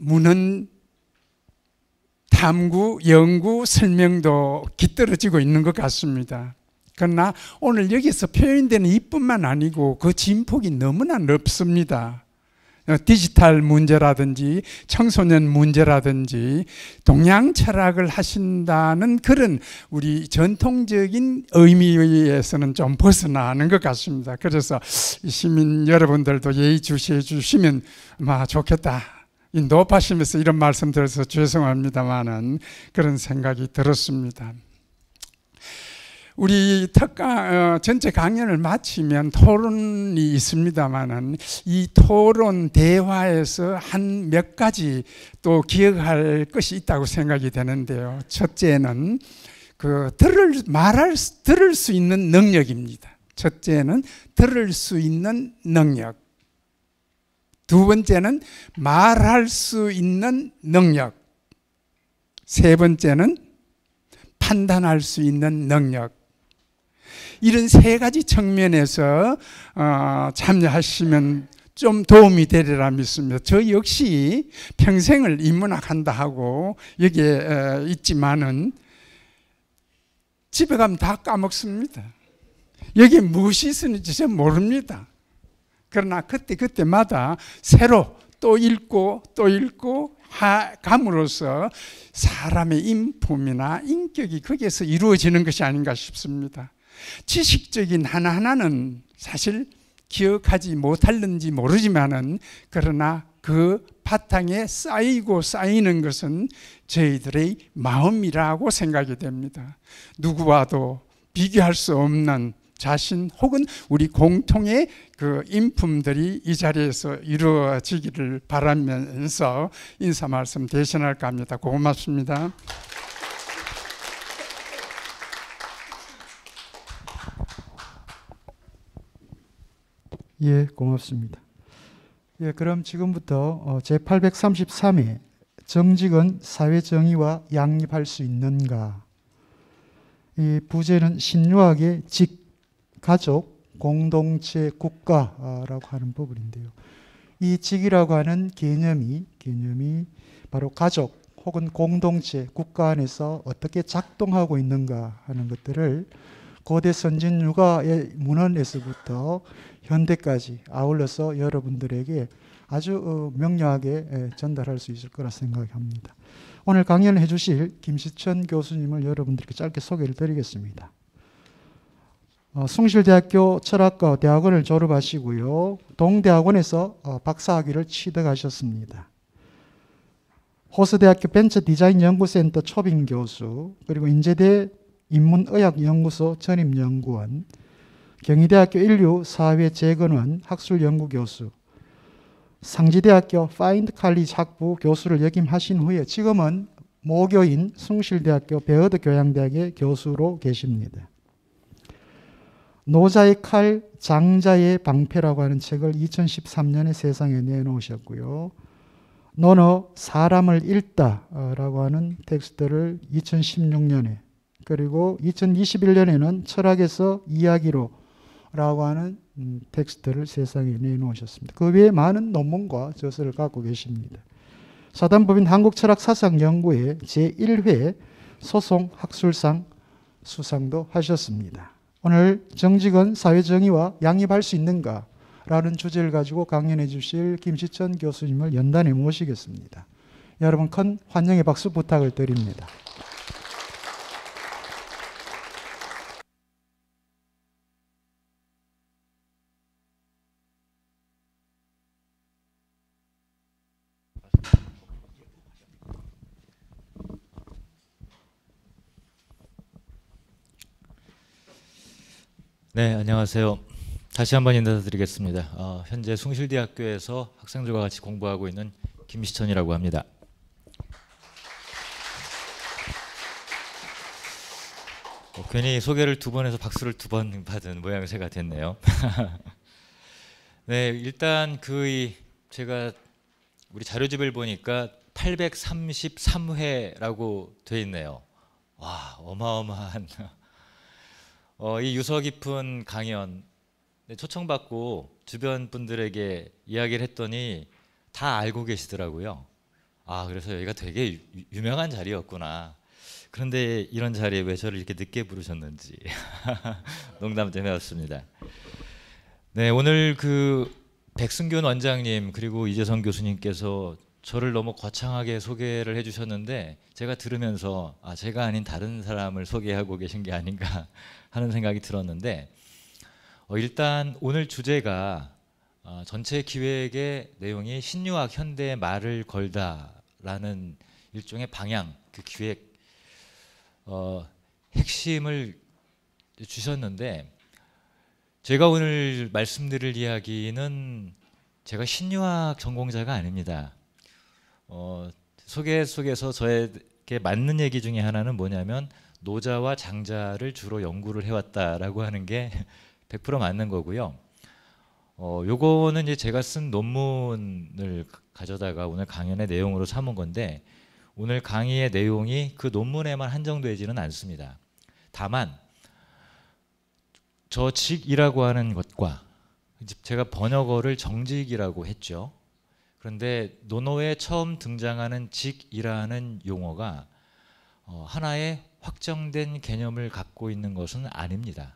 문헌 탐구, 연구, 설명도 깃들어지고 있는 것 같습니다. 그러나 오늘 여기서 표현되는 이뿐만 아니고 그 진폭이 너무나 넓습니다. 디지털 문제라든지 청소년 문제라든지 동양 철학을 하신다는 그런 우리 전통적인 의미에서는 좀 벗어나는 것 같습니다. 그래서 시민 여러분들도 예의주시해 주시면 좋겠다. 높아시면서 이런 말씀 드려서 죄송합니다만은 그런 생각이 들었습니다. 우리 전체 강연을 마치면 토론이 있습니다만은 이 토론 대화에서 한 몇 가지 또 기억할 것이 있다고 생각이 되는데요. 첫째는 들을 수 있는 능력입니다. 첫째는 들을 수 있는 능력. 두 번째는 말할 수 있는 능력. 세 번째는 판단할 수 있는 능력. 이런 세 가지 측면에서 참여하시면 좀 도움이 되리라 믿습니다. 저 역시 평생을 인문학한다 하고 여기에 있지만은 집에 가면 다 까먹습니다. 여기에 무엇이 있었는지 전 모릅니다. 그러나 그때마다 새로 또 읽고 감으로써 사람의 인품이나 인격이 거기에서 이루어지는 것이 아닌가 싶습니다. 지식적인 하나하나는 사실 기억하지 못할는지 모르지만은 그러나 그 바탕에 쌓이는 것은 저희들의 마음이라고 생각이 됩니다. 누구와도 비교할 수 없는 자신 혹은 우리 공통의 그 인품들이 이 자리에서 이루어지기를 바라면서 인사 말씀 대신할까 합니다. 고맙습니다. 예, 고맙습니다. 예, 그럼 지금부터 제833회 정직은 사회정의와 양립할 수 있는가? 이 부제는 신유학의 직, 가족, 공동체, 국가라고 하는 부분인데요. 이 직이라고 하는 개념이 바로 가족 혹은 공동체, 국가 안에서 어떻게 작동하고 있는가 하는 것들을 고대 선진 유가의 문헌에서부터 현대까지 아울러서 여러분들에게 아주 명료하게 전달할 수 있을 거라 생각합니다. 오늘 강연을 해주실 김시천 교수님을 여러분들께 짧게 소개를 드리겠습니다. 숭실대학교 철학과 대학원을 졸업하시고요. 동대학원에서 박사학위를 취득하셨습니다. 호스대학교 벤처디자인연구센터 초빙교수, 그리고 인제대 인문의학연구소 전임연구원, 경희대학교 인류사회재건원 학술연구교수, 상지대학교 파인드 칼리지 학부 교수를 역임하신 후에 지금은 모교인 숭실대학교 베어드 교양대학의 교수로 계십니다. 노자의 칼, 장자의 방패라고 하는 책을 2013년에 세상에 내놓으셨고요. 논어 사람을 읽다라고 하는 텍스트를 2016년에, 그리고 2021년에는 철학에서 이야기로 라고 하는 텍스트를 세상에 내놓으셨습니다. 그 외에 많은 논문과 저서를 갖고 계십니다. 사단법인 한국철학사상연구회 제1회 소송 학술상 수상도 하셨습니다. 오늘 정직은 사회정의와 양립할 수 있는가? 라는 주제를 가지고 강연해 주실 김시천 교수님을 연단에 모시겠습니다. 여러분 큰 환영의 박수 부탁을 드립니다. 네, 안녕하세요. 다시 한번 인사드리겠습니다. 현재 숭실대학교에서 학생들과 같이 공부하고 있는 김시천이라고 합니다. 괜히 소개를 2번 해서 박수를 2번 받은 모양새가 됐네요. 네, 일단 제가 우리 자료집을 보니까 833회라고 돼 있네요. 와, 어마어마한 이 유서 깊은 강연 초청받고 주변 분들에게 이야기를 했더니 다 알고 계시더라고요. 아, 그래서 여기가 되게 유명한 자리였구나. 그런데 이런 자리에 왜 저를 이렇게 늦게 부르셨는지 농담 좀 해왔습니다. 네, 오늘 그 백승균 원장님 그리고 이재성 교수님께서 저를 너무 거창하게 소개를 해주셨는데 제가 들으면서 아, 제가 아닌 다른 사람을 소개하고 계신 게 아닌가 하는 생각이 들었는데 일단 오늘 주제가 전체 기획의 내용이 신유학 현대의 말을 걸다라는 일종의 방향, 그 기획 핵심을 주셨는데 제가 오늘 말씀드릴 이야기는 제가 신유학 전공자가 아닙니다. 소개 속에서 저에게 맞는 얘기 중에 하나는 뭐냐면 노자와 장자를 주로 연구를 해왔다라고 하는 게 100% 맞는 거고요. 요거는 이제 제가 쓴 논문을 가져다가 오늘 강연의 내용으로 삼은 건데 오늘 강의의 내용이 그 논문에만 한정되지는 않습니다. 다만 저 직이라고 하는 것과 제가 번역어를 정직이라고 했죠. 그런데 논어에 처음 등장하는 직이라는 용어가 하나의 확정된 개념을 갖고 있는 것은 아닙니다.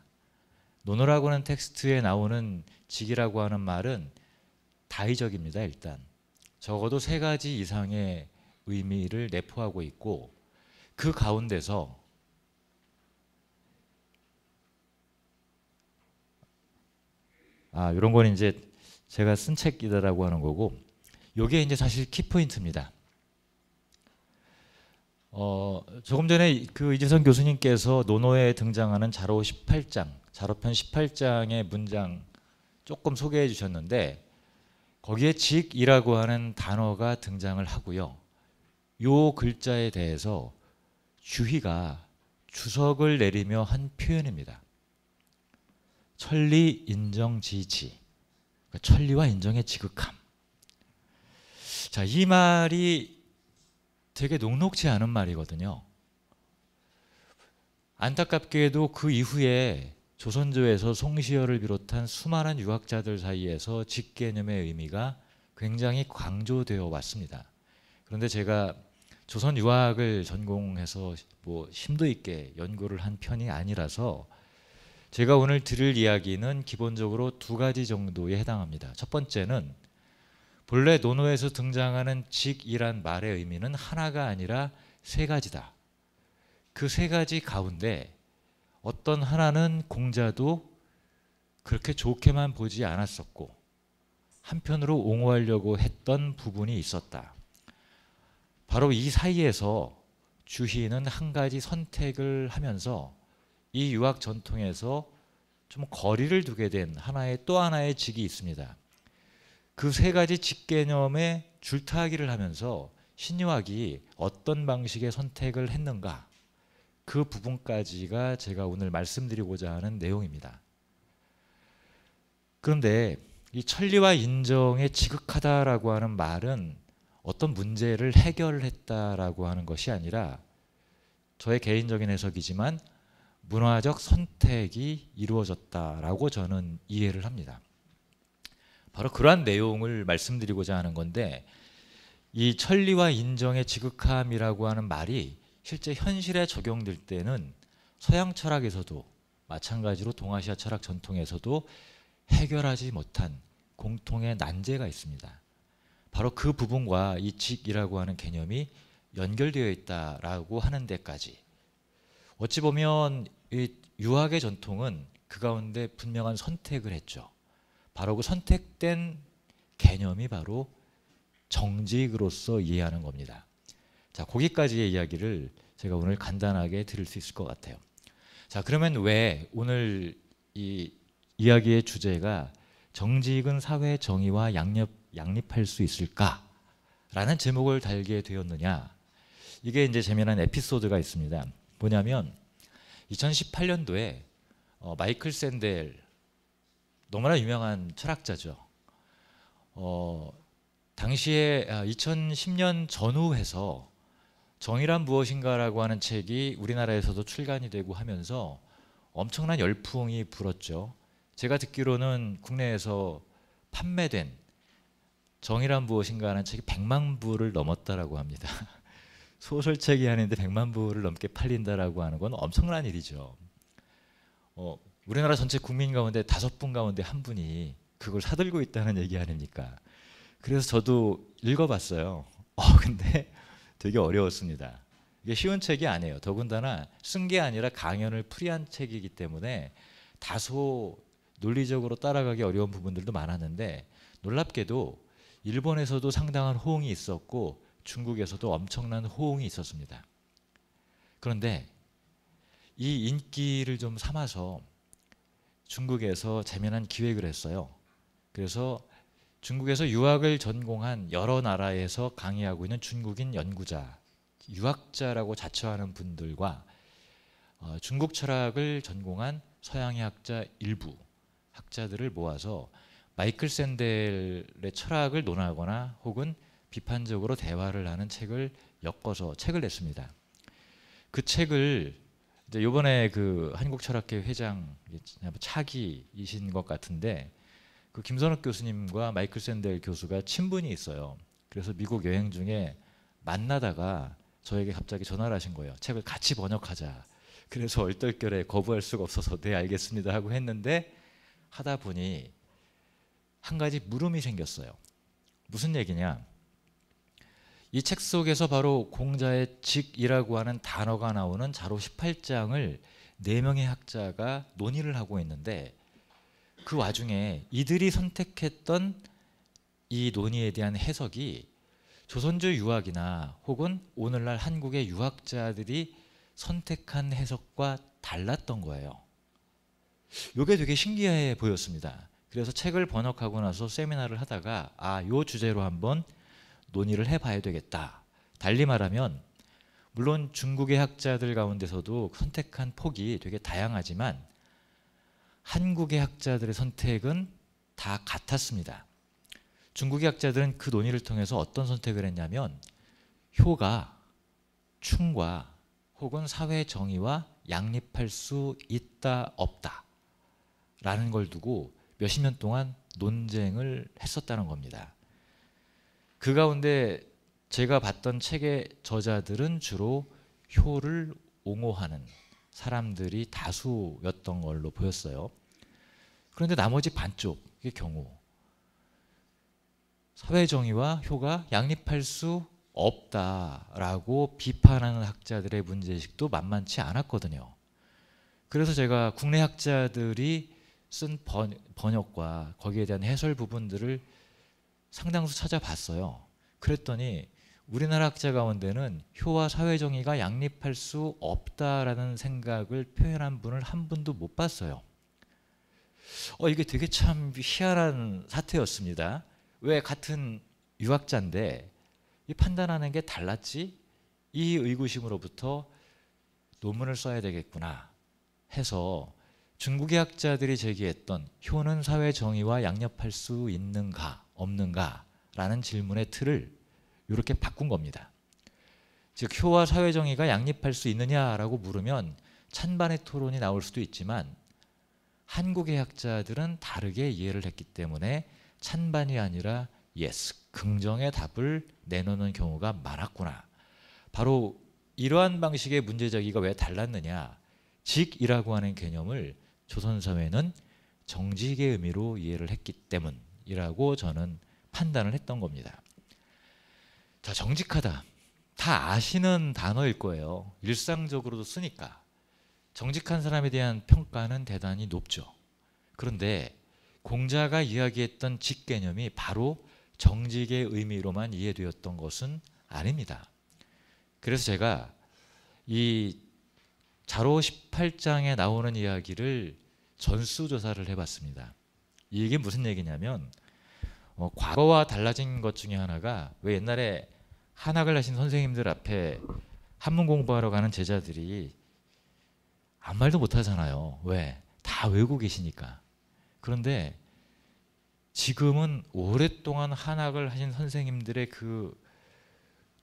논어라고 하는 텍스트에 나오는 직이라고 하는 말은 다의적입니다. 일단 적어도 3가지 이상의 의미를 내포하고 있고 그 가운데서 이런 건 이제 제가 쓴 책이다라고 하는 거고 요게 이제 사실 키포인트입니다. 조금 전에 그 이재성 교수님께서 논어에 등장하는 자로 18장, 자로편 18장의 문장 조금 소개해 주셨는데 거기에 직이라고 하는 단어가 등장을 하고요. 요 글자에 대해서 주희가 주석을 내리며 한 표현입니다. 천리, 인정, 지지. 그러니까 천리와 인정의 지극함. 자, 이 말이 되게 녹록지 않은 말이거든요. 안타깝게도 그 이후에 조선조에서 송시열을 비롯한 수많은 유학자들 사이에서 직개념의 의미가 굉장히 강조되어 왔습니다. 그런데 제가 조선 유학을 전공해서 뭐 심도 있게 연구를 한 편이 아니라서 제가 오늘 드릴 이야기는 기본적으로 2가지 정도에 해당합니다. 첫 번째는 본래 논어에서 등장하는 직이란 말의 의미는 하나가 아니라 3가지다. 그 3가지 가운데 어떤 하나는 공자도 그렇게 좋게만 보지 않았었고 한편으로 옹호하려고 했던 부분이 있었다. 바로 이 사이에서 주희는 한 가지 선택을 하면서 이 유학 전통에서 좀 거리를 두게 된 또 하나의 직이 있습니다. 그 3가지 직개념에 줄타기를 하면서 신유학이 어떤 방식의 선택을 했는가 그 부분까지가 제가 오늘 말씀드리고자 하는 내용입니다. 그런데 이 천리와 인정에 지극하다라고 하는 말은 어떤 문제를 해결했다라고 하는 것이 아니라 저의 개인적인 해석이지만 문화적 선택이 이루어졌다라고 저는 이해를 합니다. 바로 그러한 내용을 말씀드리고자 하는 건데 이 천리와 인정의 지극함이라고 하는 말이 실제 현실에 적용될 때는 서양 철학에서도 마찬가지로 동아시아 철학 전통에서도 해결하지 못한 공통의 난제가 있습니다. 바로 그 부분과 이 직이라고 하는 개념이 연결되어 있다라고 하는 데까지 어찌 보면 이 유학의 전통은 그 가운데 분명한 선택을 했죠. 바로 그 선택된 개념이 바로 정직으로서 이해하는 겁니다. 자, 거기까지의 이야기를 제가 오늘 간단하게 드릴 수 있을 것 같아요. 자, 그러면 왜 오늘 이 이야기의 주제가 정직은 사회 정의와 양립할 수 있을까라는 제목을 달게 되었느냐? 이게 이제 재미난 에피소드가 있습니다. 뭐냐면 2018년도에 마이클 샌델 너무나 유명한 철학자죠. 당시에 2010년 전후해서 정의란 무엇인가라고 하는 책이 우리나라에서도 출간이 되고 하면서 엄청난 열풍이 불었죠. 제가 듣기로는 국내에서 판매된 정의란 무엇인가 하는 책이 100만 부를 넘었다라고 합니다. 소설책이 아닌데 100만 부를 넘게 팔린다라고 하는 건 엄청난 일이죠. 우리나라 전체 국민 가운데 5분 가운데 1분이 그걸 사들고 있다는 얘기 아닙니까? 그래서 저도 읽어봤어요. 근데 되게 어려웠습니다. 이게 쉬운 책이 아니에요. 더군다나 쓴 게 아니라 강연을 풀이한 책이기 때문에 다소 논리적으로 따라가기 어려운 부분들도 많았는데, 놀랍게도 일본에서도 상당한 호응이 있었고 중국에서도 엄청난 호응이 있었습니다. 그런데 이 인기를 좀 삼아서 중국에서 재미난 기획을 했어요. 그래서 중국에서 유학을 전공한 여러 나라에서 강의하고 있는 중국인 연구자, 유학자라고 자처하는 분들과 중국 철학을 전공한 서양의 학자 일부 학자들을 모아서 마이클 샌델의 철학을 논하거나 혹은 비판적으로 대화를 하는 책을 엮어서 책을 냈습니다. 그 책을 이제 이번에 그 한국철학회 회장 차기이신 것 같은데, 그 김선욱 교수님과 마이클 샌델 교수가 친분이 있어요. 그래서 미국 여행 중에 만나다가 저에게 갑자기 전화를 하신 거예요. 책을 같이 번역하자. 그래서 얼떨결에 거부할 수가 없어서 네 알겠습니다 하고 했는데, 하다 보니 한 가지 물음이 생겼어요. 무슨 얘기냐? 이 책 속에서 바로 공자의 직이라고 하는 단어가 나오는 자로 18장을 4명의 학자가 논의를 하고 있는데, 그 와중에 이들이 선택했던 이 논의에 대한 해석이 조선조 유학이나 혹은 오늘날 한국의 유학자들이 선택한 해석과 달랐던 거예요. 이게 되게 신기해 보였습니다. 그래서 책을 번역하고 나서 세미나를 하다가 요 주제로 한번 논의를 해봐야 되겠다. 달리 말하면 물론 중국의 학자들 가운데서도 선택한 폭이 되게 다양하지만 한국의 학자들의 선택은 다 같았습니다. 중국의 학자들은 그 논의를 통해서 어떤 선택을 했냐면, 효가 충과 혹은 사회 정의와 양립할 수 있다 없다 라는 걸 두고 몇십 년 동안 논쟁을 했었다는 겁니다. 그 가운데 제가 봤던 책의 저자들은 주로 효를 옹호하는 사람들이 다수였던 걸로 보였어요. 그런데 나머지 반쪽의 경우 사회정의와 효가 양립할 수 없다라고 비판하는 학자들의 문제의식도 만만치 않았거든요. 그래서 제가 국내 학자들이 쓴 번역과 거기에 대한 해설 부분들을 상당수 찾아봤어요. 그랬더니 우리나라 학자 가운데는 효와 사회정의가 양립할 수 없다라는 생각을 표현한 분을 한 분도 못 봤어요. 이게 되게 참 희한한 사태였습니다. 왜 같은 유학자인데 이 판단하는 게 달랐지? 이 의구심으로부터 논문을 써야 되겠구나 해서 중국의 학자들이 제기했던 효는 사회 정의와 양립할 수 있는가 없는가 라는 질문의 틀을 이렇게 바꾼 겁니다. 즉 효와 사회 정의가 양립할 수 있느냐라고 물으면 찬반의 토론이 나올 수도 있지만 한국의 학자들은 다르게 이해를 했기 때문에 찬반이 아니라 yes, 긍정의 답을 내놓는 경우가 많았구나. 바로 이러한 방식의 문제제기가 왜 달랐느냐. 직이라고 하는 개념을 조선사회는 정직의 의미로 이해를 했기 때문이라고 저는 판단을 했던 겁니다. 자, 정직하다. 다 아시는 단어일 거예요. 일상적으로도 쓰니까. 정직한 사람에 대한 평가는 대단히 높죠. 그런데 공자가 이야기했던 직 개념이 바로 정직의 의미로만 이해되었던 것은 아닙니다. 그래서 제가 이 자로 18장에 나오는 이야기를 전수조사를 해봤습니다. 이게 무슨 얘기냐면 과거와 달라진 것 중에 하나가, 왜 옛날에 한학을 하신 선생님들 앞에 한문 공부하러 가는 제자들이 아무 말도 못하잖아요. 왜? 다 외우고 계시니까. 그런데 지금은 오랫동안 한학을 하신 선생님들의 그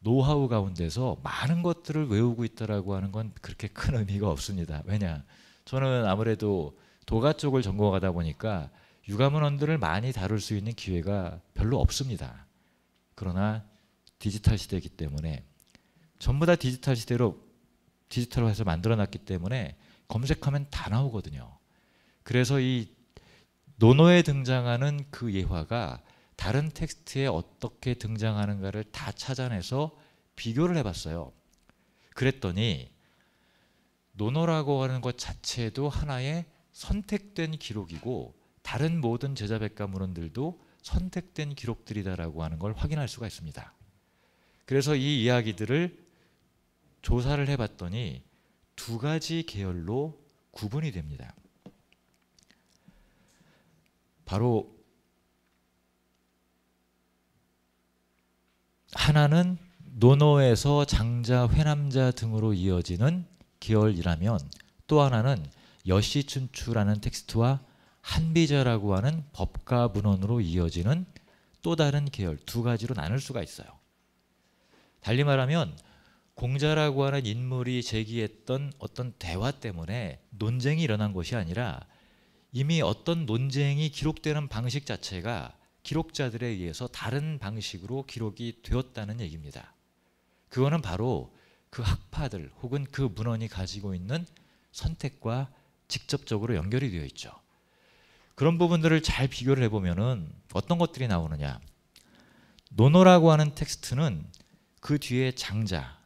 노하우 가운데서 많은 것들을 외우고 있다라고 하는 건 그렇게 큰 의미가 없습니다. 왜냐? 저는 아무래도 도가 쪽을 전공하다 보니까 유가문헌들을 많이 다룰 수 있는 기회가 별로 없습니다. 그러나 디지털 시대이기 때문에 전부 다 디지털 시대로 디지털화해서 만들어놨기 때문에 검색하면 다 나오거든요. 그래서 이 논어에 등장하는 그 예화가 다른 텍스트에 어떻게 등장하는가를 다 찾아내서 비교를 해봤어요. 그랬더니 논어라고 하는 것 자체도 하나의 선택된 기록이고 다른 모든 제자백과 문헌들도 선택된 기록들이다라고 하는 걸 확인할 수가 있습니다. 그래서 이 이야기들을 조사를 해봤더니 두 가지 계열로 구분이 됩니다. 바로 하나는 논어에서 장자, 회남자 등으로 이어지는 계열이라면 또 하나는 여시춘추라는 텍스트와 한비자라고 하는 법가 문헌으로 이어지는 또 다른 계열, 두 가지로 나눌 수가 있어요. 달리 말하면 공자라고 하는 인물이 제기했던 어떤 대화 때문에 논쟁이 일어난 것이 아니라 이미 어떤 논쟁이 기록되는 방식 자체가 기록자들에 의해서 다른 방식으로 기록이 되었다는 얘기입니다. 그거는 바로 그 학파들 혹은 그 문헌이 가지고 있는 선택과 직접적으로 연결이 되어 있죠. 그런 부분들을 잘 비교를 해보면은 어떤 것들이 나오느냐. 논어라고 하는 텍스트는 그 뒤에 장자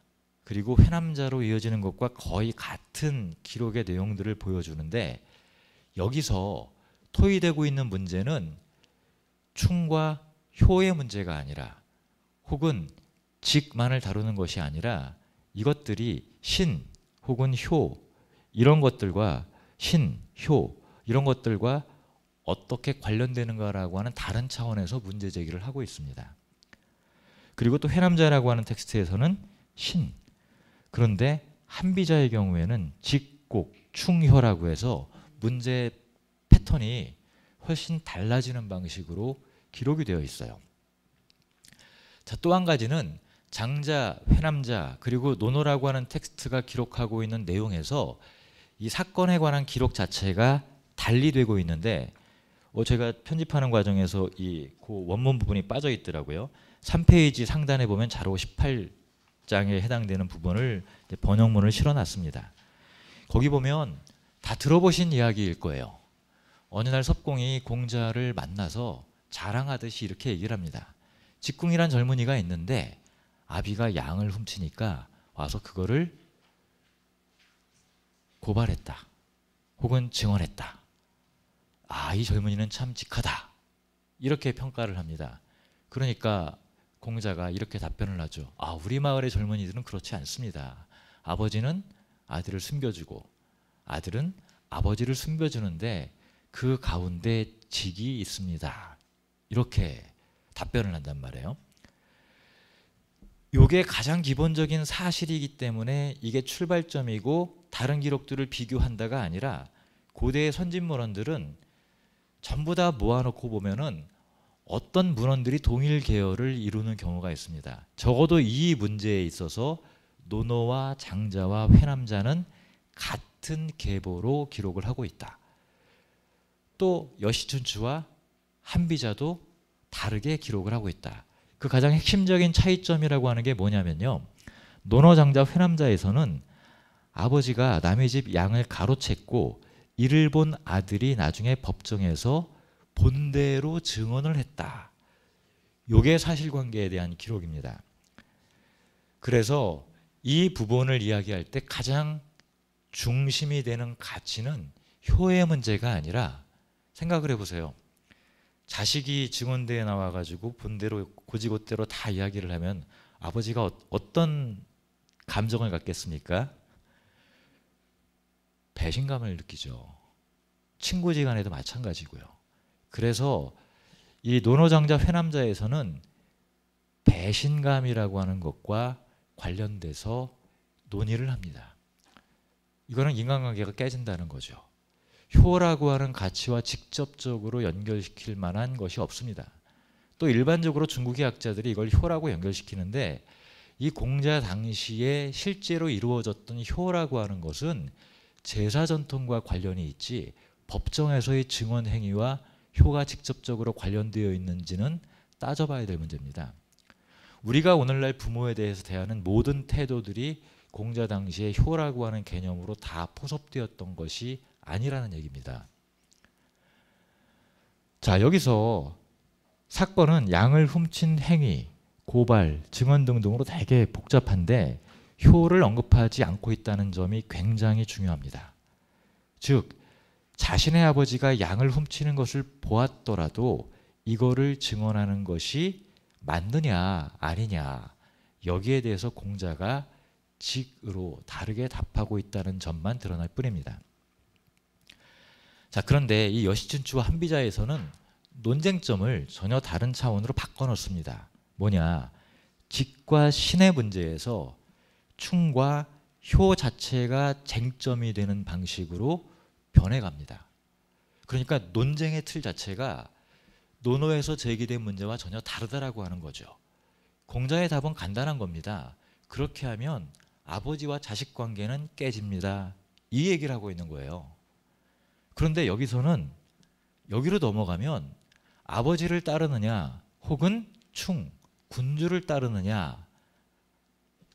그리고 회남자로 이어지는 것과 거의 같은 기록의 내용들을 보여주는데 여기서 토의되고 있는 문제는 충과 효의 문제가 아니라 혹은 직만을 다루는 것이 아니라 이것들이 신 혹은 효 이런 것들과 신, 효 이런 것들과 어떻게 관련되는가라고 하는 다른 차원에서 문제 제기를 하고 있습니다. 그리고 또 회남자라고 하는 텍스트에서는 신 그런데 한비자의 경우에는 직곡, 충효라고 해서 문제 패턴이 훨씬 달라지는 방식으로 기록이 되어 있어요. 자, 또 한 가지는 장자, 회남자 그리고 논어라고 하는 텍스트가 기록하고 있는 내용에서 이 사건에 관한 기록 자체가 달리 되고 있는데 제가 편집하는 과정에서 이 그 원문 부분이 빠져 있더라고요. 3페이지 상단에 보면 자료 18장에 해당되는 부분을 번역문을 실어놨습니다. 거기 보면 다 들어보신 이야기일 거예요. 어느 날 섭공이 공자를 만나서 자랑하듯이 이렇게 얘기를 합니다. 직궁이란 젊은이가 있는데 아비가 양을 훔치니까 와서 그거를 고발했다. 혹은 증언했다. 아, 이 젊은이는 참 직하다. 이렇게 평가를 합니다. 그러니까 공자가 이렇게 답변을 하죠. 아, 우리 마을의 젊은이들은 그렇지 않습니다. 아버지는 아들을 숨겨주고 아들은 아버지를 숨겨주는데 그 가운데 직이 있습니다. 이렇게 답변을 한단 말이에요. 이게 가장 기본적인 사실이기 때문에 이게 출발점이고 다른 기록들을 비교한다가 아니라 고대의 선진문헌들은 전부 다 모아놓고 보면은 어떤 문헌들이 동일 계열을 이루는 경우가 있습니다. 적어도 이 문제에 있어서 논어와 장자와 회남자는 같은 계보로 기록을 하고 있다. 또 여시춘추와 한비자도 다르게 기록을 하고 있다. 그 가장 핵심적인 차이점이라고 하는 게 뭐냐면요. 논어, 장자, 회남자에서는 아버지가 남의 집 양을 가로챘고 이를 본 아들이 나중에 법정에서 본대로 증언을 했다. 이게 사실관계에 대한 기록입니다. 그래서 이 부분을 이야기할 때 가장 중심이 되는 가치는 효의 문제가 아니라 생각을 해보세요. 자식이 증언대에 나와가지고 본대로 고지고대로 다 이야기를 하면 아버지가 어떤 감정을 갖겠습니까? 배신감을 느끼죠. 친구지간에도 마찬가지고요. 그래서 이 논어장자 회남자에서는 배신감이라고 하는 것과 관련돼서 논의를 합니다. 이거는 인간관계가 깨진다는 거죠. 효라고 하는 가치와 직접적으로 연결시킬 만한 것이 없습니다. 또 일반적으로 중국의 학자들이 이걸 효라고 연결시키는데 이 공자 당시에 실제로 이루어졌던 효라고 하는 것은 제사 전통과 관련이 있지 법정에서의 증언 행위와 효가 직접적으로 관련되어 있는지는 따져봐야 될 문제입니다. 우리가 오늘날 부모에 대해서 대하는 모든 태도들이 공자 당시에 효라고 하는 개념으로 다 포섭되었던 것이 아니라는 얘기입니다. 자, 여기서 사건은 양을 훔친 행위, 고발, 증언 등등으로 되게 복잡한데 효를 언급하지 않고 있다는 점이 굉장히 중요합니다. 즉, 자신의 아버지가 양을 훔치는 것을 보았더라도 이거를 증언하는 것이 맞느냐 아니냐, 여기에 대해서 공자가 직으로 다르게 답하고 있다는 점만 드러날 뿐입니다. 자, 그런데 이 여시춘추와 한비자에서는 논쟁점을 전혀 다른 차원으로 바꿔놓습니다. 뭐냐, 직과 신의 문제에서 충과 효 자체가 쟁점이 되는 방식으로 변해갑니다. 그러니까 논쟁의 틀 자체가 논어에서 제기된 문제와 전혀 다르다라고 하는 거죠. 공자의 답은 간단한 겁니다. 그렇게 하면 아버지와 자식 관계는 깨집니다. 이 얘기를 하고 있는 거예요. 그런데 여기서는 여기로 넘어가면 아버지를 따르느냐 혹은 충, 군주를 따르느냐,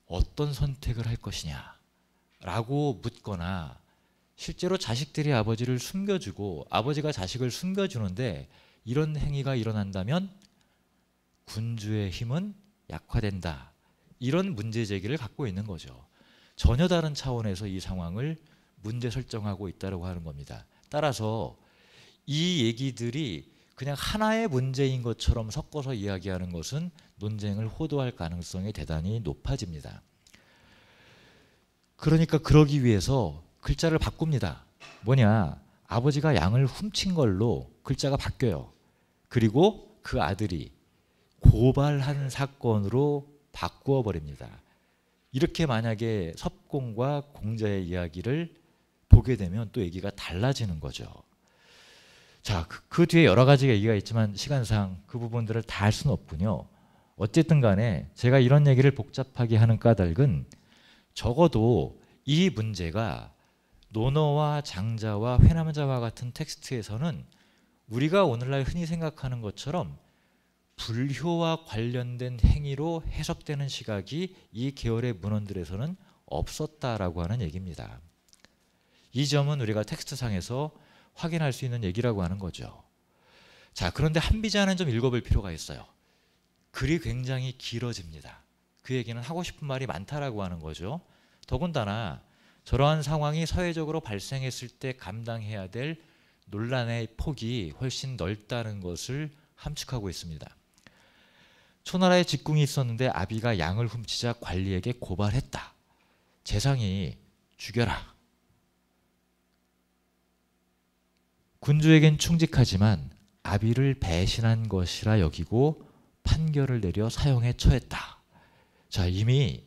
어떤 선택을 할 것이냐 라고 묻거나, 실제로 자식들이 아버지를 숨겨주고 아버지가 자식을 숨겨주는데 이런 행위가 일어난다면 군주의 힘은 약화된다, 이런 문제 제기를 갖고 있는 거죠. 전혀 다른 차원에서 이 상황을 문제 설정하고 있다고 하는 겁니다. 따라서 이 얘기들이 그냥 하나의 문제인 것처럼 섞어서 이야기하는 것은 논쟁을 호도할 가능성이 대단히 높아집니다. 그러니까 그러기 위해서 글자를 바꿉니다. 뭐냐, 아버지가 양을 훔친 걸로 글자가 바뀌어요. 그리고 그 아들이 고발한 사건으로 바꾸어 버립니다. 이렇게 만약에 섭공과 공자의 이야기를 보게 되면 또 얘기가 달라지는 거죠. 자, 그 뒤에 여러 가지 얘기가 있지만 시간상 그 부분들을 다 할 수는 없군요. 어쨌든 간에 제가 이런 얘기를 복잡하게 하는 까닭은 적어도 이 문제가 논어와 장자와 회남자와 같은 텍스트에서는 우리가 오늘날 흔히 생각하는 것처럼 불효와 관련된 행위로 해석되는 시각이 이 계열의 문헌들에서는 없었다라고 하는 얘기입니다. 이 점은 우리가 텍스트상에서 확인할 수 있는 얘기라고 하는 거죠. 자, 그런데 한비자는 좀 읽어볼 필요가 있어요. 글이 굉장히 길어집니다. 그 얘기는 하고 싶은 말이 많다라고 하는 거죠. 더군다나 저러한 상황이 사회적으로 발생했을 때 감당해야 될 논란의 폭이 훨씬 넓다는 것을 함축하고 있습니다. 초나라에 직궁이 있었는데 아비가 양을 훔치자 관리에게 고발했다. 재상이 죽여라. 군주에겐 충직하지만 아비를 배신한 것이라 여기고 판결을 내려 사형에 처했다. 자, 이미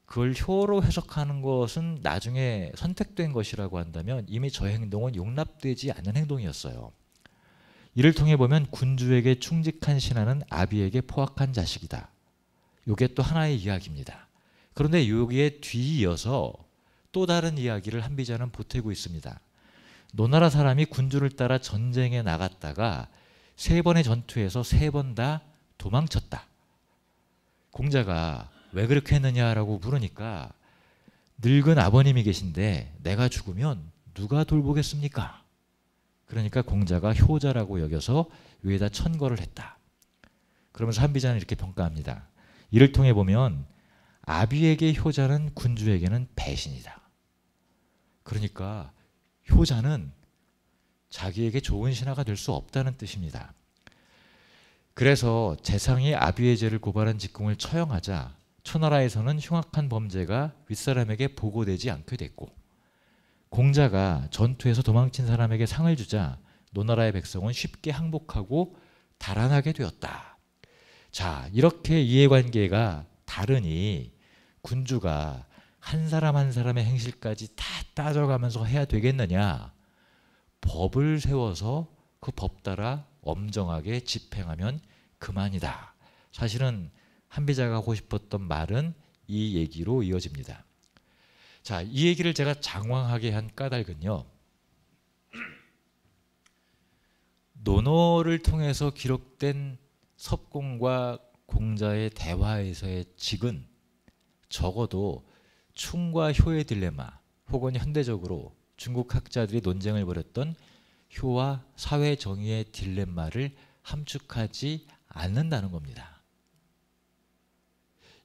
그걸 효로 해석하는 것은 나중에 선택된 것이라고 한다면 이미 저 행동은 용납되지 않는 행동이었어요. 이를 통해 보면 군주에게 충직한 신하는 아비에게 포악한 자식이다. 이게 또 하나의 이야기입니다. 그런데 여기에 뒤이어서 또 다른 이야기를 한비자는 보태고 있습니다. 노나라 사람이 군주를 따라 전쟁에 나갔다가 3번의 전투에서 3번 다 도망쳤다. 공자가 왜 그렇게 했느냐라고 물으니까 늙은 아버님이 계신데 내가 죽으면 누가 돌보겠습니까? 그러니까 공자가 효자라고 여겨서 위에다 천거를 했다. 그러면서 한비자는 이렇게 평가합니다. 이를 통해 보면 아비에게 효자는 군주에게는 배신이다. 그러니까 효자는 자기에게 좋은 신하가 될 수 없다는 뜻입니다. 그래서 재상이 아비의 죄를 고발한 직궁을 처형하자 초나라에서는 흉악한 범죄가 윗사람에게 보고되지 않게 됐고, 공자가 전투에서 도망친 사람에게 상을 주자 노나라의 백성은 쉽게 항복하고 달아나게 되었다. 자, 이렇게 이해관계가 다르니 군주가 한 사람 한 사람의 행실까지 다 따져가면서 해야 되겠느냐? 법을 세워서 그 법 따라 엄정하게 집행하면 그만이다. 사실은 한비자가 하고 싶었던 말은 이 얘기로 이어집니다. 자, 이 얘기를 제가 장황하게 한 까닭은요, 논어를 통해서 기록된 섭공과 공자의 대화에서의 직은 적어도 충과 효의 딜레마 혹은 현대적으로 중국 학자들이 논쟁을 벌였던 효와 사회 정의의 딜레마를 함축하지 않는다는 겁니다.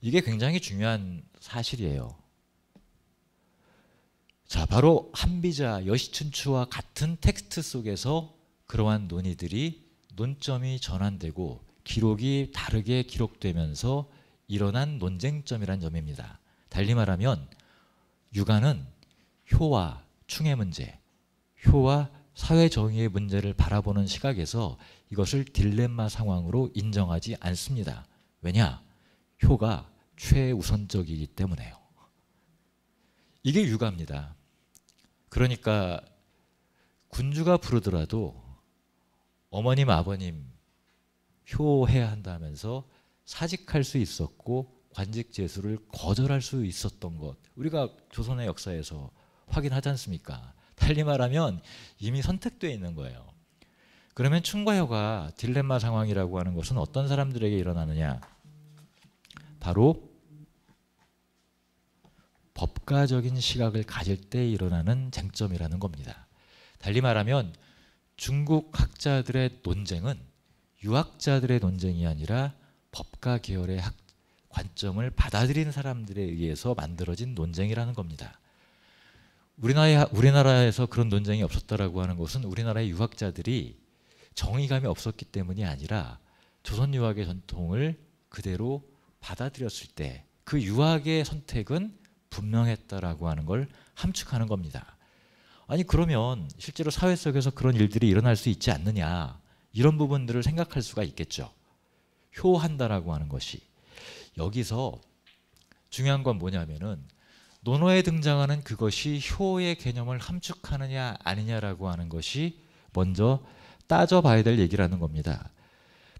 이게 굉장히 중요한 사실이에요. 자, 바로 한비자 여시춘추와 같은 텍스트 속에서 그러한 논의들이 논점이 전환되고 기록이 다르게 기록되면서 일어난 논쟁점이란 점입니다. 달리 말하면 유가는 효와 충의 문제, 효와 사회 정의의 문제를 바라보는 시각에서 이것을 딜레마 상황으로 인정하지 않습니다. 왜냐? 효가 최우선적이기 때문에요. 이게 유가입니다. 그러니까 군주가 부르더라도 어머님, 아버님 효해야 한다면서 사직할 수 있었고 관직 제수를 거절할 수 있었던 것, 우리가 조선의 역사에서 확인하지 않습니까? 달리 말하면 이미 선택되어 있는 거예요. 그러면 충과 효가 딜레마 상황이라고 하는 것은 어떤 사람들에게 일어나느냐? 바로 법가적인 시각을 가질 때 일어나는 쟁점이라는 겁니다. 달리 말하면 중국 학자들의 논쟁은 유학자들의 논쟁이 아니라 법가 계열의 관점을 받아들이는 사람들에 의해서 만들어진 논쟁이라는 겁니다. 우리나라에서 그런 논쟁이 없었다라고 하는 것은 우리나라의 유학자들이 정의감이 없었기 때문이 아니라 조선 유학의 전통을 그대로 받아들였을 때 그 유학의 선택은 분명했다라고 하는 걸 함축하는 겁니다. 아니 그러면 실제로 사회 속에서 그런 일들이 일어날 수 있지 않느냐, 이런 부분들을 생각할 수가 있겠죠. 효한다라고 하는 것이. 여기서 중요한 건 뭐냐면은 논어에 등장하는 그것이 효의 개념을 함축하느냐 아니냐라고 하는 것이 먼저 따져봐야 될 얘기라는 겁니다.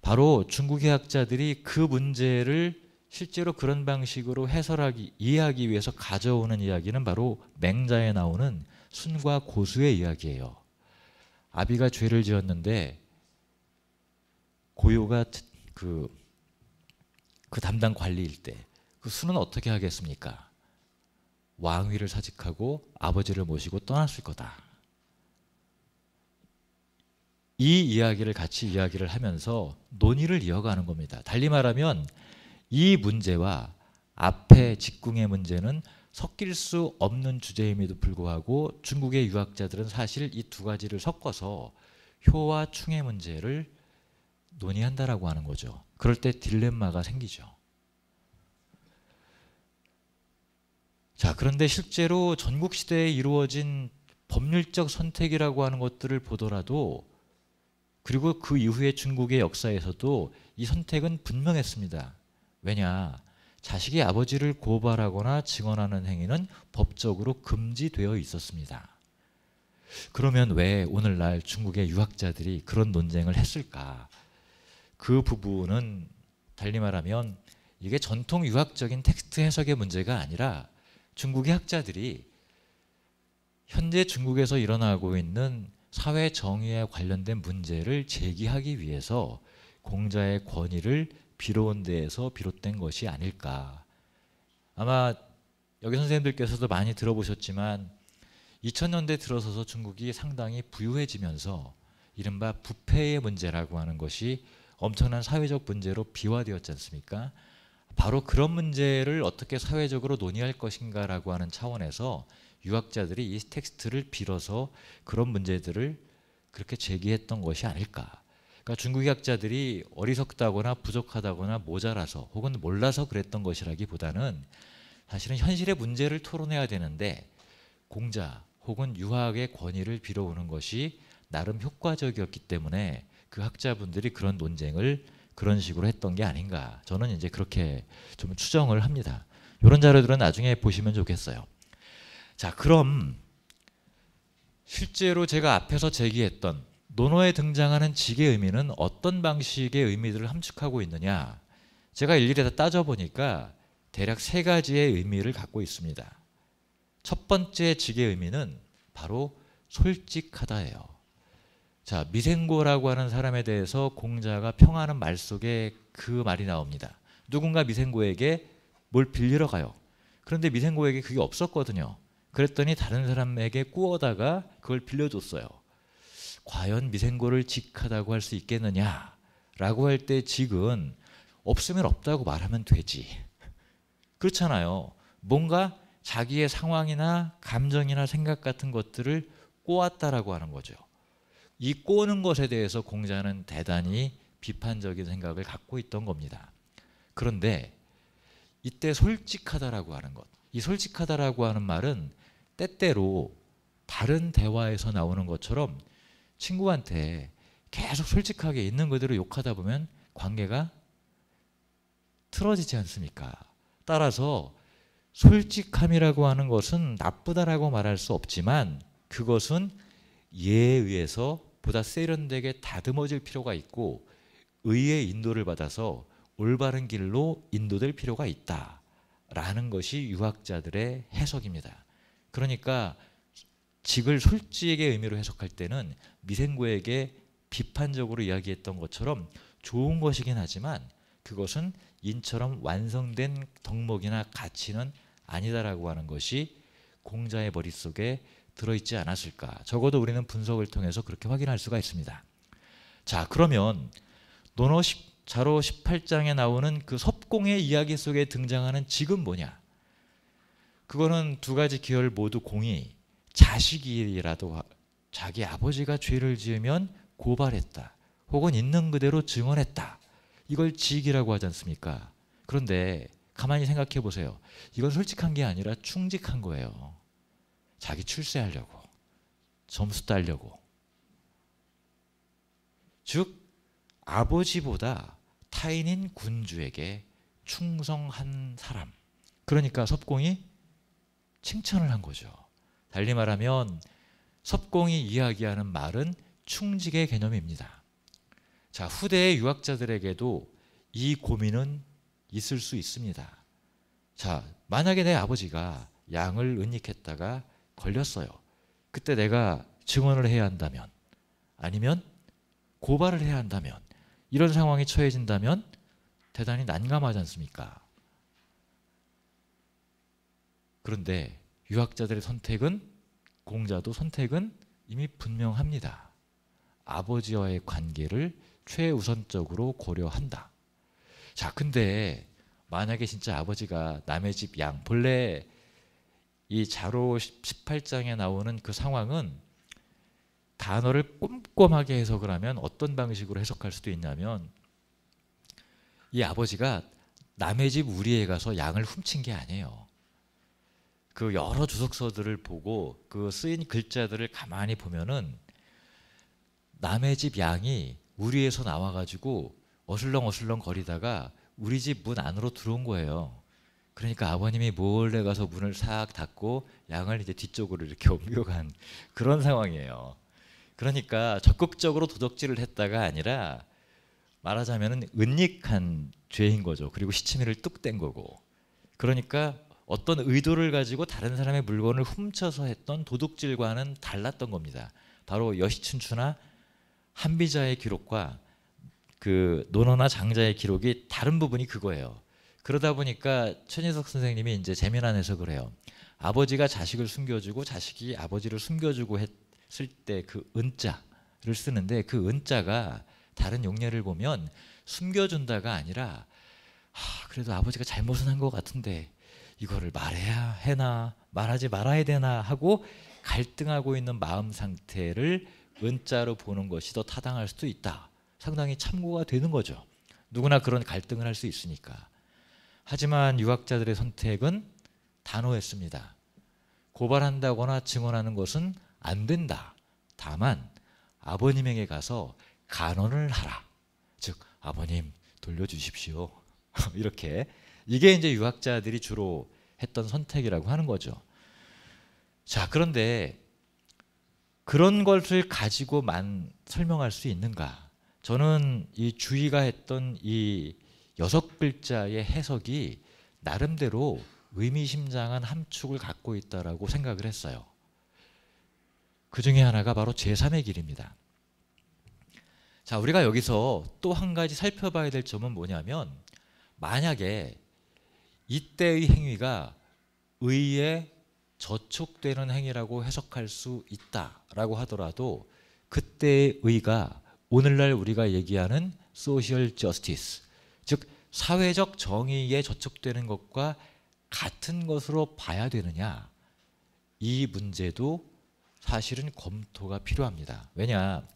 바로 중국의 학자들이 그 문제를 실제로 그런 방식으로 이해하기 위해서 가져오는 이야기는 바로 맹자에 나오는 순과 고수의 이야기예요. 아비가 죄를 지었는데 고요가 그 담당 관리일 때 그 수는 어떻게 하겠습니까? 왕위를 사직하고 아버지를 모시고 떠났을 거다. 이 이야기를 같이 이야기를 하면서 논의를 이어가는 겁니다. 달리 말하면 이 문제와 앞에 직궁의 문제는 섞일 수 없는 주제임에도 불구하고 중국의 유학자들은 사실 이 두 가지를 섞어서 효와 충의 문제를 논의한다라고 하는 거죠. 그럴 때 딜레마가 생기죠. 자, 그런데 실제로 전국시대에 이루어진 법률적 선택이라고 하는 것들을 보더라도, 그리고 그 이후에 중국의 역사에서도 이 선택은 분명했습니다. 왜냐? 자식이 아버지를 고발하거나 증언하는 행위는 법적으로 금지되어 있었습니다. 그러면 왜 오늘날 중국의 유학자들이 그런 논쟁을 했을까? 그 부분은 달리 말하면 이게 전통 유학적인 텍스트 해석의 문제가 아니라 중국의 학자들이 현재 중국에서 일어나고 있는 사회 정의에 관련된 문제를 제기하기 위해서 공자의 권위를 빌어온 데에서 비롯된 것이 아닐까. 아마 여기 선생님들께서도 많이 들어보셨지만 2000년대 들어서서 중국이 상당히 부유해지면서 이른바 부패의 문제라고 하는 것이 엄청난 사회적 문제로 비화되었지 않습니까? 바로 그런 문제를 어떻게 사회적으로 논의할 것인가라고 하는 차원에서 유학자들이 이 텍스트를 빌어서 그런 문제들을 그렇게 제기했던 것이 아닐까. 그러니까 중국의 학자들이 어리석다거나 부족하다거나 모자라서 혹은 몰라서 그랬던 것이라기보다는 사실은 현실의 문제를 토론해야 되는데 공자 혹은 유학의 권위를 빌어오는 것이 나름 효과적이었기 때문에 그 학자분들이 그런 논쟁을 그런 식으로 했던 게 아닌가. 저는 이제 그렇게 좀 추정을 합니다. 이런 자료들은 나중에 보시면 좋겠어요. 자, 그럼 실제로 제가 앞에서 제기했던 논어에 등장하는 직의 의미는 어떤 방식의 의미들을 함축하고 있느냐? 제가 일일이 다 따져보니까 대략 3가지의 의미를 갖고 있습니다. 첫 번째 직의 의미는 바로 솔직하다예요. 자, 미생고라고 하는 사람에 대해서 공자가 평하는 말 속에 그 말이 나옵니다. 누군가 미생고에게 뭘 빌리러 가요. 그런데 미생고에게 그게 없었거든요. 그랬더니 다른 사람에게 꾸어다가 그걸 빌려줬어요. 과연 미생고를 직하다고 할 수 있겠느냐라고 할 때 직은 없으면 없다고 말하면 되지. 그렇잖아요. 뭔가 자기의 상황이나 감정이나 생각 같은 것들을 꼬았다라고 하는 거죠. 이 꼬는 것에 대해서 공자는 대단히 비판적인 생각을 갖고 있던 겁니다. 그런데 이때 솔직하다라고 하는 것, 이 솔직하다라고 하는 말은 때때로 다른 대화에서 나오는 것처럼 친구한테 계속 솔직하게 있는 그대로 욕하다 보면 관계가 틀어지지 않습니까? 따라서 솔직함이라고 하는 것은 나쁘다라고 말할 수 없지만 그것은 예에 의해서 보다 세련되게 다듬어질 필요가 있고 의의 인도를 받아서 올바른 길로 인도될 필요가 있다라는 것이 유학자들의 해석입니다. 그러니까 직을 솔직의 의미로 해석할 때는 미생고에게 비판적으로 이야기했던 것처럼 좋은 것이긴 하지만 그것은 인처럼 완성된 덕목이나 가치는 아니다라고 하는 것이 공자의 머릿속에 들어있지 않았을까. 적어도 우리는 분석을 통해서 그렇게 확인할 수가 있습니다. 자, 그러면 논어 자로 18장에 나오는 그 섭공의 이야기 속에 등장하는 직은 뭐냐? 그거는 두 가지 기혈 모두 공이 자식이라도 자기 아버지가 죄를 지으면 고발했다. 혹은 있는 그대로 증언했다. 이걸 직이라고 하지 않습니까? 그런데 가만히 생각해 보세요. 이건 솔직한 게 아니라 충직한 거예요. 자기 출세하려고, 점수 따려고. 즉 아버지보다 타인인 군주에게 충성한 사람. 그러니까 섭공이 칭찬을 한 거죠. 달리 말하면 섭공이 이야기하는 말은 충직의 개념입니다. 자, 후대의 유학자들에게도 이 고민은 있을 수 있습니다. 자, 만약에 내 아버지가 양을 은닉했다가 걸렸어요. 그때 내가 증언을 해야 한다면, 아니면 고발을 해야 한다면, 이런 상황에 처해진다면 대단히 난감하지 않습니까? 그런데 유학자들의 선택은, 공자도 선택은 이미 분명합니다. 아버지와의 관계를 최우선적으로 고려한다. 자, 근데 만약에 진짜 아버지가 남의 집 양, 본래 이 자로 18장에 나오는 그 상황은 단어를 꼼꼼하게 해석을 하면 어떤 방식으로 해석할 수도 있냐면, 이 아버지가 남의 집 우리에 가서 양을 훔친 게 아니에요. 그 여러 주석서들을 보고 그 쓰인 글자들을 가만히 보면은 남의 집 양이 우리에서 나와가지고 어슬렁어슬렁 거리다가 우리 집 문 안으로 들어온 거예요. 그러니까 아버님이 몰래 가서 문을 싹 닫고 양을 이제 뒤쪽으로 이렇게 옮겨간 그런 상황이에요. 그러니까 적극적으로 도적질을 했다가 아니라 말하자면은 은닉한 죄인 거죠. 그리고 시치미를 뚝 뗀 거고. 그러니까 어떤 의도를 가지고 다른 사람의 물건을 훔쳐서 했던 도둑질과는 달랐던 겁니다. 바로 여시춘추나 한비자의 기록과 그 논어나 장자의 기록이 다른 부분이 그거예요. 그러다 보니까 천희석 선생님이 이제 재미난 해석을 해요. 아버지가 자식을 숨겨주고 자식이 아버지를 숨겨주고 했을 때 그 은자를 쓰는데, 그 은자가 다른 용례를 보면 숨겨준다가 아니라 그래도 아버지가 잘못은 한 것 같은데 이거를 말해야 해나 말하지 말아야 되나 하고 갈등하고 있는 마음 상태를 은자로 보는 것이 더 타당할 수도 있다. 상당히 참고가 되는 거죠. 누구나 그런 갈등을 할 수 있으니까. 하지만 유학자들의 선택은 단호했습니다. 고발한다거나 증언하는 것은 안 된다. 다만 아버님에게 가서 간언을 하라. 즉 아버님 돌려주십시오. 이렇게. 이게 이제 유학자들이 주로 했던 선택이라고 하는 거죠. 자, 그런데 그런 것을 가지고만 설명할 수 있는가? 저는 이 주의가 했던 이 6글자의 해석이 나름대로 의미심장한 함축을 갖고 있다라고 생각을 했어요. 그 중에 하나가 바로 제3의 길입니다. 자, 우리가 여기서 또 한 가지 살펴봐야 될 점은 뭐냐면, 만약에 이때의 행위가 의에 저촉되는 행위라고 해석할 수 있다라고 하더라도 그때의 의가 오늘날 우리가 얘기하는 소셜 저스티스, 즉 사회적 정의에 저촉되는 것과 같은 것으로 봐야 되느냐, 이 문제도 사실은 검토가 필요합니다. 왜냐,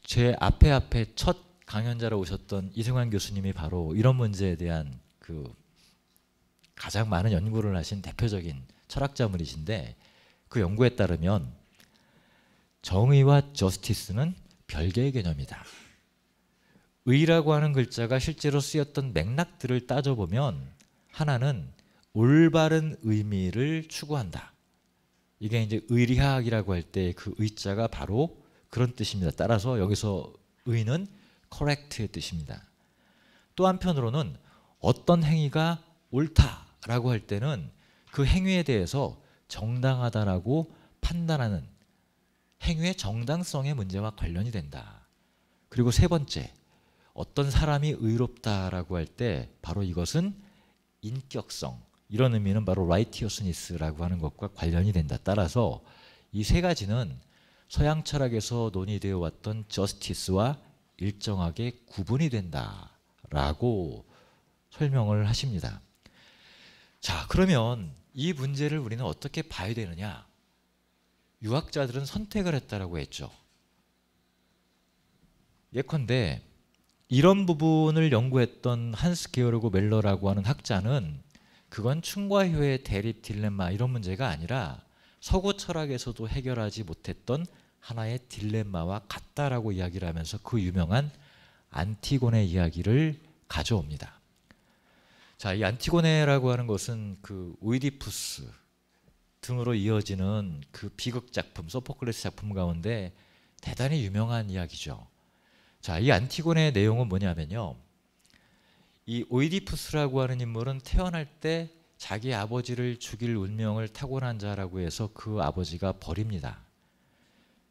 제 앞에 첫 강연자로 오셨던 이승환 교수님이 바로 이런 문제에 대한 그 가장 많은 연구를 하신 대표적인 철학자분이신데, 그 연구에 따르면 정의와 저스티스는 별개의 개념이다. 의라고 하는 글자가 실제로 쓰였던 맥락들을 따져보면 하나는 올바른 의미를 추구한다. 이게 이제 의리학이라고 할 때 그 의자가 바로 그런 뜻입니다. 따라서 여기서 의는 correct의 뜻입니다. 또 한편으로는 어떤 행위가 옳다라고 할 때는 그 행위에 대해서 정당하다라고 판단하는 행위의 정당성의 문제와 관련이 된다. 그리고 세 번째, 어떤 사람이 의롭다라고 할 때 바로 이것은 인격성, 이런 의미는 바로 righteousness라고 하는 것과 관련이 된다. 따라서 이 세 가지는 서양 철학에서 논의되어 왔던 justice와 일정하게 구분이 된다라고 설명을 하십니다. 자, 그러면 이 문제를 우리는 어떻게 봐야 되느냐? 유학자들은 선택을 했다라고 했죠. 예컨대 이런 부분을 연구했던 한스 게오르그 멜러라고 하는 학자는 그건 충과 효의 대립 딜레마 이런 문제가 아니라 서구 철학에서도 해결하지 못했던 하나의 딜레마와 같다라고 이야기를 하면서 그 유명한 안티고네 이야기를 가져옵니다. 자, 이 안티고네라고 하는 것은 그 오이디푸스 등으로 이어지는 그 비극 작품, 소포클레스 작품 가운데 대단히 유명한 이야기죠. 자, 이 안티고네의 내용은 뭐냐면요, 이 오이디푸스라고 하는 인물은 태어날 때 자기 아버지를 죽일 운명을 타고난 자라고 해서 그 아버지가 버립니다.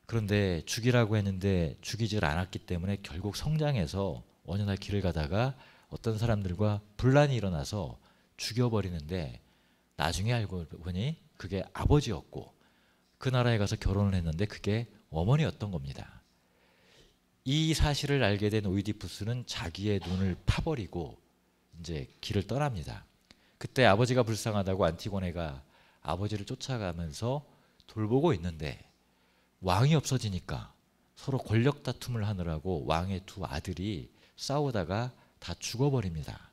그런데 죽이라고 했는데 죽이질 않았기 때문에 결국 성장해서 어느 날 길을 가다가 어떤 사람들과 분란이 일어나서 죽여버리는데, 나중에 알고 보니 그게 아버지였고 그 나라에 가서 결혼을 했는데 그게 어머니였던 겁니다. 이 사실을 알게 된 오이디푸스는 자기의 눈을 파버리고 이제 길을 떠납니다. 그때 아버지가 불쌍하다고 안티고네가 아버지를 쫓아가면서 돌보고 있는데 왕이 없어지니까 서로 권력 다툼을 하느라고 왕의 두 아들이 싸우다가 다 죽어버립니다.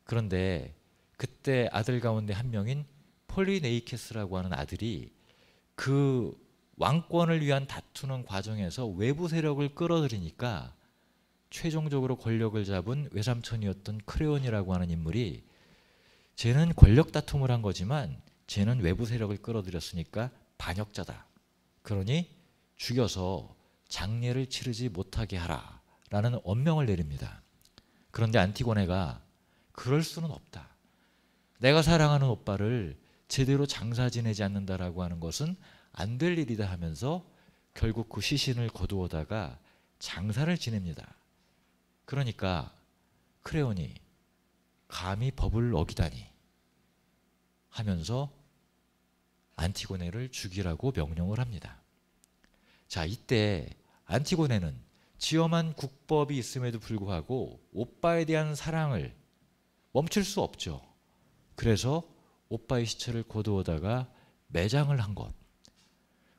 그런데 그때 아들 가운데 한 명인 폴리네이케스라고 하는 아들이 그 왕권을 위한 다투는 과정에서 외부 세력을 끌어들이니까 최종적으로 권력을 잡은 외삼촌이었던 크레온이라고 하는 인물이, 쟤는 권력 다툼을 한 거지만 쟤는 외부 세력을 끌어들였으니까 반역자다. 그러니 죽여서 장례를 치르지 못하게 하라 라는 엄명을 내립니다. 그런데 안티고네가 그럴 수는 없다. 내가 사랑하는 오빠를 제대로 장사 지내지 않는다라고 하는 것은 안 될 일이다 하면서 결국 그 시신을 거두어다가 장사를 지냅니다. 그러니까 크레온이 감히 법을 어기다니 하면서 안티고네를 죽이라고 명령을 합니다. 자, 이때 안티고네는 지엄한 국법이 있음에도 불구하고 오빠에 대한 사랑을 멈출 수 없죠. 그래서 오빠의 시체를 거두어다가 매장을 한 것.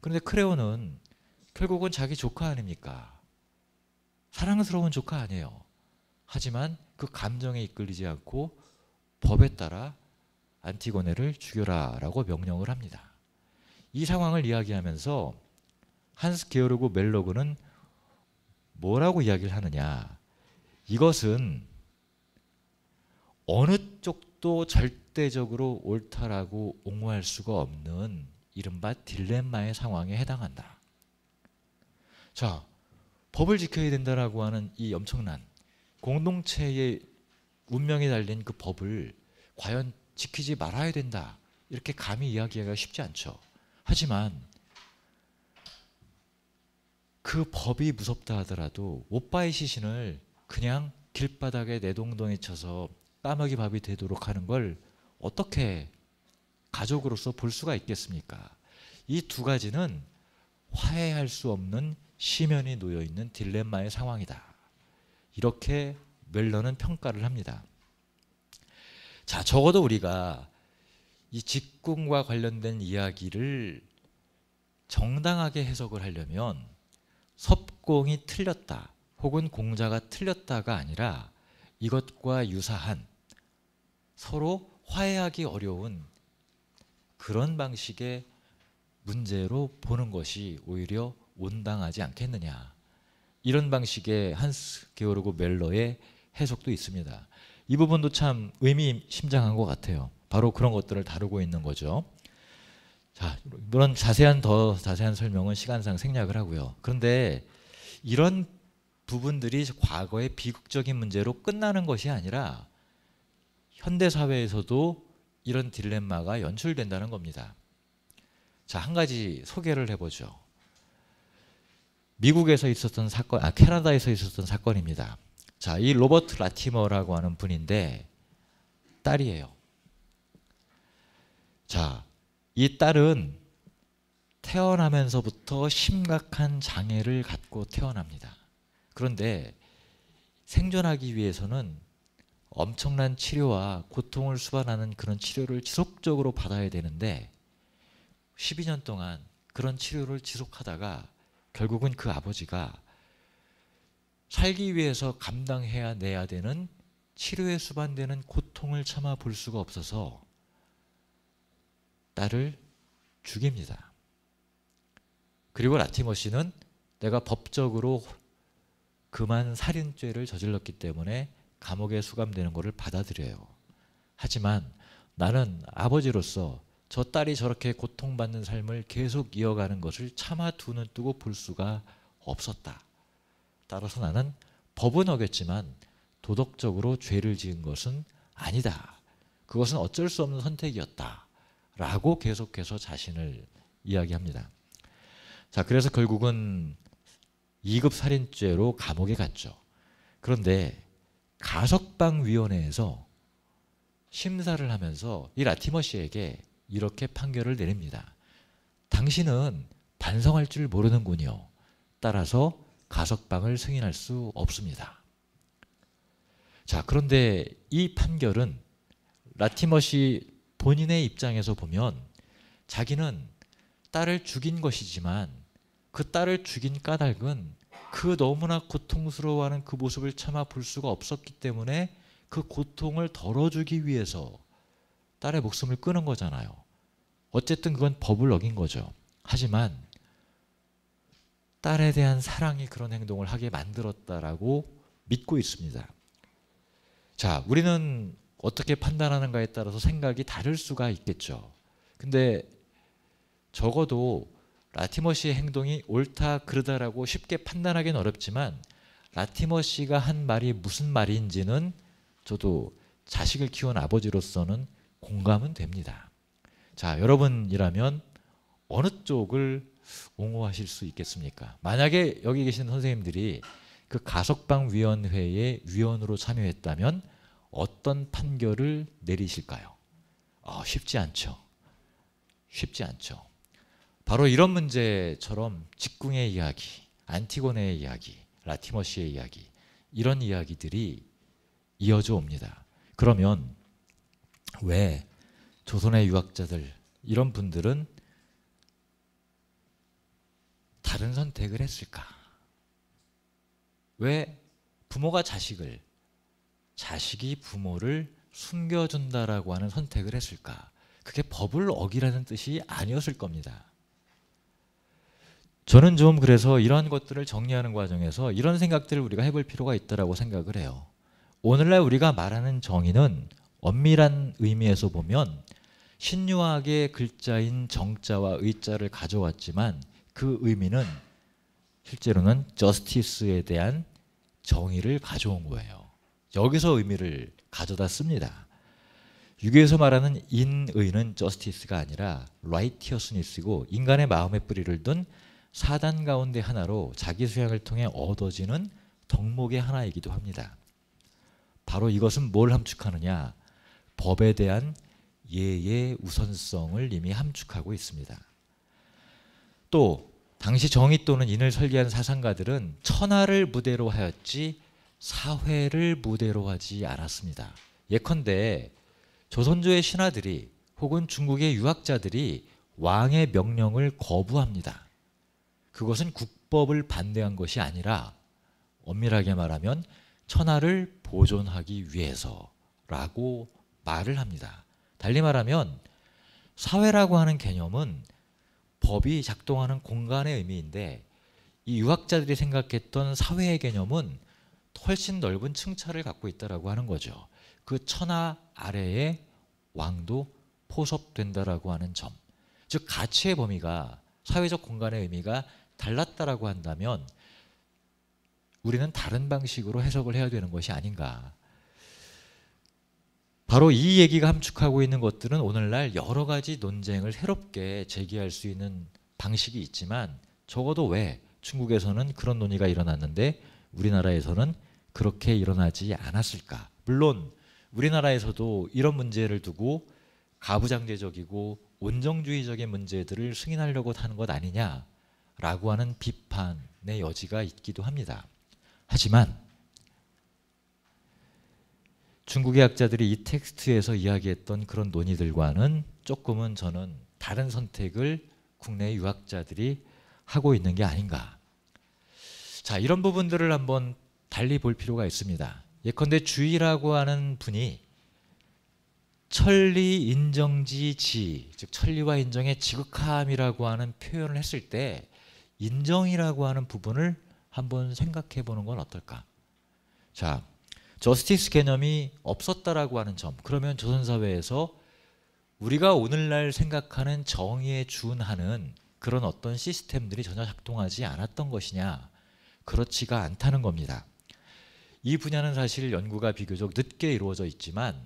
그런데 크레온은 결국은 자기 조카 아닙니까? 사랑스러운 조카 아니에요. 하지만 그 감정에 이끌리지 않고 법에 따라 안티고네를 죽여라 라고 명령을 합니다. 이 상황을 이야기하면서 한스 게오르그 멜로그는 뭐라고 이야기를 하느냐, 이것은 어느 쪽도 절대적으로 옳다라고 옹호할 수가 없는 이른바 딜레마의 상황에 해당한다. 자, 법을 지켜야 된다라고 하는 이 엄청난 공동체의 운명이 달린 그 법을 과연 지키지 말아야 된다, 이렇게 감히 이야기하기가 쉽지 않죠. 하지만 그 법이 무섭다 하더라도 오빠의 시신을 그냥 길바닥에 내동댕이 쳐서 까마귀 밥이 되도록 하는 걸 어떻게 가족으로서 볼 수가 있겠습니까? 이 두 가지는 화해할 수 없는 심연이 놓여있는 딜레마의 상황이다. 이렇게 멜러는 평가를 합니다. 자, 적어도 우리가 이 직궁과 관련된 이야기를 정당하게 해석을 하려면 섭공이 틀렸다 혹은 공자가 틀렸다가 아니라 이것과 유사한 서로 화해하기 어려운 그런 방식의 문제로 보는 것이 오히려 온당하지 않겠느냐. 이런 방식의 한스 게오르그 멜러의 해석도 있습니다. 이 부분도 참 의미심장한 것 같아요. 바로 그런 것들을 다루고 있는 거죠. 자, 물론 더 자세한 설명은 시간상 생략을 하고요. 그런데 이런 부분들이 과거의 비극적인 문제로 끝나는 것이 아니라 현대 사회에서도 이런 딜레마가 연출된다는 겁니다. 자, 한 가지 소개를 해보죠. 미국에서 있었던 사건, 캐나다에서 있었던 사건입니다. 자, 이 로버트 라티머라고 하는 분인데 딸이에요. 자, 이 딸은 태어나면서부터 심각한 장애를 갖고 태어납니다. 그런데 생존하기 위해서는 엄청난 치료와 고통을 수반하는 그런 치료를 지속적으로 받아야 되는데 12년 동안 그런 치료를 지속하다가 결국은 그 아버지가 살기 위해서 감당해야 내야 되는 치료에 수반되는 고통을 참아 볼 수가 없어서 딸을 죽입니다. 그리고 라티머 씨는 내가 법적으로 그만 살인죄를 저질렀기 때문에 감옥에 수감되는 것을 받아들여요. 하지만 나는 아버지로서 저 딸이 저렇게 고통받는 삶을 계속 이어가는 것을 차마 두 눈 뜨고 볼 수가 없었다. 따라서 나는 법은 어겼지만 도덕적으로 죄를 지은 것은 아니다. 그것은 어쩔 수 없는 선택이었다. 라고 계속해서 자신을 이야기합니다. 자, 그래서 결국은 2급 살인죄로 감옥에 갔죠. 그런데 가석방위원회에서 심사를 하면서 이 라티머 씨에게 이렇게 판결을 내립니다. 당신은 반성할 줄 모르는군요. 따라서 가석방을 승인할 수 없습니다. 자, 그런데 이 판결은 라티머 씨 본인의 입장에서 보면 자기는 딸을 죽인 것이지만 그 딸을 죽인 까닭은 그 너무나 고통스러워하는 그 모습을 참아 볼 수가 없었기 때문에 그 고통을 덜어주기 위해서 딸의 목숨을 끊은 거잖아요. 어쨌든 그건 법을 어긴 거죠. 하지만 딸에 대한 사랑이 그런 행동을 하게 만들었다라고 믿고 있습니다. 자, 우리는 어떻게 판단하는가에 따라서 생각이 다를 수가 있겠죠. 근데 적어도 라티머 씨의 행동이 옳다 그르다라고 쉽게 판단하기는 어렵지만 라티머 씨가 한 말이 무슨 말인지는 저도 자식을 키운 아버지로서는 공감은 됩니다. 자, 여러분이라면 어느 쪽을 옹호하실 수 있겠습니까? 만약에 여기 계신 선생님들이 그 가석방위원회의 위원으로 참여했다면 어떤 판결을 내리실까요? 쉽지 않죠. 쉽지 않죠. 바로 이런 문제처럼 직궁의 이야기, 안티고네의 이야기, 라티머 씨의 이야기, 이런 이야기들이 이어져 옵니다. 그러면 왜 조선의 유학자들 이런 분들은 다른 선택을 했을까? 왜 부모가 자식을, 자식이 부모를 숨겨준다라고 하는 선택을 했을까? 그게 법을 어기라는 뜻이 아니었을 겁니다. 저는 좀 그래서 이런 것들을 정리하는 과정에서 이런 생각들을 우리가 해볼 필요가 있다고 생각을 해요. 오늘날 우리가 말하는 정의는 엄밀한 의미에서 보면 신유학의 글자인 정자와 의자를 가져왔지만 그 의미는 실제로는 justice에 대한 정의를 가져온 거예요. 여기서 의미를 가져다 씁니다. 유교에서 말하는 인의는 justice가 아니라 righteousness이고 인간의 마음의 뿌리를 둔 사단 가운데 하나로 자기 수양을 통해 얻어지는 덕목의 하나이기도 합니다. 바로 이것은 뭘 함축하느냐? 법에 대한 예의 우선성을 이미 함축하고 있습니다. 또 당시 정의 또는 인을 설계한 사상가들은 천하를 무대로 하였지 사회를 무대로 하지 않았습니다. 예컨대 조선조의 신하들이 혹은 중국의 유학자들이 왕의 명령을 거부합니다. 그것은 국법을 반대한 것이 아니라 엄밀하게 말하면 천하를 보존하기 위해서라고 말을 합니다. 달리 말하면 사회라고 하는 개념은 법이 작동하는 공간의 의미인데 이 유학자들이 생각했던 사회의 개념은 훨씬 넓은 층차를 갖고 있다라고 하는 거죠. 그 천하 아래에 왕도 포섭된다라고 하는 점, 즉 가치의 범위가 사회적 공간의 의미가 달랐다라고 한다면 우리는 다른 방식으로 해석을 해야 되는 것이 아닌가. 바로 이 얘기가 함축하고 있는 것들은 오늘날 여러 가지 논쟁을 새롭게 제기할 수 있는 방식이 있지만 적어도 왜 중국에서는 그런 논의가 일어났는데 우리나라에서는 그렇게 일어나지 않았을까. 물론 우리나라에서도 이런 문제를 두고 가부장제적이고 온정주의적인 문제들을 승인하려고 하는 것 아니냐라고 하는 비판의 여지가 있기도 합니다. 하지만 중국의 학자들이 이 텍스트에서 이야기했던 그런 논의들과는 조금은 저는 다른 선택을 국내 유학자들이 하고 있는 게 아닌가. 자, 이런 부분들을 한번 달리 볼 필요가 있습니다. 예컨대 주의라고 하는 분이 천리 인정지 지, 즉 천리와 인정의 지극함이라고 하는 표현을 했을 때 인정이라고 하는 부분을 한번 생각해 보는 건 어떨까? 자, 저스티스 개념이 없었다라고 하는 점, 그러면 조선사회에서 우리가 오늘날 생각하는 정의에 준하는 그런 어떤 시스템들이 전혀 작동하지 않았던 것이냐? 그렇지가 않다는 겁니다. 이 분야는 사실 연구가 비교적 늦게 이루어져 있지만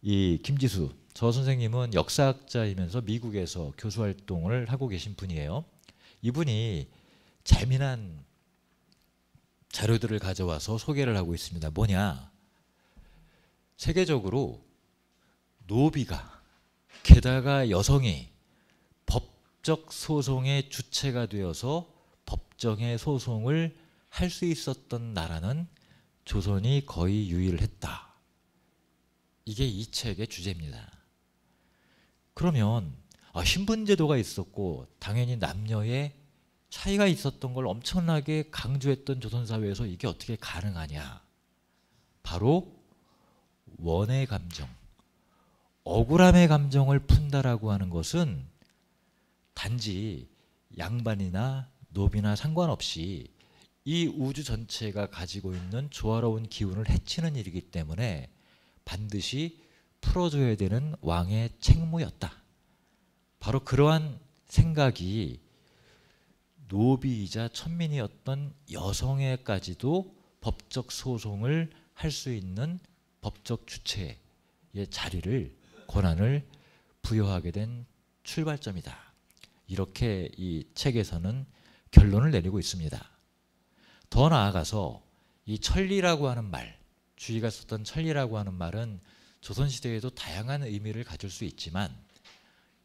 이 김지수 저 선생님은 역사학자이면서 미국에서 교수 활동을 하고 계신 분이에요. 이분이 재미난 자료들을 가져와서 소개를 하고 있습니다. 뭐냐? 세계적으로 노비가 게다가 여성이 법적 소송의 주체가 되어서 법정의 소송을 할 수 있었던 나라는 조선이 거의 유일했다. 이게 이 책의 주제입니다. 그러면 신분제도가 있었고 당연히 남녀의 차이가 있었던 걸 엄청나게 강조했던 조선사회에서 이게 어떻게 가능하냐. 바로 원의 감정, 억울함의 감정을 푼다라고 하는 것은 단지 양반이나 노비나 상관없이 이 우주 전체가 가지고 있는 조화로운 기운을 해치는 일이기 때문에 반드시 풀어줘야 되는 왕의 책무였다. 바로 그러한 생각이 노비이자 천민이었던 여성에까지도 법적 소송을 할 수 있는 법적 주체의 자리를, 권한을 부여하게 된 출발점이다. 이렇게 이 책에서는 결론을 내리고 있습니다. 더 나아가서 이 천리라고 하는 말, 주의가 썼던 천리라고 하는 말은 조선시대에도 다양한 의미를 가질 수 있지만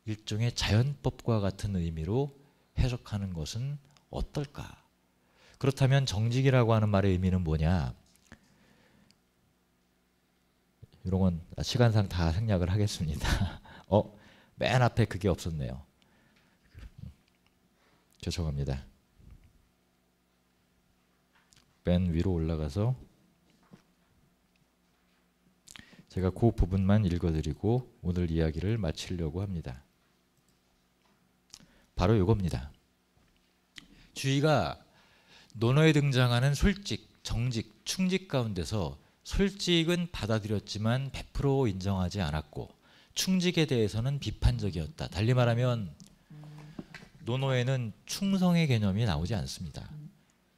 일종의 자연법과 같은 의미로 해석하는 것은 어떨까? 그렇다면 정직이라고 하는 말의 의미는 뭐냐? 이런 건 시간상 다 생략을 하겠습니다. 맨 앞에 그게 없었네요. 죄송합니다. 맨 위로 올라가서 제가 그 부분만 읽어드리고 오늘 이야기를 마치려고 합니다. 바로 이겁니다. 주의가 논어에 등장하는 솔직, 정직, 충직 가운데서 솔직은 받아들였지만 100% 인정하지 않았고 충직에 대해서는 비판적이었다. 달리 말하면 논어에는 충성의 개념이 나오지 않습니다.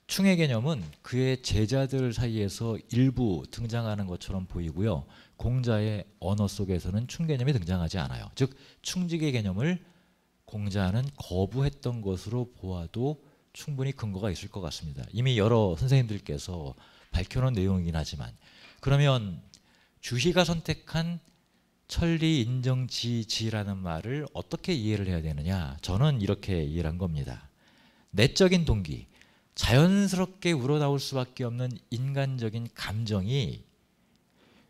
충의 개념은 그의 제자들 사이에서 일부 등장하는 것처럼 보이고요. 공자의 언어 속에서는 충 개념이 등장하지 않아요. 즉 충직의 개념을 공자는 거부했던 것으로 보아도 충분히 근거가 있을 것 같습니다. 이미 여러 선생님들께서 밝혀놓은 내용이긴 하지만, 그러면 주희가 선택한 천리 인정 지라는 말을 어떻게 이해를 해야 되느냐? 저는 이렇게 이해를 한 겁니다. 내적인 동기, 자연스럽게 우러나올 수밖에 없는 인간적인 감정이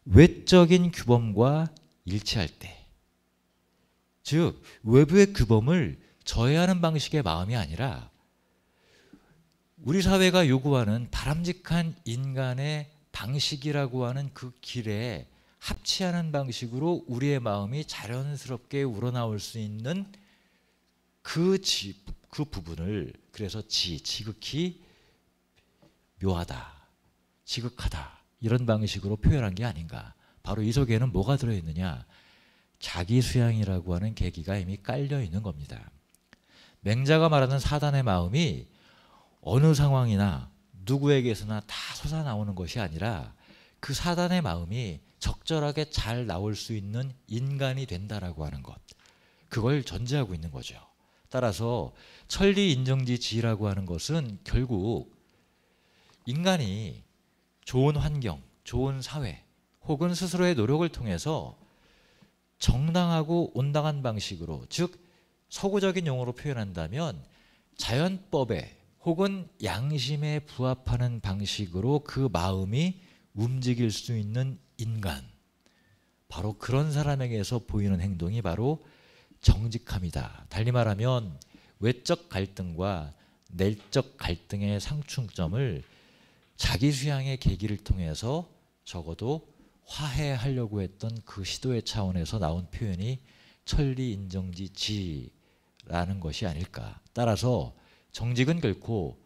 외적인 규범과 일치할 때, 즉 외부의 규범을 저해하는 방식의 마음이 아니라 우리 사회가 요구하는 바람직한 인간의 방식이라고 하는 그 길에 합치하는 방식으로 우리의 마음이 자연스럽게 우러나올 수 있는 그 부분을, 그래서 지극히 묘하다, 지극하다, 이런 방식으로 표현한 게 아닌가. 바로 이 속에는 뭐가 들어있느냐? 자기 수양이라고 하는 계기가 이미 깔려 있는 겁니다. 맹자가 말하는 사단의 마음이 어느 상황이나 누구에게서나 다 솟아나오는 것이 아니라 그 사단의 마음이 적절하게 잘 나올 수 있는 인간이 된다라고 하는 것, 그걸 전제하고 있는 거죠. 따라서 천리 인정지 지라고 하는 것은 결국 인간이 좋은 환경, 좋은 사회, 혹은 스스로의 노력을 통해서 정당하고 온당한 방식으로, 즉 서구적인 용어로 표현한다면 자연법에 혹은 양심에 부합하는 방식으로 그 마음이 움직일 수 있는 인간, 바로 그런 사람에게서 보이는 행동이 바로 정직함이다. 달리 말하면 외적 갈등과 내적 갈등의 상충점을 자기 수양의 계기를 통해서 적어도 화해하려고 했던 그 시도의 차원에서 나온 표현이 천리 인정지 지라는 것이 아닐까. 따라서 정직은 결코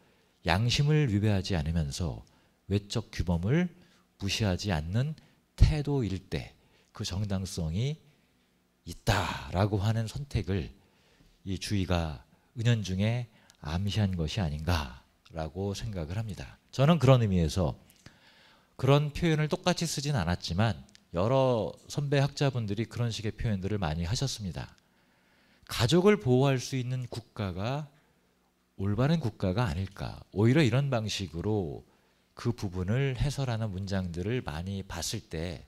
양심을 위배하지 않으면서 외적 규범을 무시하지 않는 태도일 때 그 정당성이 있다라고 하는 선택을 이 주의가 은연중에 암시한 것이 아닌가라고 생각을 합니다. 저는 그런 의미에서 그런 표현을 똑같이 쓰진 않았지만 여러 선배 학자분들이 그런 식의 표현들을 많이 하셨습니다. 가족을 보호할 수 있는 국가가 올바른 국가가 아닐까. 오히려 이런 방식으로 그 부분을 해설하는 문장들을 많이 봤을 때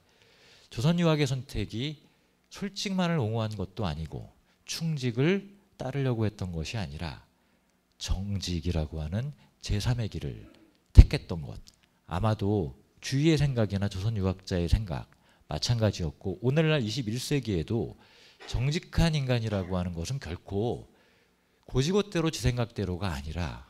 조선유학의 선택이 솔직만을 옹호한 것도 아니고 충직을 따르려고 했던 것이 아니라 정직이라고 하는 제3의 길을 택했던 것, 아마도 주위의 생각이나 조선유학자의 생각 마찬가지였고, 오늘날 21세기에도 정직한 인간이라고 하는 것은 결코 고지곳대로 지 생각대로가 아니라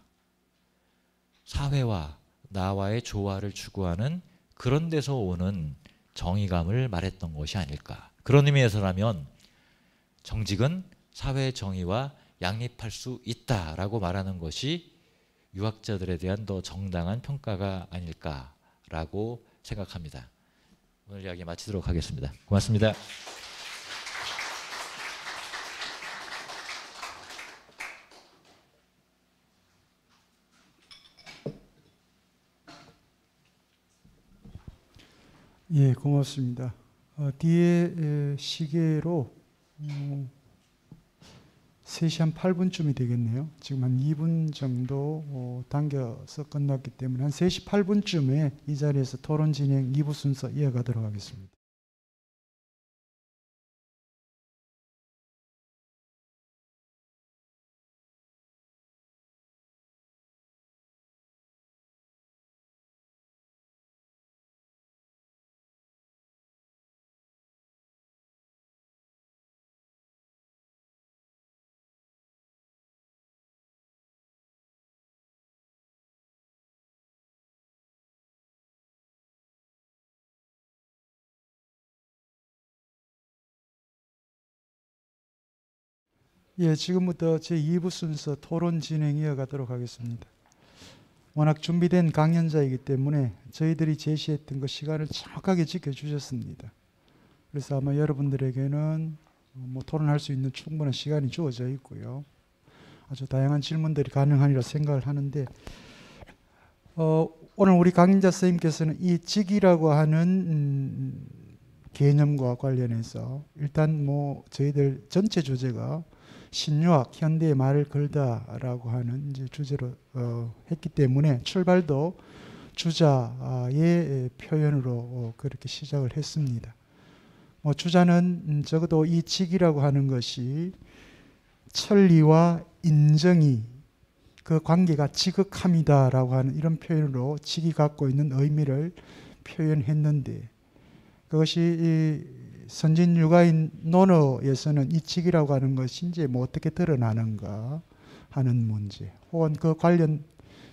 사회와 나와의 조화를 추구하는 그런 데서 오는 정의감을 말했던 것이 아닐까. 그런 의미에서라면 정직은 사회의 정의와 양립할 수 있다라고 말하는 것이 유학자들에 대한 더 정당한 평가가 아닐까라고 생각합니다. 오늘 이야기 마치도록 하겠습니다. 고맙습니다. 예, 고맙습니다. 뒤에 시계로 3시 한 8분쯤이 되겠네요. 지금 한 2분 정도 당겨서 끝났기 때문에 한 3시 8분쯤에 이 자리에서 토론 진행 2부 순서 이어가도록 하겠습니다. 예, 지금부터 제2부 순서 토론 진행 이어가도록 하겠습니다. 워낙 준비된 강연자이기 때문에 저희들이 제시했던 그 시간을 정확하게 지켜주셨습니다. 그래서 아마 여러분들에게는 토론할 수 있는 충분한 시간이 주어져 있고요. 아주 다양한 질문들이 가능하리라 생각을 하는데, 오늘 우리 강연자 선생님께서는 이 직이라고 하는 개념과 관련해서 일단 저희들 전체 주제가 신유학, 현대의 말을 걸다라고 하는 이제 주제로 했기 때문에 출발도 주자의 표현으로 그렇게 시작을 했습니다. 주자는 적어도 이 직이라고 하는 것이 천리와 인정이 그 관계가 지극함이다라고 하는 이런 표현으로 직이 갖고 있는 의미를 표현했는데, 그것이 이 선진유가인 논어에서는 이 직이라고 하는 것이 이제 어떻게 드러나는가 하는 문제, 혹은 그 관련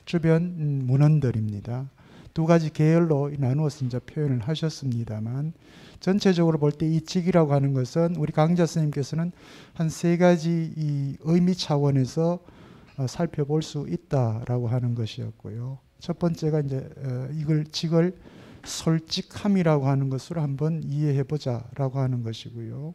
주변 문헌들입니다. 두 가지 계열로 나누어서 이제 표현을 하셨습니다만, 전체적으로 볼 때 이 직이라고 하는 것은 우리 강자 스님께서는 한 세 가지 이 의미 차원에서 살펴볼 수 있다라고 하는 것이었고요. 첫 번째가 이제 이걸 직을 솔직함이라고 하는 것으로 한번 이해해 보자라고 하는 것이고요.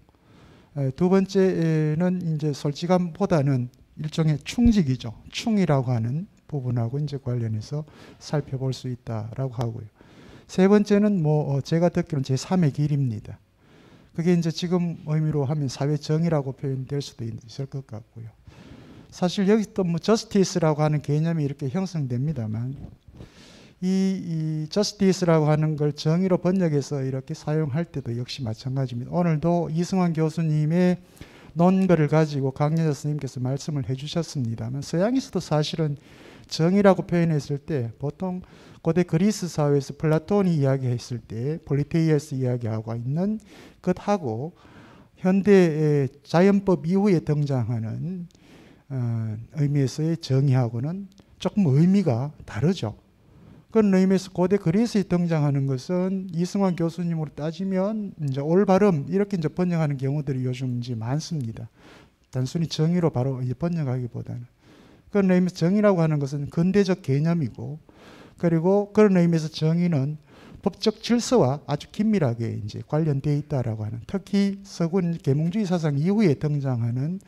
두 번째는 이제 솔직함보다는 일종의 충직이죠. 충이라고 하는 부분하고 이제 관련해서 살펴볼 수 있다라고 하고요. 세 번째는 제가 듣기로는 제3의 길입니다. 그게 이제 지금 의미로 하면 사회정의라고 표현될 수도 있을 것 같고요. 사실 여기 또 justice라고 하는 개념이 이렇게 형성됩니다만, 이 justice라고 하는 걸 정의로 번역해서 이렇게 사용할 때도 역시 마찬가지입니다. 오늘도 이승환 교수님의 논거를 가지고 강연자 스님께서 말씀을 해주셨습니다만, 서양에서도 사실은 정의라고 표현했을 때 보통 고대 그리스 사회에서 플라톤이 이야기했을 때 폴리테이에스 이야기하고 있는 것하고 현대의 자연법 이후에 등장하는 의미에서의 정의하고는 조금 의미가 다르죠. 그런 의미에서 고대 그리스에 등장하는 것은 이승환 교수님으로 따지면 이제 올바름 이렇게 이제 번역하는 경우들이 요즘 이제 많습니다. 단순히 정의로 바로 이제 번역하기보다는. 그런 의미에서 정의라고 하는 것은 근대적 개념이고, 그리고 그런 의미에서 정의는 법적 질서와 아주 긴밀하게 이제 관련되어 있다라고 하는, 특히 서군 계몽주의 사상 이후에 등장하는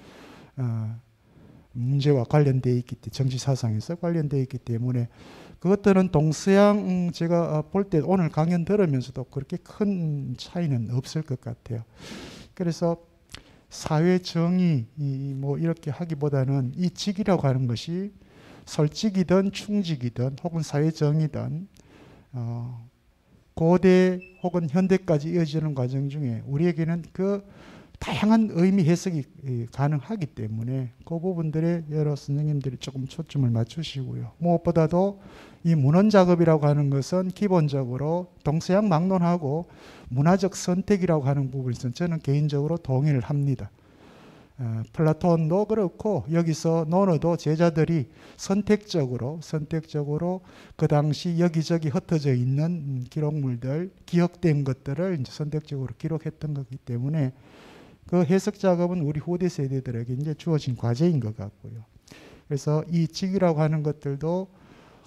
문제와 관련되어 있기 때문에, 정치 사상에서 관련되어 있기 때문에 그것들은 동서양 제가 볼 때 오늘 강연 들으면서도 그렇게 큰 차이는 없을 것 같아요. 그래서 사회 정의 이렇게 하기보다는 이 직이라고 하는 것이 솔직이든 충직이든 혹은 사회 정의든 고대 혹은 현대까지 이어지는 과정 중에 우리에게는 그 다양한 의미 해석이 가능하기 때문에 그 부분들에 여러 선생님들이 조금 초점을 맞추시고요. 무엇보다도 이 문헌 작업이라고 하는 것은 기본적으로 동서양 막론하고 문화적 선택이라고 하는 부분에서는 저는 개인적으로 동의를 합니다. 플라톤도 그렇고 여기서 논어도 제자들이 선택적으로 그 당시 여기저기 흩어져 있는 기록물들, 기억된 것들을 이제 선택적으로 기록했던 거기 때문에 그 해석 작업은 우리 후대 세대들에게 이제 주어진 과제인 것 같고요. 그래서 이 직이라고 하는 것들도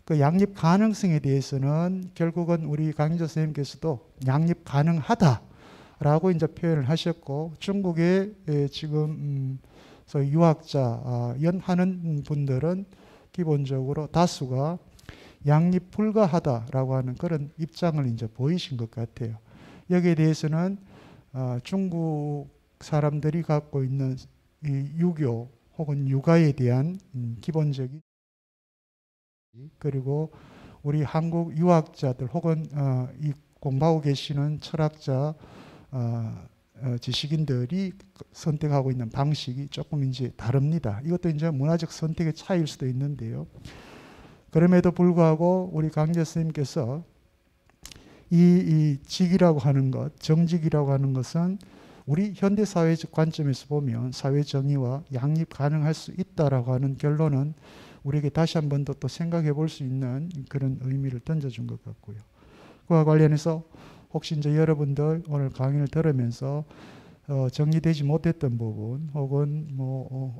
그 양립 가능성에 대해서는 결국은 우리 강인조 선생님께서도 양립 가능하다라고 이제 표현을 하셨고, 중국에 지금 유학자 연하는 분들은 기본적으로 다수가 양립 불가하다라고 하는 그런 입장을 이제 보이신 것 같아요. 여기에 대해서는 중국 사람들이 갖고 있는 이 유교 혹은 육아에 대한 기본적인, 그리고 우리 한국 유학자들 혹은 이 공부하고 계시는 철학자 지식인들이 선택하고 있는 방식이 조금 이제 다릅니다. 이것도 이제 문화적 선택의 차이일 수도 있는데요. 그럼에도 불구하고 우리 강재 스님께서 이 직이라고 하는 것, 정직이라고 하는 것은 우리 현대사회적 관점에서 보면 사회정의와 양립 가능할 수 있다라고 하는 결론은 우리에게 다시 한 번 더 또 생각해 볼 수 있는 그런 의미를 던져준 것 같고요. 그와 관련해서 혹시 이제 여러분들 오늘 강의를 들으면서 정리되지 못했던 부분 혹은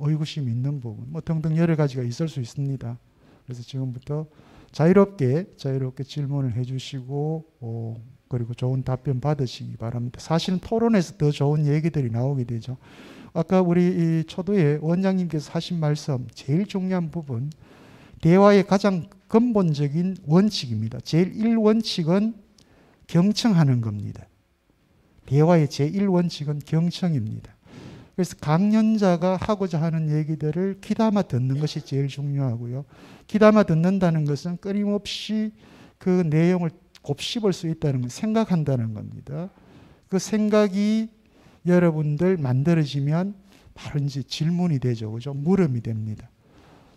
의구심이 있는 부분 등등 여러 가지가 있을 수 있습니다. 그래서 지금부터 자유롭게 질문을 해주시고 그리고 좋은 답변 받으시기 바랍니다. 사실은 토론에서 더 좋은 얘기들이 나오게 되죠. 아까 우리 초두에 원장님께서 하신 말씀 제일 중요한 부분, 대화의 가장 근본적인 원칙입니다. 제일 1원칙은 경청하는 겁니다. 대화의 제1원칙은 경청입니다. 그래서 강연자가 하고자 하는 얘기들을 귀담아 듣는 것이 제일 중요하고요. 귀담아 듣는다는 것은 끊임없이 그 내용을 곱씹을 수 있다는 것, 생각한다는 겁니다. 그 생각이 여러분들 만들어지면 바로 이제 질문이 되죠. 그죠? 물음이 됩니다.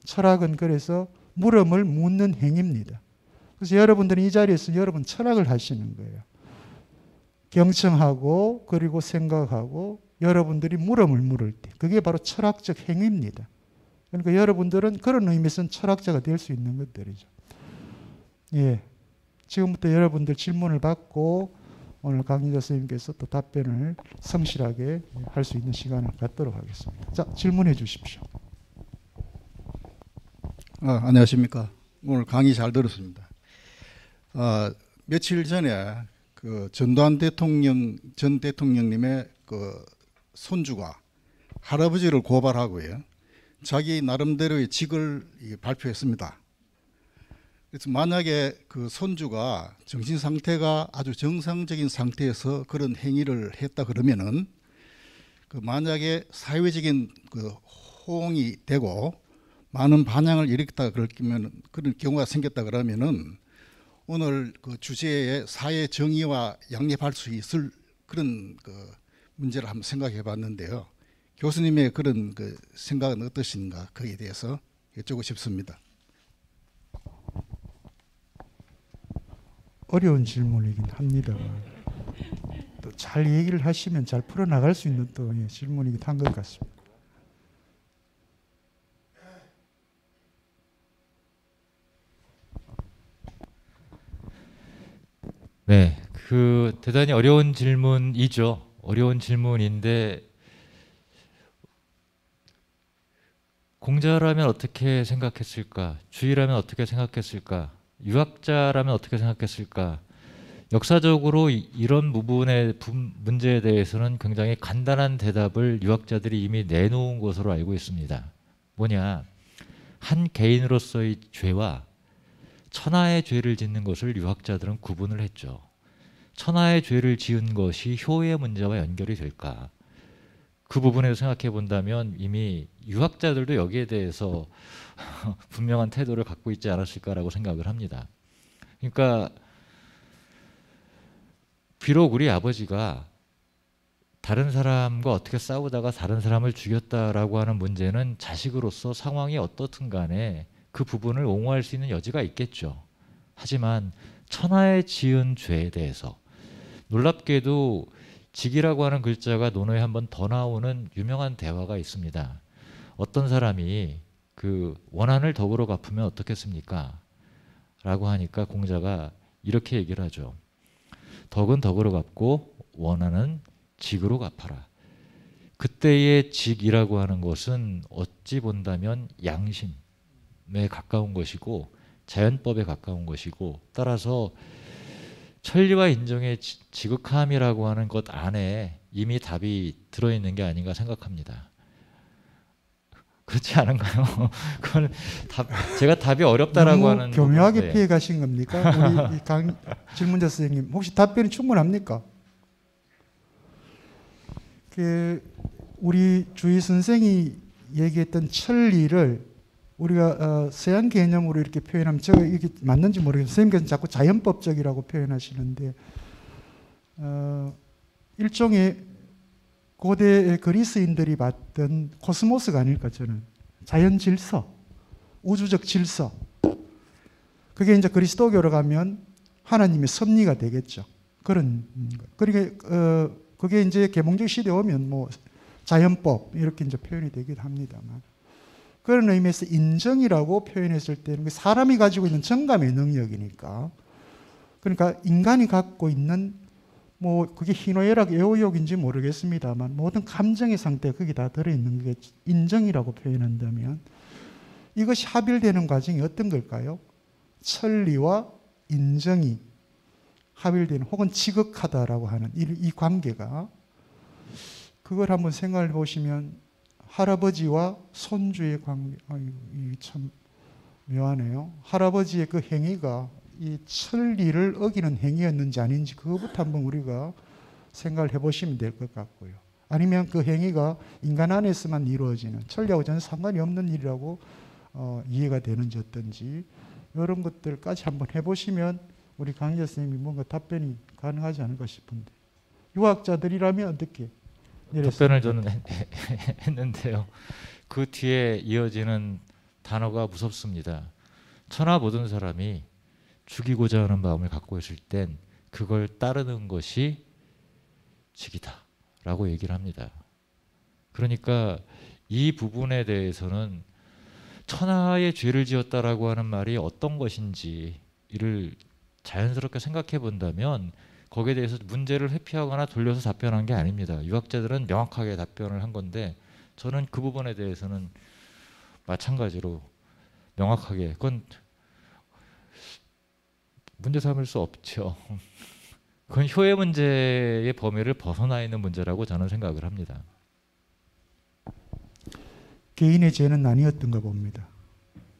철학은 그래서 물음을 묻는 행위입니다. 그래서 여러분들은 이 자리에서 여러분 철학을 하시는 거예요. 경청하고 그리고 생각하고 여러분들이 물음을 물을 때 그게 바로 철학적 행위입니다. 그러니까 여러분들은 그런 의미에서는 철학자가 될 수 있는 것들이죠. 예, 지금부터 여러분들 질문을 받고 오늘 강의자 선생님께서 또 답변을 성실하게 할 수 있는 시간을 갖도록 하겠습니다. 자, 질문해 주십시오. 안녕하십니까. 오늘 강의 잘 들었습니다. 며칠 전에 그 전두환 전 대통령님의 그 손주가 할아버지를 고발하고요. 자기 나름대로의 직을 발표했습니다. 그래서 만약에 그 손주가 정신 상태가 아주 정상적인 상태에서 그런 행위를 했다 그러면은 그 만약에 사회적인 그 호응이 되고 많은 반향을 일으켰다 그러면 그런 경우가 생겼다 그러면은 오늘 그 주제에 사회 정의와 양립할 수 있을 그런 그 문제를 한번 생각해 봤는데요. 교수님의 그런 그 생각은 어떠신가 거기에 대해서 여쭙고 싶습니다. 어려운 질문이긴 합니다. 또 잘 얘기를 하시면 잘 풀어나갈 수 있는 또 질문이긴 한 것 같습니다. 네, 그 대단히 어려운 질문이죠. 어려운 질문인데 공자라면 어떻게 생각했을까? 주의라면 어떻게 생각했을까? 유학자라면 어떻게 생각했을까? 역사적으로 이런 부분의 문제에 대해서는 굉장히 간단한 대답을 유학자들이 이미 내놓은 것으로 알고 있습니다. 뭐냐? 한 개인으로서의 죄와 천하의 죄를 짓는 것을 유학자들은 구분을 했죠. 천하의 죄를 지은 것이 효의 문제와 연결이 될까? 그 부분에서 생각해 본다면 이미 유학자들도 여기에 대해서 분명한 태도를 갖고 있지 않았을까라고 생각을 합니다. 그러니까 비록 우리 아버지가 다른 사람과 어떻게 싸우다가 다른 사람을 죽였다라고 하는 문제는 자식으로서 상황이 어떻든 간에 그 부분을 옹호할 수 있는 여지가 있겠죠. 하지만 천하에 지은 죄에 대해서 놀랍게도 직이라고 하는 글자가 논어에 한 번 더 나오는 유명한 대화가 있습니다. 어떤 사람이 그 원한을 덕으로 갚으면 어떻겠습니까? 라고 하니까 공자가 이렇게 얘기를 하죠. 덕은 덕으로 갚고 원한은 직으로 갚아라. 그때의 직이라고 하는 것은 어찌 본다면 양심에 가까운 것이고 자연법에 가까운 것이고 따라서 천리와 인정의 지극함이라고 하는 것 안에 이미 답이 들어있는 게 아닌가 생각합니다. 그렇지 않은가요? 그건 제가 답이 어렵다라고 하는 교묘하게 부분, 피해 가신 겁니까? 우리 질문자 선생님 혹시 답변이 충분합니까? 우리 주의 선생이 얘기했던 천리를 우리가 서양 개념으로 이렇게 표현하면 제가 이게 맞는지 모르겠어요. 선생님께서는 자꾸 자연법적이라고 표현하시는데 일종의 고대 그리스인들이 봤던 코스모스가 아닐까 저는. 자연 질서, 우주적 질서. 그게 이제 그리스도교로 가면 하나님의 섭리가 되겠죠. 그런 그러니까 그게 이제 계몽적 시대에 오면 뭐 자연법 이렇게 이제 표현이 되기도 합니다만 그런 의미에서 인정이라고 표현했을 때는 사람이 가지고 있는 정감의 능력이니까 그러니까 인간이 갖고 있는 뭐 그게 희노애락 애호욕인지 모르겠습니다만 모든 감정의 상태가 거기 다 들어있는 게 인정이라고 표현한다면 이것이 합일되는 과정이 어떤 걸까요? 천리와 인정이 합일되는 혹은 지극하다라고 하는 이 관계가 그걸 한번 생각해 보시면 할아버지와 손주의 관계 이게 참 묘하네요. 할아버지의 그 행위가 이 천리를 어기는 행위였는지 아닌지 그것부터 한번 우리가 생각을 해보시면 될 것 같고요. 아니면 그 행위가 인간 안에서만 이루어지는 천리하고 전혀 상관이 없는 일이라고 이해가 되는지 어떤지 이런 것들까지 한번 해보시면 우리 강의자 선생님이 뭔가 답변이 가능하지 않을까 싶은데 유학자들이라면 어떻게 답변을 저는 했는데요. 그 뒤에 이어지는 단어가 무섭습니다. 천하 모든 사람이 죽이고자 하는 마음을 갖고 있을 땐 그걸 따르는 것이 직이다라고 얘기를 합니다. 그러니까 이 부분에 대해서는 천하의 죄를 지었다라고 하는 말이 어떤 것인지를 자연스럽게 생각해 본다면 거기에 대해서 문제를 회피하거나 돌려서 답변한 게 아닙니다. 유학자들은 명확하게 답변을 한 건데 저는 그 부분에 대해서는 마찬가지로 명확하게 그건 문제 삼을 수 없죠. 그건 효의 문제의 범위를 벗어나 있는 문제라고 저는 생각을 합니다. 개인의 죄는 아니었던가 봅니다.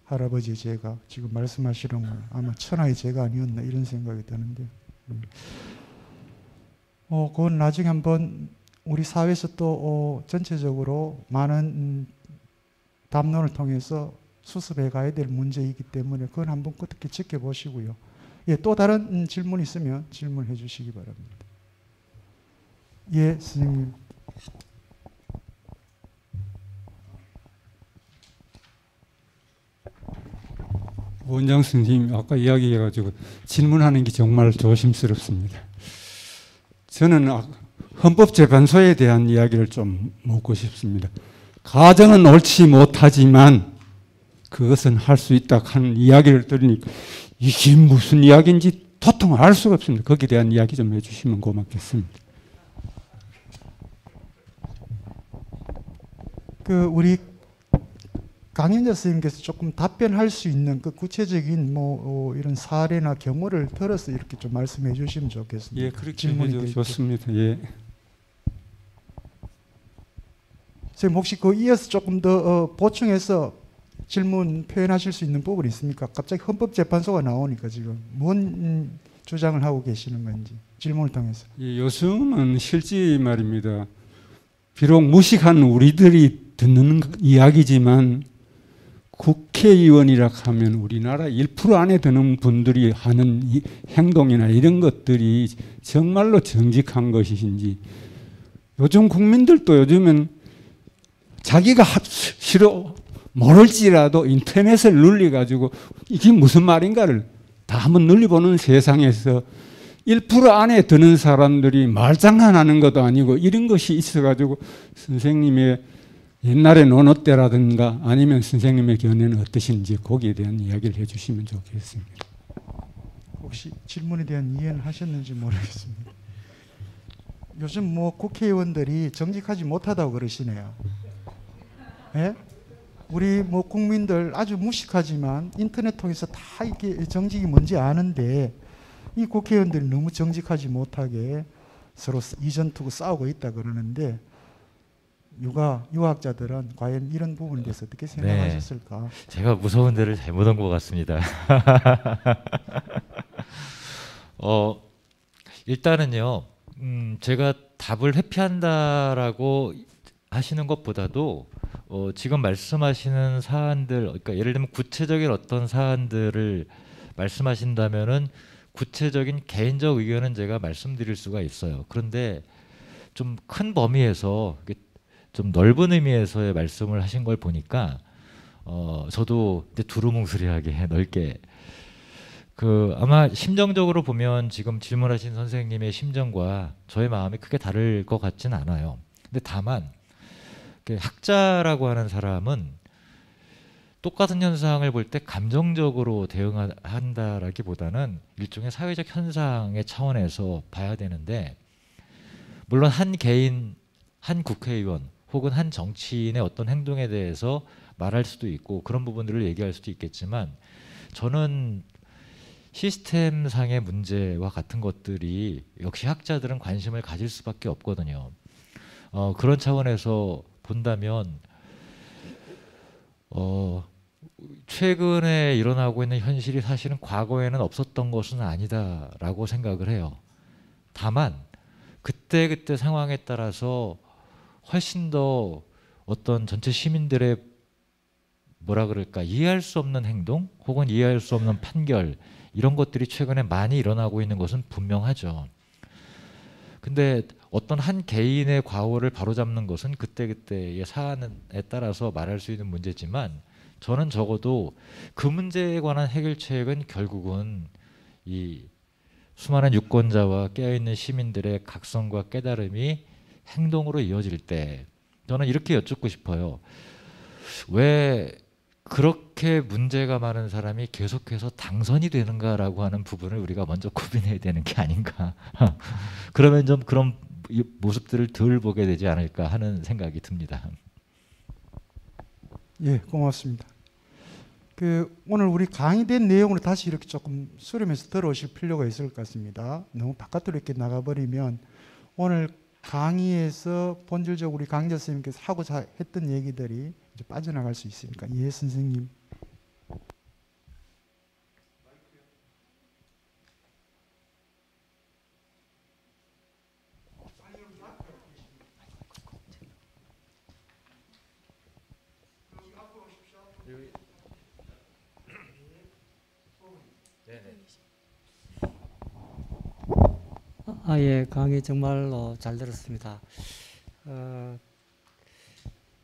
할아버지의 죄가 지금 말씀하시는 건 아마 천하의 죄가 아니었나 이런 생각이 드는데 그건 나중에 한번 우리 사회에서 또 전체적으로 많은 담론을 통해서 수습해 가야 될 문제이기 때문에 그건 한번 어떻게 지켜보시고요. 예, 또 다른 질문 있으면 질문해 주시기 바랍니다. 예, 선생님. 원장 선생님 아까 이야기해가지고 질문하는 게 정말 조심스럽습니다. 저는 헌법재판소에 대한 이야기를 좀 묻고 싶습니다. 가정은 옳지 못하지만 그것은 할 수 있다 하는 이야기를 들으니까 이게 무슨 이야기인지 도통 알 수가 없습니다. 거기에 대한 이야기 좀 해주시면 고맙겠습니다. 우리 강현자 선생님께서 조금 답변할 수 있는 그 구체적인 이런 사례나 경우를 들어서 이렇게 좀 말씀해 주시면 좋겠습니다. 예, 그렇게 해도 좋습니다. 예. 선생님 혹시 이어서 조금 더 보충해서 질문 표현하실 수 있는 부분이 있습니까? 갑자기 헌법재판소가 나오니까 지금 뭔 주장을 하고 계시는 건지 질문을 통해서. 예, 요즘은 실제 말입니다. 비록 무식한 우리들이 듣는 이야기지만 국회의원이라 하면 우리나라 1% 안에 드는 분들이 하는 행동이나 이런 것들이 정말로 정직한 것인지 요즘 국민들도 요즘은 자기가 싫어 모를지라도 인터넷을 눌러가지고 이게 무슨 말인가를 다 한번 눌러보는 세상에서 1% 안에 드는 사람들이 말장난하는 것도 아니고 이런 것이 있어가지고 선생님의 옛날에 논어 때라든가 아니면 선생님의 견해는 어떠신지 거기에 대한 이야기를 해주시면 좋겠습니다. 혹시 질문에 대한 이해는 하셨는지 모르겠습니다. 요즘 국회의원들이 정직하지 못하다고 그러시네요. 예? 우리 국민들 아주 무식하지만 인터넷 통해서 다 이게 정직이 뭔지 아는데 이 국회의원들이 너무 정직하지 못하게 서로 이전투고 싸우고 있다 그러는데 유학자들은 과연 이런 부분에 대해서 어떻게 생각하셨을까? 네, 제가 무서운 데를 잘못 온 것 같습니다. 일단은요, 제가 답을 회피한다라고 하시는 것보다도 지금 말씀하시는 사안들, 그러니까 예를 들면 구체적인 어떤 사안들을 말씀하신다면은 구체적인 개인적 의견은 제가 말씀드릴 수가 있어요. 그런데 좀 큰 범위에서 좀 넓은 의미에서의 말씀을 하신 걸 보니까 저도 두루뭉술하게 넓게 아마 심정적으로 보면 지금 질문하신 선생님의 심정과 저의 마음이 크게 다를 것 같진 않아요. 근데 다만 학자라고 하는 사람은 똑같은 현상을 볼 때 감정적으로 대응한다라기보다는 일종의 사회적 현상의 차원에서 봐야 되는데 물론 한 개인, 한 국회의원 혹은 한 정치인의 어떤 행동에 대해서 말할 수도 있고 그런 부분들을 얘기할 수도 있겠지만 저는 시스템상의 문제와 같은 것들이 역시 학자들은 관심을 가질 수밖에 없거든요. 그런 차원에서 본다면 최근에 일어나고 있는 현실이 사실은 과거에는 없었던 것은 아니다라고 생각을 해요. 다만 그때 상황에 따라서 훨씬 더 어떤 전체 시민들의 뭐라 그럴까 이해할 수 없는 행동 혹은 이해할 수 없는 판결 이런 것들이 최근에 많이 일어나고 있는 것은 분명하죠. 근데 어떤 한 개인의 과오를 바로잡는 것은 그때그때의 사안에 따라서 말할 수 있는 문제지만 저는 적어도 그 문제에 관한 해결책은 결국은 이 수많은 유권자와 깨어있는 시민들의 각성과 깨달음이 행동으로 이어질 때 저는 이렇게 여쭙고 싶어요. 왜 그렇게 문제가 많은 사람이 계속해서 당선이 되는가라고 하는 부분을 우리가 먼저 고민해야 되는 게 아닌가. 그러면 좀 그런 모습들을 덜 보게 되지 않을까 하는 생각이 듭니다. 예, 고맙습니다. 오늘 우리 강의된 내용을 다시 이렇게 조금 수렴해서 들어오실 필요가 있을 것 같습니다. 너무 바깥으로 이렇게 나가버리면 오늘 강의에서 본질적으로 우리 강좌 선생님께서 하고자 했던 얘기들이 이제 빠져나갈 수 있으니까. 예, 선생님. 예, 강의 정말로 잘 들었습니다.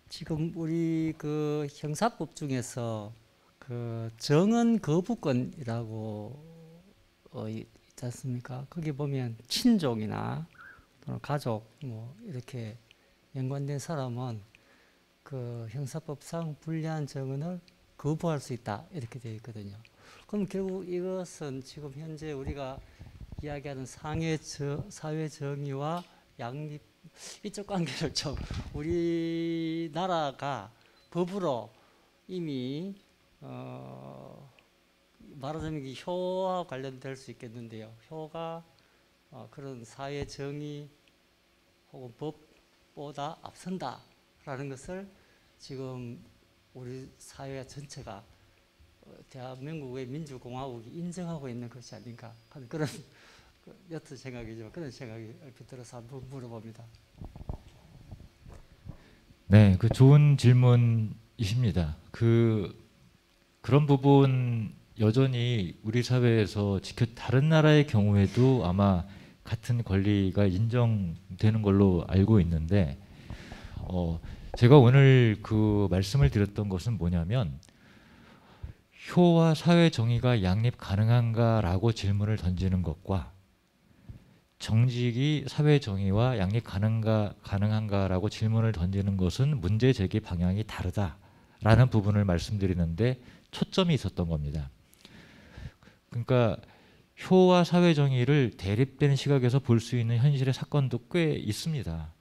지금 우리 그 형사법 중에서 그 정언 거부권이라고 있지 않습니까? 거기 보면 친족이나 또는 가족 뭐 이렇게 연관된 사람은 그 형사법상 불리한 정언을 거부할 수 있다 이렇게 되어 있거든요. 그럼 결국 이것은 지금 현재 우리가 이야기하는 사회 정의와 양립 이쪽 관계를 좀 우리나라가 법으로 이미 말하자면 효와 관련될 수 있겠는데요. 효가 그런 사회 정의 혹은 법보다 앞선다라는 것을 지금 우리 사회 전체가 대한민국의 민주공화국이 인정하고 있는 것이 아닌가 하는 그런 옅은 생각이지만 그런 생각이 얼핏 들어서 한번 물어봅니다. 네, 그 좋은 질문이십니다. 그런 부분 여전히 우리 사회에서 다른 나라의 경우에도 아마 같은 권리가 인정되는 걸로 알고 있는데 제가 오늘 그 말씀을 드렸던 것은 뭐냐면 효와 사회 정의가 양립 가능한가라고 질문을 던지는 것과 정직이 사회 정의와 양립 가능한가라고 질문을 던지는 것은 문제 제기 방향이 다르다라는 부분을 말씀드리는데 초점이 있었던 겁니다. 그러니까 효와 사회 정의를 대립된 시각에서 볼 수 있는 현실의 사건도 꽤 있습니다.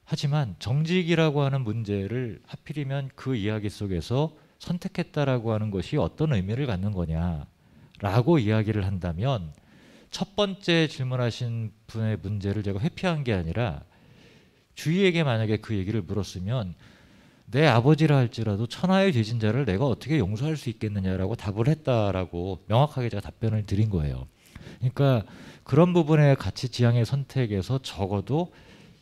하지만 정직이라고 하는 문제를 하필이면 그 이야기 속에서 선택했다라고 하는 것이 어떤 의미를 갖는 거냐라고 이야기를 한다면 첫 번째 질문하신 분의 문제를 제가 회피한 게 아니라 주위에게 만약에 그 얘기를 물었으면 내 아버지라 할지라도 천하의 죄진자를 내가 어떻게 용서할 수 있겠느냐라고 답을 했다라고 명확하게 제가 답변을 드린 거예요. 그러니까 그런 부분의 가치 지향의 선택에서 적어도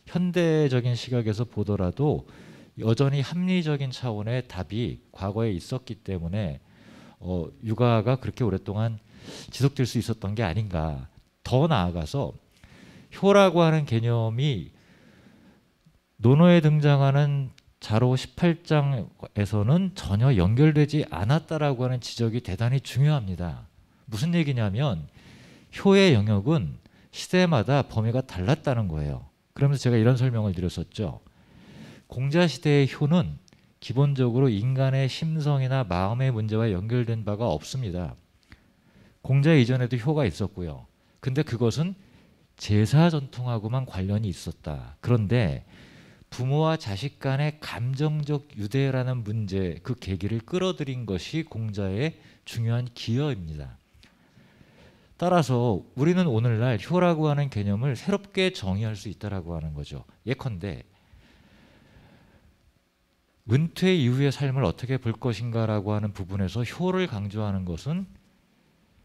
현대적인 시각에서 보더라도 여전히 합리적인 차원의 답이 과거에 있었기 때문에 육아가 그렇게 오랫동안 지속될 수 있었던 게 아닌가. 더 나아가서 효라고 하는 개념이 논어에 등장하는 자로 18장에서는 전혀 연결되지 않았다라고 하는 지적이 대단히 중요합니다. 무슨 얘기냐면 효의 영역은 시대마다 범위가 달랐다는 거예요. 그러면서 제가 이런 설명을 드렸었죠. 공자시대의 효는 기본적으로 인간의 심성이나 마음의 문제와 연결된 바가 없습니다. 공자 이전에도 효가 있었고요. 근데 그것은 제사 전통하고만 관련이 있었다. 그런데 부모와 자식 간의 감정적 유대라는 문제, 그 계기를 끌어들인 것이 공자의 중요한 기여입니다. 따라서 우리는 오늘날 효라고 하는 개념을 새롭게 정의할 수 있다라고 하는 거죠. 예컨대 은퇴 이후의 삶을 어떻게 볼 것인가라고 하는 부분에서 효를 강조하는 것은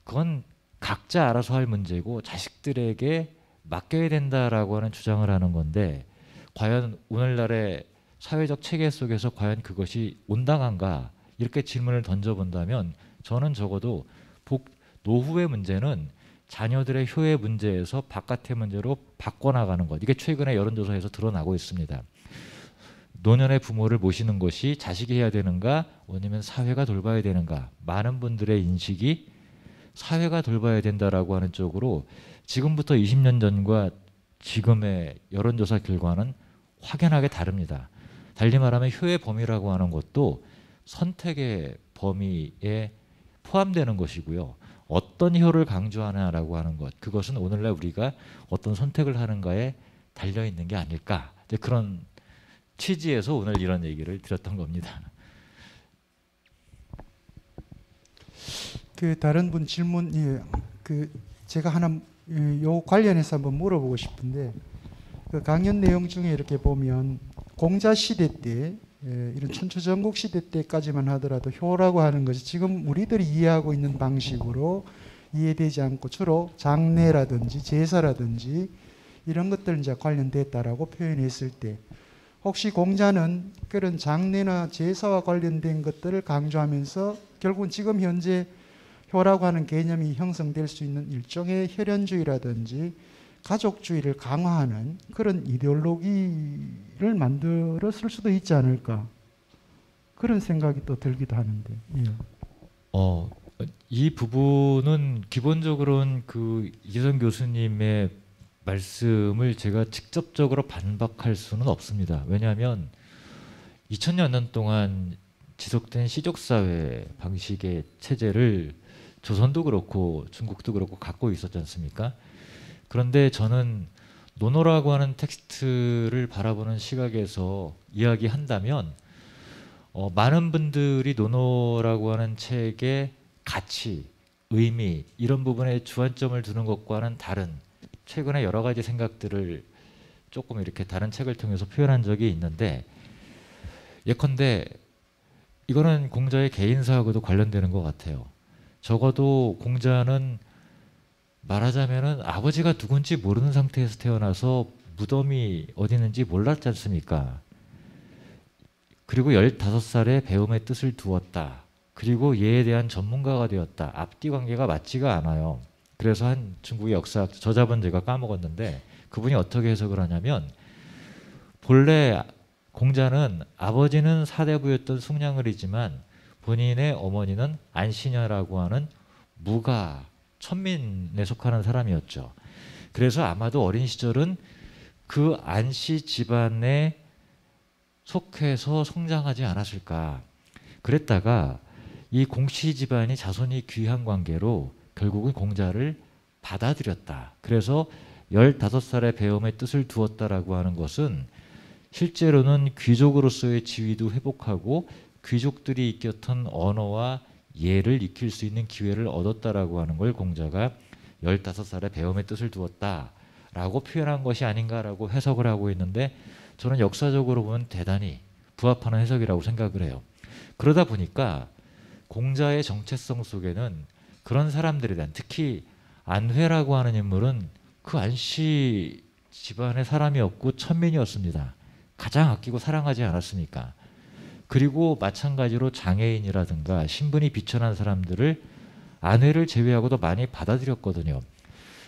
그건 각자 알아서 할 문제고 자식들에게 맡겨야 된다라고 하는 주장을 하는 건데 과연 오늘날의 사회적 체계 속에서 과연 그것이 온당한가 이렇게 질문을 던져본다면 저는 적어도 노후의 문제는 자녀들의 효의 문제에서 바깥의 문제로 바꿔나가는 것, 이게 최근에 여론조사에서 드러나고 있습니다. 노년의 부모를 모시는 것이 자식이 해야 되는가 아니면 사회가 돌봐야 되는가, 많은 분들의 인식이 사회가 돌봐야 된다라고 하는 쪽으로 지금부터 20년 전과 지금의 여론조사 결과는 확연하게 다릅니다. 달리 말하면 효의 범위라고 하는 것도 선택의 범위에 포함되는 것이고요. 어떤 효를 강조하냐라고 하는 것, 그것은 오늘날 우리가 어떤 선택을 하는가에 달려있는 게 아닐까, 이제 그런 취지에서 오늘 이런 얘기를 드렸던 겁니다. 그 다른 분 질문, 그 제가 하나 요 관련해서 한번 물어보고 싶은데, 그 강연 내용 중에 이렇게 보면 공자 시대 때, 이런 천초전국 시대 때까지만 하더라도 효라고 하는 것이 지금 우리들이 이해하고 있는 방식으로 이해되지 않고 주로 장례라든지 제사라든지 이런 것들 이제 관련됐다라고 표현했을 때, 혹시 공자는 그런 장례나 제사와 관련된 것들을 강조하면서 결국은 지금 현재 효라고 하는 개념이 형성될 수 있는 일종의 혈연주의라든지 가족주의를 강화하는 그런 이데올로기를 만들었을 수도 있지 않을까, 그런 생각이 또 들기도 하는데. 예. 이 부분은 기본적으로는 그 이재성 교수님의 말씀을 제가 직접적으로 반박할 수는 없습니다. 왜냐하면 2000여 년 동안 지속된 시족사회 방식의 체제를 조선도 그렇고 중국도 그렇고 갖고 있었지 않습니까? 그런데 저는 노노라고 하는 텍스트를 바라보는 시각에서 이야기한다면 많은 분들이 노노라고 하는 책의 가치, 의미 이런 부분에 주안점을 두는 것과는 다른 최근에 여러 가지 생각들을 조금 이렇게 다른 책을 통해서 표현한 적이 있는데, 예컨대 이거는 공자의 개인사하고도 관련되는 것 같아요. 적어도 공자는 말하자면은 아버지가 누군지 모르는 상태에서 태어나서 무덤이 어디 있는지 몰랐지 않습니까? 그리고 15살에 배움의 뜻을 두었다. 그리고 예에 대한 전문가가 되었다. 앞뒤 관계가 맞지가 않아요. 그래서 한 중국의 역사학, 저자분 제가 까먹었는데 그분이 어떻게 해석을 하냐면, 본래 공자는 아버지는 사대부였던 숭냥을이지만 본인의 어머니는 안시녀라고 하는 무가 천민에 속하는 사람이었죠. 그래서 아마도 어린 시절은 그 안씨 집안에 속해서 성장하지 않았을까. 그랬다가 이 공씨 집안이 자손이 귀한 관계로 결국은 공자를 받아들였다. 그래서 15살의 배움의 뜻을 두었다라고 하는 것은 실제로는 귀족으로서의 지위도 회복하고 귀족들이 익혔던 언어와 예를 익힐 수 있는 기회를 얻었다라고 하는 걸 공자가 15살에 배움의 뜻을 두었다라고 표현한 것이 아닌가라고 해석을 하고 있는데, 저는 역사적으로 보면 대단히 부합하는 해석이라고 생각을 해요. 그러다 보니까 공자의 정체성 속에는 그런 사람들에 대한, 특히 안회라고 하는 인물은 그 안씨 집안의 사람이었고 천민이었습니다. 가장 아끼고 사랑하지 않았습니까? 그리고 마찬가지로 장애인이라든가 신분이 비천한 사람들을 안회를 제외하고도 많이 받아들였거든요.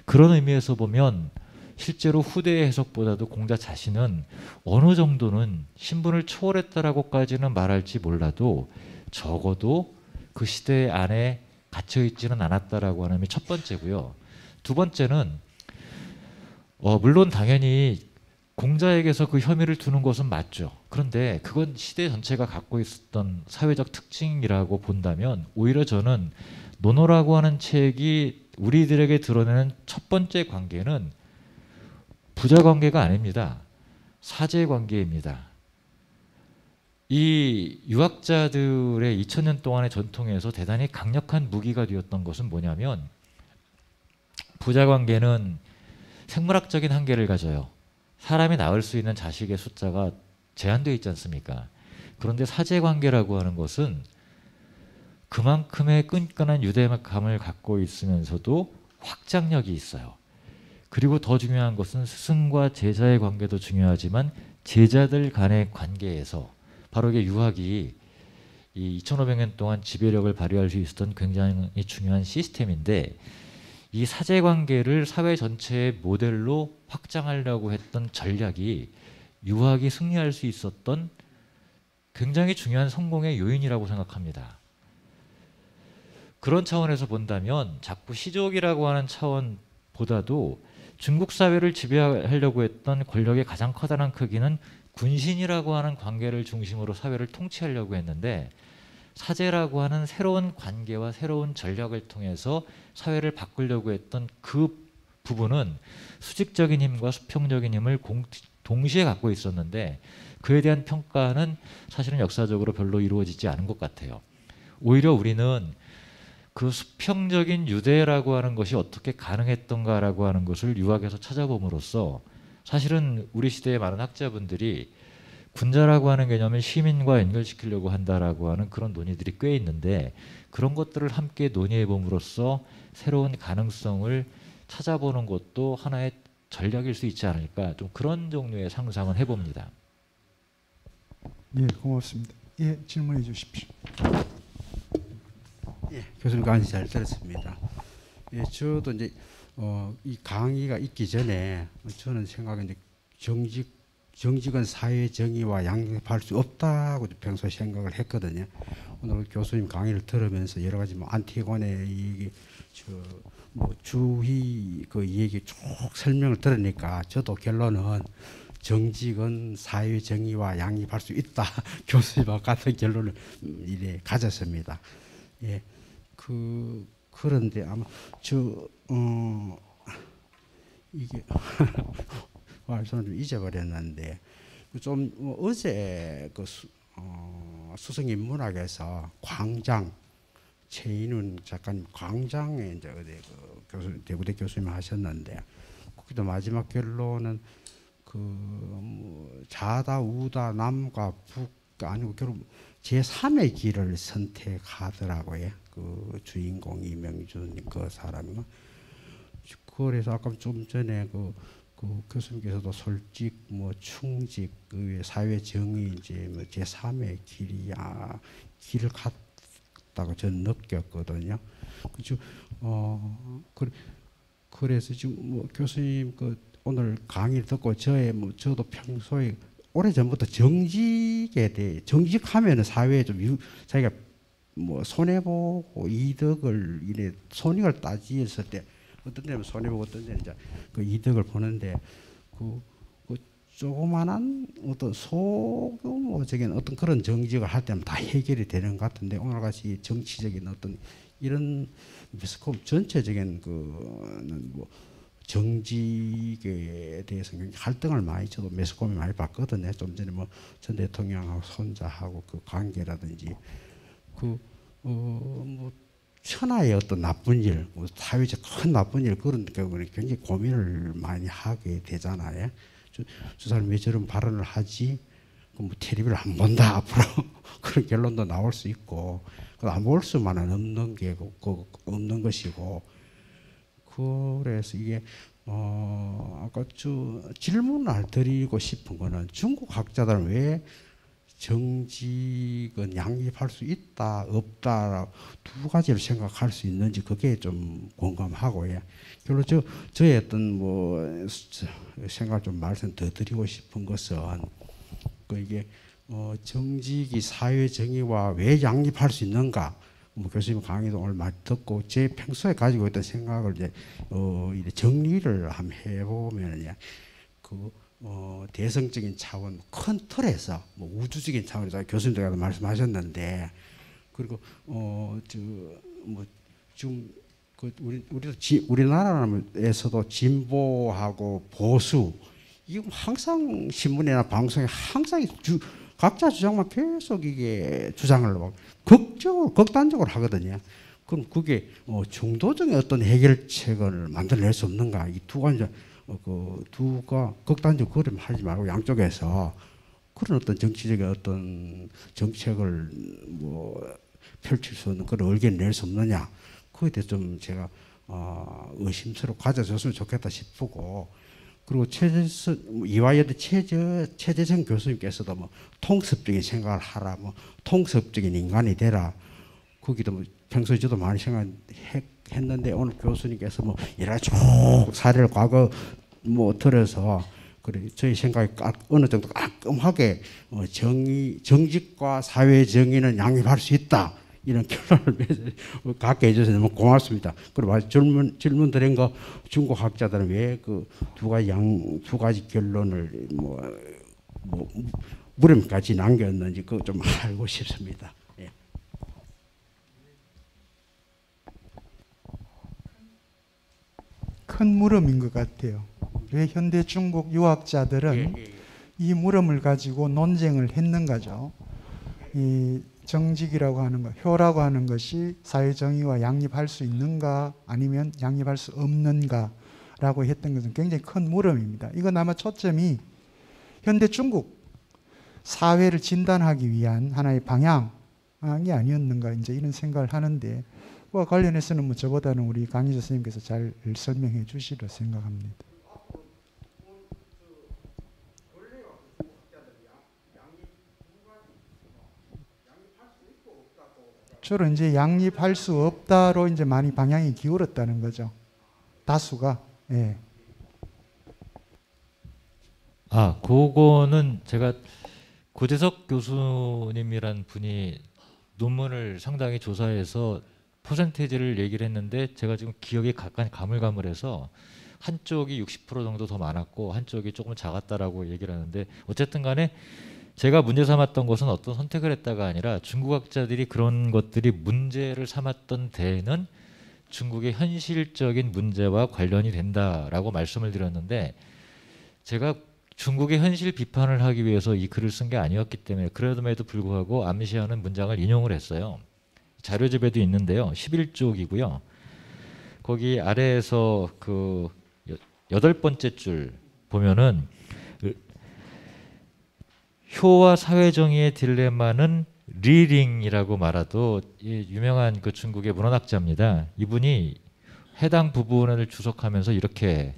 그런 의미에서 보면 실제로 후대의 해석보다도 공자 자신은 어느 정도는 신분을 초월했다라고까지는 말할지 몰라도 적어도 그 시대 안에 갇혀있지는 않았다라고 하는 게 첫 번째고요. 두 번째는 물론 당연히 공자에게서 그 혐의를 두는 것은 맞죠. 그런데 그건 시대 전체가 갖고 있었던 사회적 특징이라고 본다면 오히려 저는 노노라고 하는 책이 우리들에게 드러내는 첫 번째 관계는 부자 관계가 아닙니다. 사제 관계입니다. 이 유학자들의 2000년 동안의 전통에서 대단히 강력한 무기가 되었던 것은 뭐냐면, 부자 관계는 생물학적인 한계를 가져요. 사람이 낳을 수 있는 자식의 숫자가 제한되어 있지 않습니까? 그런데 사제관계라고 하는 것은 그만큼의 끈끈한 유대감을 갖고 있으면서도 확장력이 있어요. 그리고 더 중요한 것은 스승과 제자의 관계도 중요하지만 제자들 간의 관계에서 바로 이게 유학이 이 2500년 동안 지배력을 발휘할 수 있었던 굉장히 중요한 시스템인데 이 사제관계를 사회 전체의 모델로 확장하려고 했던 전략이 유학이 승리할 수 있었던 굉장히 중요한 성공의 요인이라고 생각합니다. 그런 차원에서 본다면 자꾸 시족이라고 하는 차원보다도 중국 사회를 지배하려고 했던 권력의 가장 커다란 크기는 군신이라고 하는 관계를 중심으로 사회를 통치하려고 했는데 사제라고 하는 새로운 관계와 새로운 전략을 통해서 사회를 바꾸려고 했던 그 부분은 수직적인 힘과 수평적인 힘을 동시에 갖고 있었는데 그에 대한 평가는 사실은 역사적으로 별로 이루어지지 않은 것 같아요. 오히려 우리는 그 수평적인 유대라고 하는 것이 어떻게 가능했던가라고 하는 것을 유학에서 찾아봄으로써 사실은 우리 시대의 많은 학자분들이 군자라고 하는 개념을 시민과 연결시키려고 한다라고 하는 그런 논의들이 꽤 있는데 그런 것들을 함께 논의해 봄으로써 새로운 가능성을 찾아보는 것도 하나의 전략일 수 있지 않을까 좀 그런 종류의 상상은 해봅니다. 예, 고맙습니다. 예, 질문해 주십시오. 예, 교수님 강의 잘 들었습니다. 예, 저도 이제 이 강의가 있기 전에 저는 생각은 이제 정직은 사회 정의와 양립할 수 없다고 평소에 생각을 했거든요. 오늘 교수님 강의를 들으면서 여러 가지 뭐 안티고네 얘기, 뭐 주의 그 얘기 쭉 설명을 들으니까 저도 결론은 정직은 사회 정의와 양립할 수 있다. 교수님과 같은 결론을 이래 가졌습니다. 예, 그런데 아마 이게 저는 좀 잊어버렸는데 좀 어제 그 수성인 문학에서 광장 최인훈 작가님 광장에 이제 어디 그 교수 대구대 교수님 하셨는데 거기도 마지막 결론은 그 자다 우다 남과 북 아니고 결국 제3의 길을 선택하더라고요. 그 주인공이 명준 그 사람이. 그래서 아까 좀 전에 그 교수님께서도 솔직 뭐 충직 그 사회 정의 이제 뭐 제3의 길을 갔다고 저는 느꼈거든요. 그래서 지금 뭐 교수님 그 오늘 강의를 듣고 저도 평소에 오래전부터 정직에 대해 정직하면은 사회에 좀 자기가 뭐 손해보고 이득을 이래 손익을 따지었을 때 어떤 데는 손해보고 어떤 데는 이제 그 이득을 보는데 그 조그만한 어떤 소규모적인 어떤 그런 정직을 할 때는 다 해결이 되는 것 같은데 오늘같이 정치적인 어떤 이런 매스컴 전체적인 그는 뭐 정직에 대해서 굉장히 갈등을 많이 저도 매스컴이 많이 봤거든요. 좀 전에 뭐 전 대통령하고 손자하고 그 관계라든지 뭐 천하의 어떤 나쁜 일, 뭐 사회적 큰 나쁜 일 그런 경우는 굉장히 고민을 많이 하게 되잖아요. 저 사람 왜 저런 발언을 하지? 뭐 텔레비를 안 본다 앞으로 그런 결론도 나올 수 있고 안 볼 수만은 없는 것이고 그래서 이게 아까 질문을 드리고 싶은 거는 중국 학자들은 왜 정직은 양립할 수 있다 없다 두 가지를 생각할 수 있는지 그게 좀 공감하고요. 결론 저의 어떤 뭐 생각 좀 말씀 더 드리고 싶은 것은 이게 정직이 사회 정의와 왜 양립할 수 있는가? 뭐 교수님 강의도 오늘 많이 듣고 제 평소에 가지고 있던 생각을 이제 정리를 한번 해보면요. 대성적인 차원, 큰 틀에서 뭐 우주적인 차원에서 교수님들께서 말씀하셨는데 그리고 지금 우리나라에서도 진보하고 보수 이거 항상 신문이나 방송에 항상 각자 주장만 계속 이게 주장을 극단적으로 하거든요. 그럼 그게 중도적인 어떤 해결책을 만들어낼 수 없는가? 이 두 가지 두가 극단적으로 하지 말고 양쪽에서 그런 어떤 정치적인 어떤 정책을 뭐 펼칠 수 있는 그런 의견을 낼 수 없느냐? 그에 대해서 좀 제가 의심스럽게 가져줬으면 좋겠다 싶고 그리고 이화여대 최재성 교수님께서도 뭐 통섭적인 생각을 하라, 뭐 통섭적인 인간이 되라. 거기도 뭐 평소에 저도 많이 생각했는데 오늘 교수님께서 뭐 이래 쭉 사례를 과거 뭐 들어서 그래 저희 생각이 어느 정도 깔끔하게 정직과 사회 정의는 양립할 수 있다. 이런 결론을 갖게 해주셔서 너무 고맙습니다. 그리고 질문 드린 거 중국 학자들은 왜 그 두 가지 결론을 물음까지 남겼는지 그거 좀 알고 싶습니다. 예. 큰 물음인 것 같아요. 왜 현대 중국 유학자들은 이 물음을 가지고 논쟁을 했는가죠. 이 정직이라고 하는 것, 효라고 하는 것이 사회 정의와 양립할 수 있는가 아니면 양립할 수 없는가라고 했던 것은 굉장히 큰 물음입니다. 이건 아마 초점이 현대 중국 사회를 진단하기 위한 하나의 방향이 아니었는가 이제 이런 생각을 하는데 그와 관련해서는 뭐 저보다는 우리 강희조 선생님께서 잘 설명해 주시리라 생각합니다. 주로 이제 양립할 수 없다로 이제 많이 방향이 기울었다는 거죠. 다수가. 예. 그거는 제가 고재석 교수님이란 분이 논문을 상당히 조사해서 퍼센테이지를 얘기를 했는데 제가 지금 기억이 약간 가물가물해서 한쪽이 60% 정도 더 많았고 한쪽이 조금 작았다라고 얘기를 하는데 어쨌든 간에 제가 문제 삼았던 것은 어떤 선택을 했다가 아니라 중국 학자들이 그런 것들이 문제를 삼았던 데에는 중국의 현실적인 문제와 관련이 된다라고 말씀을 드렸는데 제가 중국의 현실 비판을 하기 위해서 이 글을 쓴 게 아니었기 때문에 그럼에도 불구하고 암시하는 문장을 인용을 했어요. 자료집에도 있는데요. 11쪽이고요. 거기 아래에서 그 8번째 줄 보면은 효와 사회정의의 딜레마는 리링이라고 말하도 유명한 그 중국의 문헌학자입니다. 이분이 해당 부분을 주석하면서 이렇게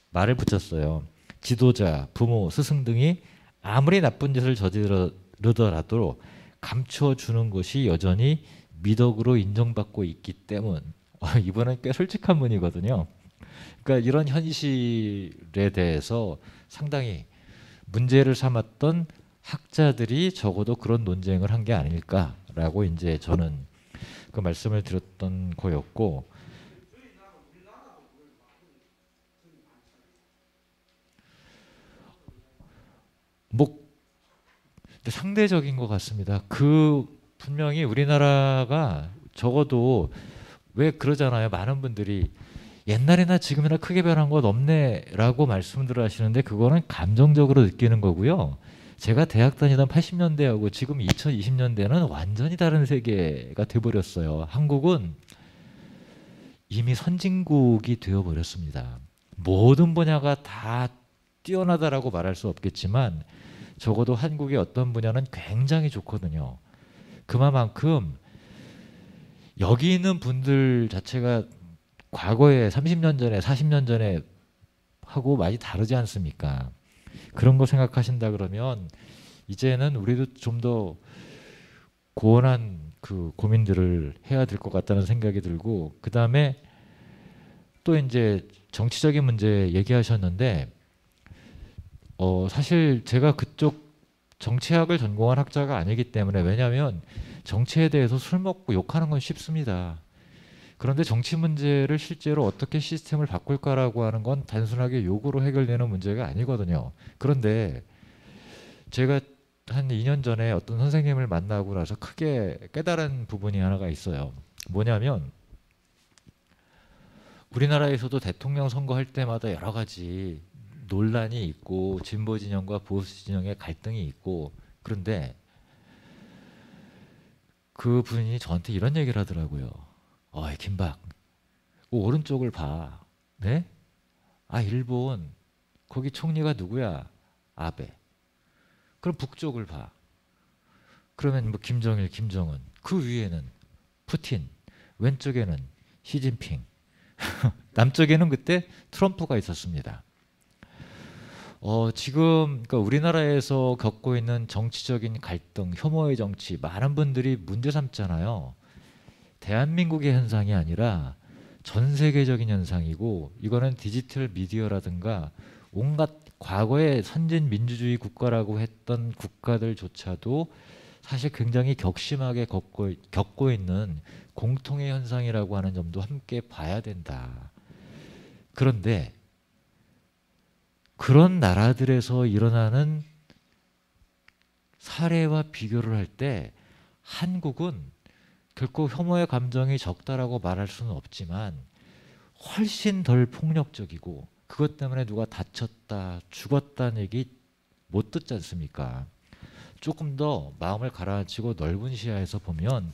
말을 붙였어요. 지도자, 부모, 스승 등이 아무리 나쁜 짓을 저지르더라도 감춰주는 것이 여전히 미덕으로 인정받고 있기 때문. 이분은 꽤 솔직한 분이거든요. 그러니까 이런 현실에 대해서 상당히 문제를 삼았던 학자들이 적어도 그런 논쟁을 한 게 아닐까라고 이제 저는 그 말씀을 드렸던 거였고 뭐 상대적인 것 같습니다. 그 분명히 우리나라가 적어도 왜 그러잖아요. 많은 분들이 옛날이나 지금이나 크게 변한 것 없네라고 말씀들 하시는데 그거는 감정적으로 느끼는 거고요. 제가 대학 다니던 80년대하고 지금 2020년대는 완전히 다른 세계가 돼버렸어요. 한국은 이미 선진국이 되어버렸습니다. 모든 분야가 다 뛰어나다라고 말할 수 없겠지만 적어도 한국의 어떤 분야는 굉장히 좋거든요. 그만큼 여기 있는 분들 자체가 과거에 30년 전에 40년 전에 하고 많이 다르지 않습니까? 그런 거 생각하신다 그러면 이제는 우리도 좀 더 고원한 그 고민들을 해야 될 것 같다는 생각이 들고 그 다음에 또 이제 정치적인 문제 얘기하셨는데 사실 제가 그쪽 정치학을 전공한 학자가 아니기 때문에 왜냐하면 정치에 대해서 술 먹고 욕하는 건 쉽습니다. 그런데 정치 문제를 실제로 어떻게 시스템을 바꿀까라고 하는 건 단순하게 욕으로 해결되는 문제가 아니거든요. 그런데 제가 한 2년 전에 어떤 선생님을 만나고 나서 크게 깨달은 부분이 하나가 있어요. 뭐냐면 우리나라에서도 대통령 선거할 때마다 여러 가지 논란이 있고 진보 진영과 보수 진영의 갈등이 있고 그런데 그 분이 저한테 이런 얘기를 하더라고요. 김박, 오른쪽을 봐. 네? 일본 거기 총리가 누구야? 아베. 그럼 북쪽을 봐. 그러면 뭐 김정일, 김정은. 그 위에는 푸틴. 왼쪽에는 시진핑. 남쪽에는 그때 트럼프가 있었습니다. 지금 그러니까 우리나라에서 겪고 있는 정치적인 갈등, 혐오의 정치 많은 분들이 문제 삼잖아요. 대한민국의 현상이 아니라 전 세계적인 현상이고 이거는 디지털 미디어라든가 온갖 과거의 선진 민주주의 국가라고 했던 국가들조차도 사실 굉장히 격심하게 겪고 있는 공통의 현상이라고 하는 점도 함께 봐야 된다. 그런데 그런 나라들에서 일어나는 사례와 비교를 할 때 한국은 결코 혐오의 감정이 적다라고 말할 수는 없지만 훨씬 덜 폭력적이고 그것 때문에 누가 다쳤다, 죽었다는 얘기 못 듣지 않습니까? 조금 더 마음을 가라앉히고 넓은 시야에서 보면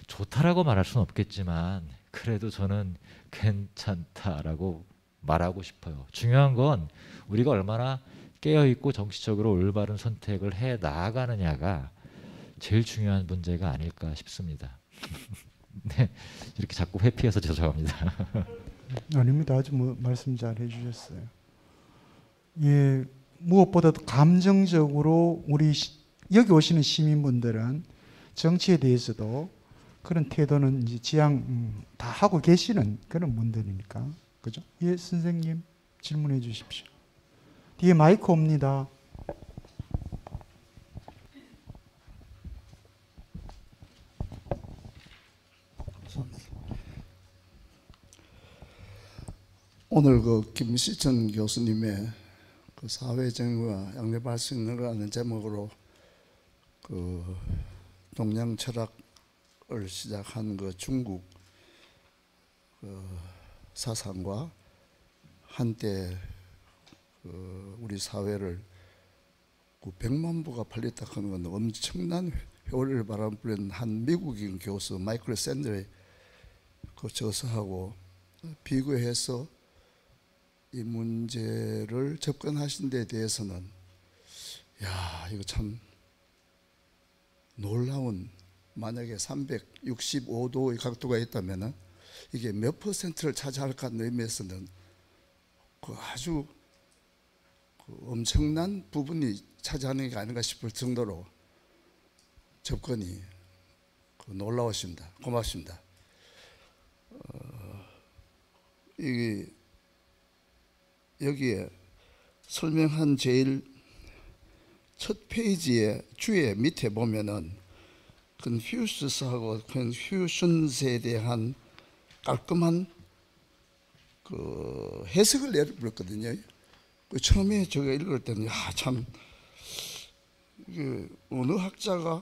좋다라고 말할 수는 없겠지만 그래도 저는 괜찮다라고 말하고 싶어요. 중요한 건 우리가 얼마나 깨어있고 정치적으로 올바른 선택을 해 나아가느냐가 제일 중요한 문제가 아닐까 싶습니다. 네, 이렇게 자꾸 회피해서 죄송합니다. 아닙니다. 아주 말씀 잘 해주셨어요. 예, 무엇보다도 감정적으로 우리 여기 오시는 시민분들은 정치에 대해서도 그런 태도는 이제 지향 다 하고 계시는 그런 분들이니까, 그죠? 예, 선생님 질문해 주십시오. 뒤에 마이크 옵니다. 오늘 그 김시천 교수님의 그 사회정의와 양립할 수 있는 거라는 제목으로 그 동양 철학을 시작한 그 중국 그 사상과 한때 그 우리 사회를 그 100만 부가 팔렸다 하는 건 엄청난 효율을 바람부는 한 미국인 교수 마이클 샌들의 그 저서하고 비교해서 이 문제를 접근하신 데 대해서는 야, 이거 참 놀라운, 만약에 365도의 각도가 있다면 이게 몇 퍼센트를 차지할까 하는 의미에서는 그 아주 그 엄청난 부분이 차지하는 게 아닌가 싶을 정도로 접근이 그 놀라우십니다. 고맙습니다. 이게 여기에 설명한 제일 첫 페이지에 주에 밑에 보면은 컨퓨셔스하고 컨퓨션스에 대한 깔끔한 그 해석을 내려버렸거든요. 처음에 제가 읽을 때는 참 어느 학자가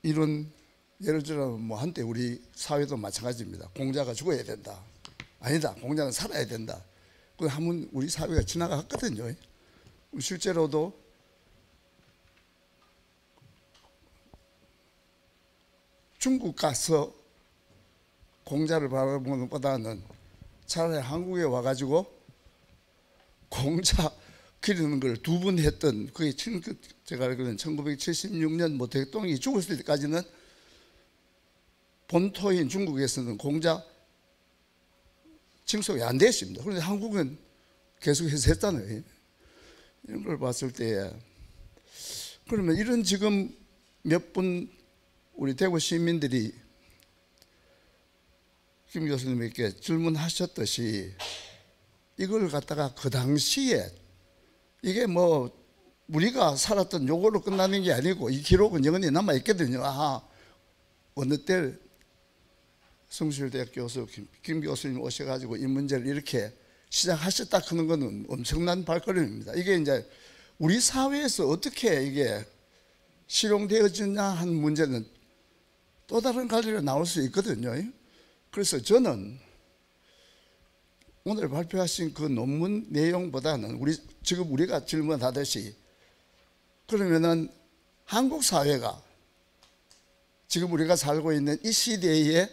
이런, 예를 들어 뭐 한때 우리 사회도 마찬가지입니다. 공자가 죽어야 된다. 아니다, 공자는 살아야 된다. 그 한번 우리 사회가 지나갔거든요. 실제로도 중국 가서 공자를 바라보는 것보다는 차라리 한국에 와가지고 공자 기르는 걸 2번 했던, 그게 제가 알기로는 1976년 뭐 대통령이 죽었을 때까지는 본토인 중국에서는 공자 칭송이 안 됐습니다. 그런데 한국은 계속해서 했잖아요. 이런 걸 봤을 때 그러면 이런 지금 몇 분 우리 대구 시민들이 김 교수님께 질문하셨듯이 이걸 갖다가 그 당시에 이게 뭐 우리가 살았던 요걸로 끝나는 게 아니고 이 기록은 영원히 남아있거든요. 어느 때 성실대학 교수 김 교수님 오셔가지고 이 문제를 이렇게 시작하셨다 하는 거는 엄청난 발걸음입니다. 이게 이제 우리 사회에서 어떻게 이게 실용되어지냐 하는 문제는 또 다른 갈래로 나올 수 있거든요. 그래서 저는 오늘 발표하신 그 논문 내용보다는 지금 우리가 질문하듯이 그러면은 한국 사회가 지금 우리가 살고 있는 이 시대에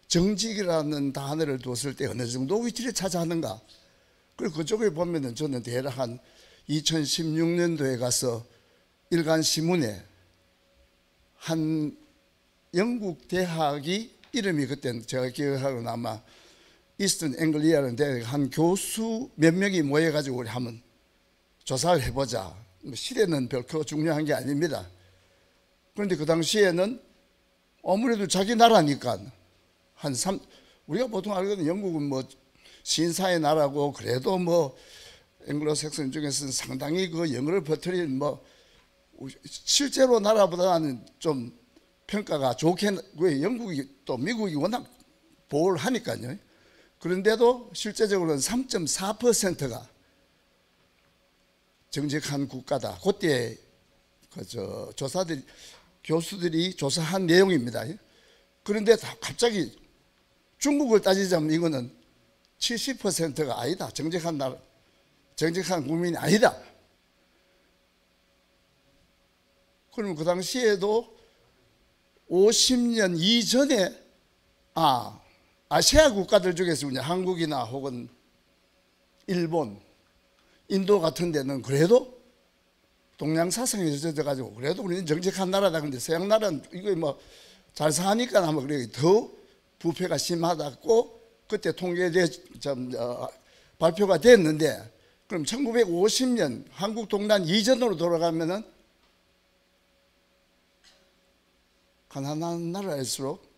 정직이라는 단어를 뒀을 때 어느 정도 위치를 차지하는가. 그리고 그쪽에 보면은 저는 대략 한 2016년도에 가서 일간신문에 한 영국 대학이 이름이 그때는 제가 기억하기로는 아마 이스턴 앵글리아라는 대학에 한 교수 몇 명이 모여가지고 우리 한번 조사를 해보자. 시대는 별로 중요한 게 아닙니다. 그런데 그 당시에는 아무래도 자기 나라니까 우리가 보통 알거든. 영국은 뭐 신사의 나라고 그래도 뭐 앵글로색슨 중에서는 상당히 그 영어를 퍼뜨리는 뭐 실제로 나라보다는 좀 평가가 좋게, 왜 영국이 또 미국이 워낙 보호를 하니까요. 그런데도 실제적으로는 3.4%가 정직한 국가다. 그때 조사들이 교수들이 조사한 내용입니다. 그런데 갑자기 중국을 따지자면 이거는 70%가 아니다. 정직한 나라, 정직한 국민이 아니다. 그럼 그 당시에도 50년 이전에 아시아 국가들 중에서 한국이나 혹은 일본, 인도 같은 데는 그래도 동양 사상에 젖어가지고 그래도 우리는 정직한 나라다. 근데 서양 나라는 이거 뭐 잘 사니까 아마 그래 더 부패가 심하다고 그때 발표가 됐는데, 그럼 1950년 한국 동란 이전으로 돌아가면은 가난한 나라일수록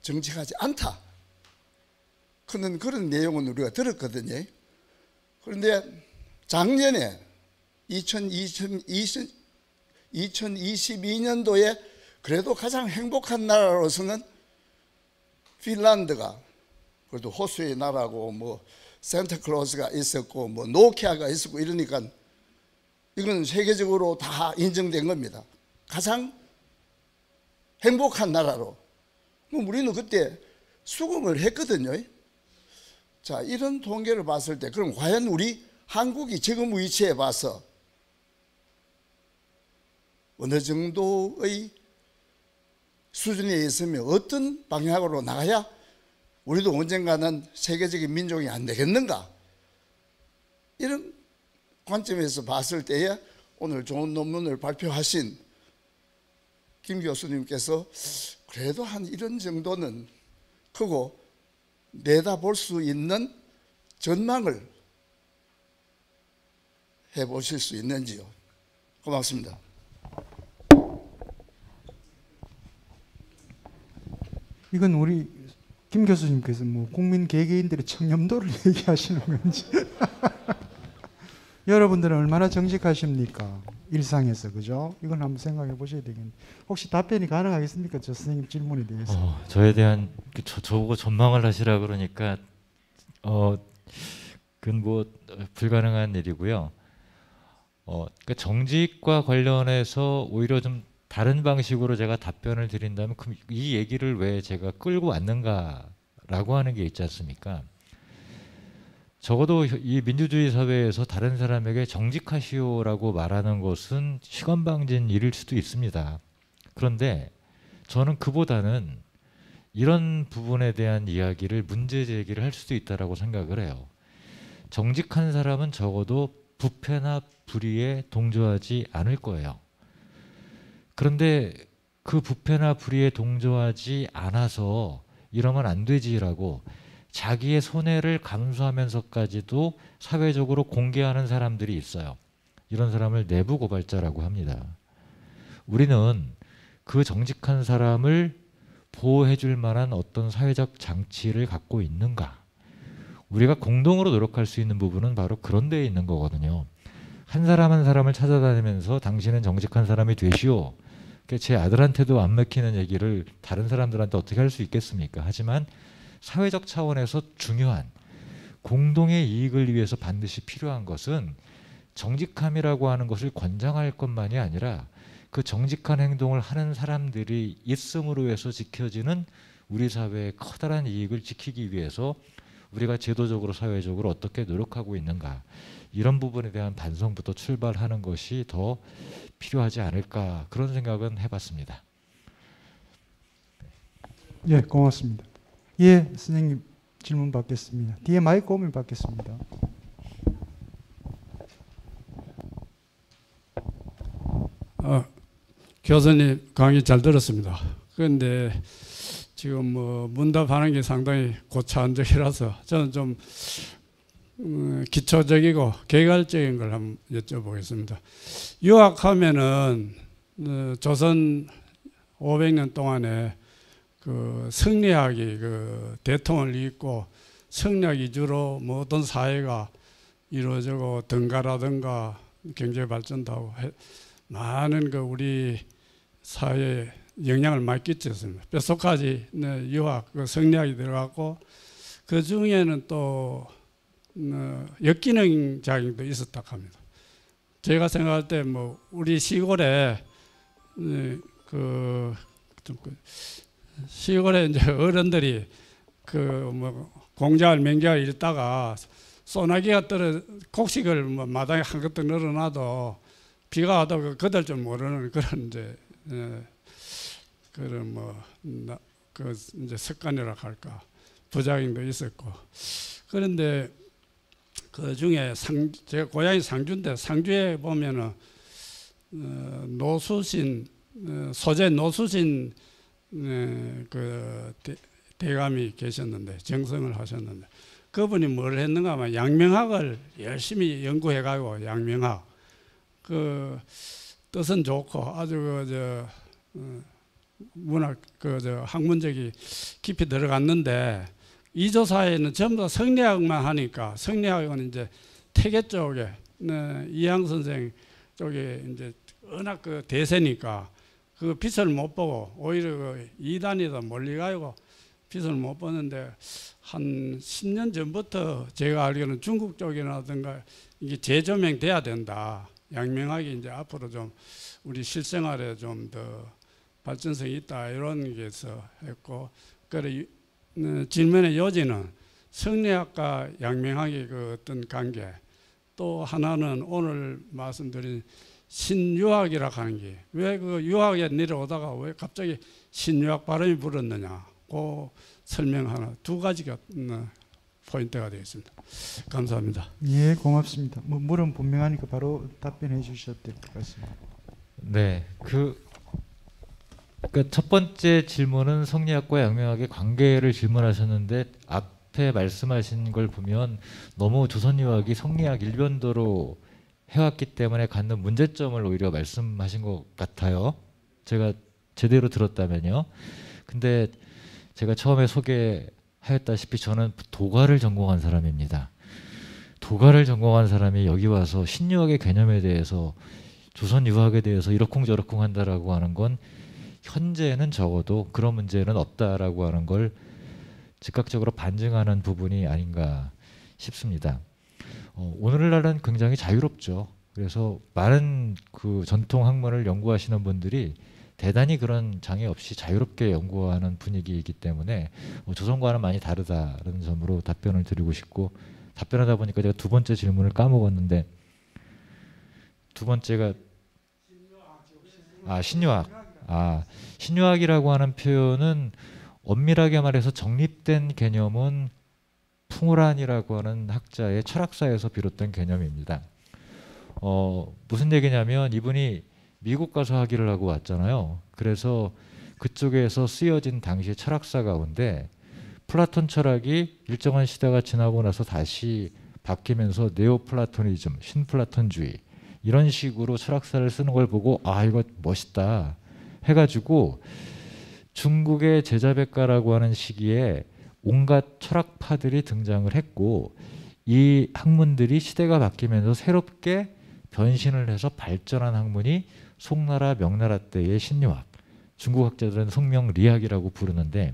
정직하지 않다. 그런 내용은 우리가 들었거든요. 그런데 작년에 2022년도에 그래도 가장 행복한 나라로서는 핀란드가, 그래도 호수의 나라고 뭐 산타클로스가 있었고 뭐 노키아가 있었고 이러니까 이건 세계적으로 다 인정된 겁니다. 가장 행복한 나라로. 우리는 그때 수긍을 했거든요. 자, 이런 통계를 봤을 때 그럼 과연 우리 한국이 지금 위치에 봐서 어느 정도의 수준에 있으면 어떤 방향으로 나가야 우리도 언젠가는 세계적인 민족이 안 되겠는가? 이런 관점에서 봤을 때에 오늘 좋은 논문을 발표하신 김 교수님께서 그래도 한 이런 정도는 크고 내다볼 수 있는 전망을 해보실 수 있는지요? 고맙습니다. 이건 우리 김 교수님께서 뭐 국민 개개인들의 청렴도를 얘기하시는 건지 여러분들은 얼마나 정직하십니까? 일상에서, 그죠? 이건 한번 생각해 보셔야 되겠는데 혹시 답변이 가능하겠습니까? 저 선생님 질문에 대해서. 저에 대한 저보고 전망을 하시라 그러니까 그건 뭐 불가능한 일이고요. 그러니까 정직과 관련해서 오히려 좀 다른 방식으로 제가 답변을 드린다면 그럼 이 얘기를 왜 제가 끌고 왔는가라고 하는 게 있지 않습니까? 적어도 이 민주주의 사회에서 다른 사람에게 정직하시오라고 말하는 것은 시건방진 일일 수도 있습니다. 그런데 저는 그보다는 이런 부분에 대한 이야기를 문제 제기를 할 수도 있다라고 생각을 해요. 정직한 사람은 적어도 부패나 불의에 동조하지 않을 거예요. 그런데 그 부패나 불의에 동조하지 않아서 이러면 안 되지라고 자기의 손해를 감수하면서까지도 사회적으로 공개하는 사람들이 있어요. 이런 사람을 내부 고발자라고 합니다. 우리는 그 정직한 사람을 보호해 줄 만한 어떤 사회적 장치를 갖고 있는가? 우리가 공동으로 노력할 수 있는 부분은 바로 그런 데에 있는 거거든요. 한 사람 한 사람을 찾아다니면서 당신은 정직한 사람이 되시오. 제 아들한테도 안 먹히는 얘기를 다른 사람들한테 어떻게 할 수 있겠습니까? 하지만 사회적 차원에서 중요한 공동의 이익을 위해서 반드시 필요한 것은 정직함이라고 하는 것을 권장할 것만이 아니라 그 정직한 행동을 하는 사람들이 있음으로 해서 지켜지는 우리 사회의 커다란 이익을 지키기 위해서 우리가 제도적으로 사회적으로 어떻게 노력하고 있는가, 이런 부분에 대한 반성부터 출발하는 것이 더 필요하지 않을까, 그런 생각은 해봤습니다. 예, 고맙습니다. 예, 선생님 질문 받겠습니다. 뒤에 마이크 오면 받겠습니다. 교수님 강의 잘 들었습니다. 그런데 지금 뭐 문답하는 게 상당히 고차원적이라서 저는 좀 기초적이고 개괄적인 걸 한번 여쭤보겠습니다. 유학하면은 조선 500년 동안에 그 성리학이 그 대통을 잇고 성리학 위주로 모든 사회가 이루어지고 등가라든가 경제 발전도 하고 많은 그 우리 사회에 영향을 많이 끼쳤습니다. 뼛속까지 유학 그 성리학이 들어갔고 그 중에는 또 역기능 작용도 있었다 합니다. 제가 생각할 때 뭐 우리 시골에 시골에 이제 어른들이 그 뭐 공장을 맹장을 읽다가 소나기가 곡식을 뭐 마당에 한껏 널어놔도 비가 와도 그들 줄 모르는 그런 이제 그런 그 이제 습관이라 할까 부작용도 있었고 그런데 그 중에 제가 고향이 상주인데 상주에 보면은 노수신 소재 노수신 그 대감이 계셨는데 정성을 하셨는데 그분이 뭘 했는가 하면 양명학을 열심히 연구해가지고 양명학 그 뜻은 좋고 아주 문학 학문적이 깊이 들어갔는데 이조사에는 전부 다 성리학만 하니까 성리학은 이제 태계 쪽에 이항 선생 쪽에 이제 워낙 그 대세니까 그 빛을 못 보고 오히려 그 이단이다 멀리 가고 빛을 못 보는데 한 10년 전부터 제가 알기로는 중국 쪽이라든가 이게 재조명 돼야 된다. 양명학이 이제 앞으로 좀 우리 실생활에 좀 더 발전성이 있다 이런 게서 했고 그래 질문의 요지는 성리학과 양명학의 그 어떤 관계 또 하나는 오늘 말씀드린 신유학이라고 하는 게 왜 그 유학에 내려오다가 왜 갑자기 신유학 발음이 불었느냐 그 설명 하나 두 가지가 포인트가 되겠습니다. 감사합니다. 예, 고맙습니다. 뭐 물은 분명하니까 바로 답변해 주셔도 될 것 같습니다. 네, 그러니까 첫 번째 질문은 성리학과 양명학의 관계를 질문하셨는데 앞에 말씀하신 걸 보면 너무 조선유학이 성리학 일변도로 해왔기 때문에 갖는 문제점을 오히려 말씀하신 것 같아요. 제가 제대로 들었다면요. 근데 제가 처음에 소개하였다시피 저는 도가를 전공한 사람입니다. 도가를 전공한 사람이 여기 와서 신유학의 개념에 대해서 조선유학에 대해서 이러쿵저러쿵 한다라고 하는 건 현재는 적어도 그런 문제는 없다라고 하는 걸 즉각적으로 반증하는 부분이 아닌가 싶습니다. 오늘날은 굉장히 자유롭죠. 그래서 많은 그 전통 학문을 연구하시는 분들이 대단히 그런 장애 없이 자유롭게 연구하는 분위기이기 때문에 조선과는 많이 다르다는 점으로 답변을 드리고 싶고 답변하다 보니까 제가 두 번째 질문을 까먹었는데 두 번째가 신유학. 신유학이라고 하는 표현은 엄밀하게 말해서 정립된 개념은 풍우란이라고 하는 학자의 철학사에서 비롯된 개념입니다. 무슨 얘기냐면 이분이 미국 가서 학위를 하고 왔잖아요. 그래서 그쪽에서 쓰여진 당시의 철학사 가운데 플라톤 철학이 일정한 시대가 지나고 나서 다시 바뀌면서 네오플라토니즘, 신플라톤주의 이런 식으로 철학사를 쓰는 걸 보고 이거 멋있다 해가지고 중국의 제자백가라고 하는 시기에 온갖 철학파들이 등장을 했고 이 학문들이 시대가 바뀌면서 새롭게 변신을 해서 발전한 학문이 송나라 명나라 때의 신유학, 중국 학자들은 송명리학이라고 부르는데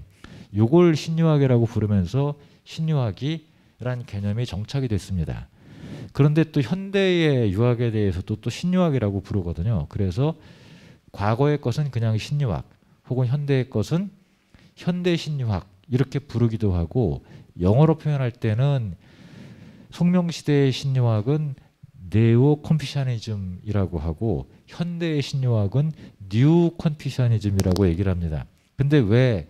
요걸 신유학이라고 부르면서 신유학이란 개념이 정착이 됐습니다. 그런데 또 현대의 유학에 대해서도 또 신유학이라고 부르거든요. 그래서 과거의 것은 그냥 신유학 혹은 현대의 것은 현대 신유학 이렇게 부르기도 하고 영어로 표현할 때는 송명시대의 신유학은 네오 컨피셔니즘이라고 하고 현대의 신유학은 뉴 컨피셔니즘이라고 얘기를 합니다. 근데 왜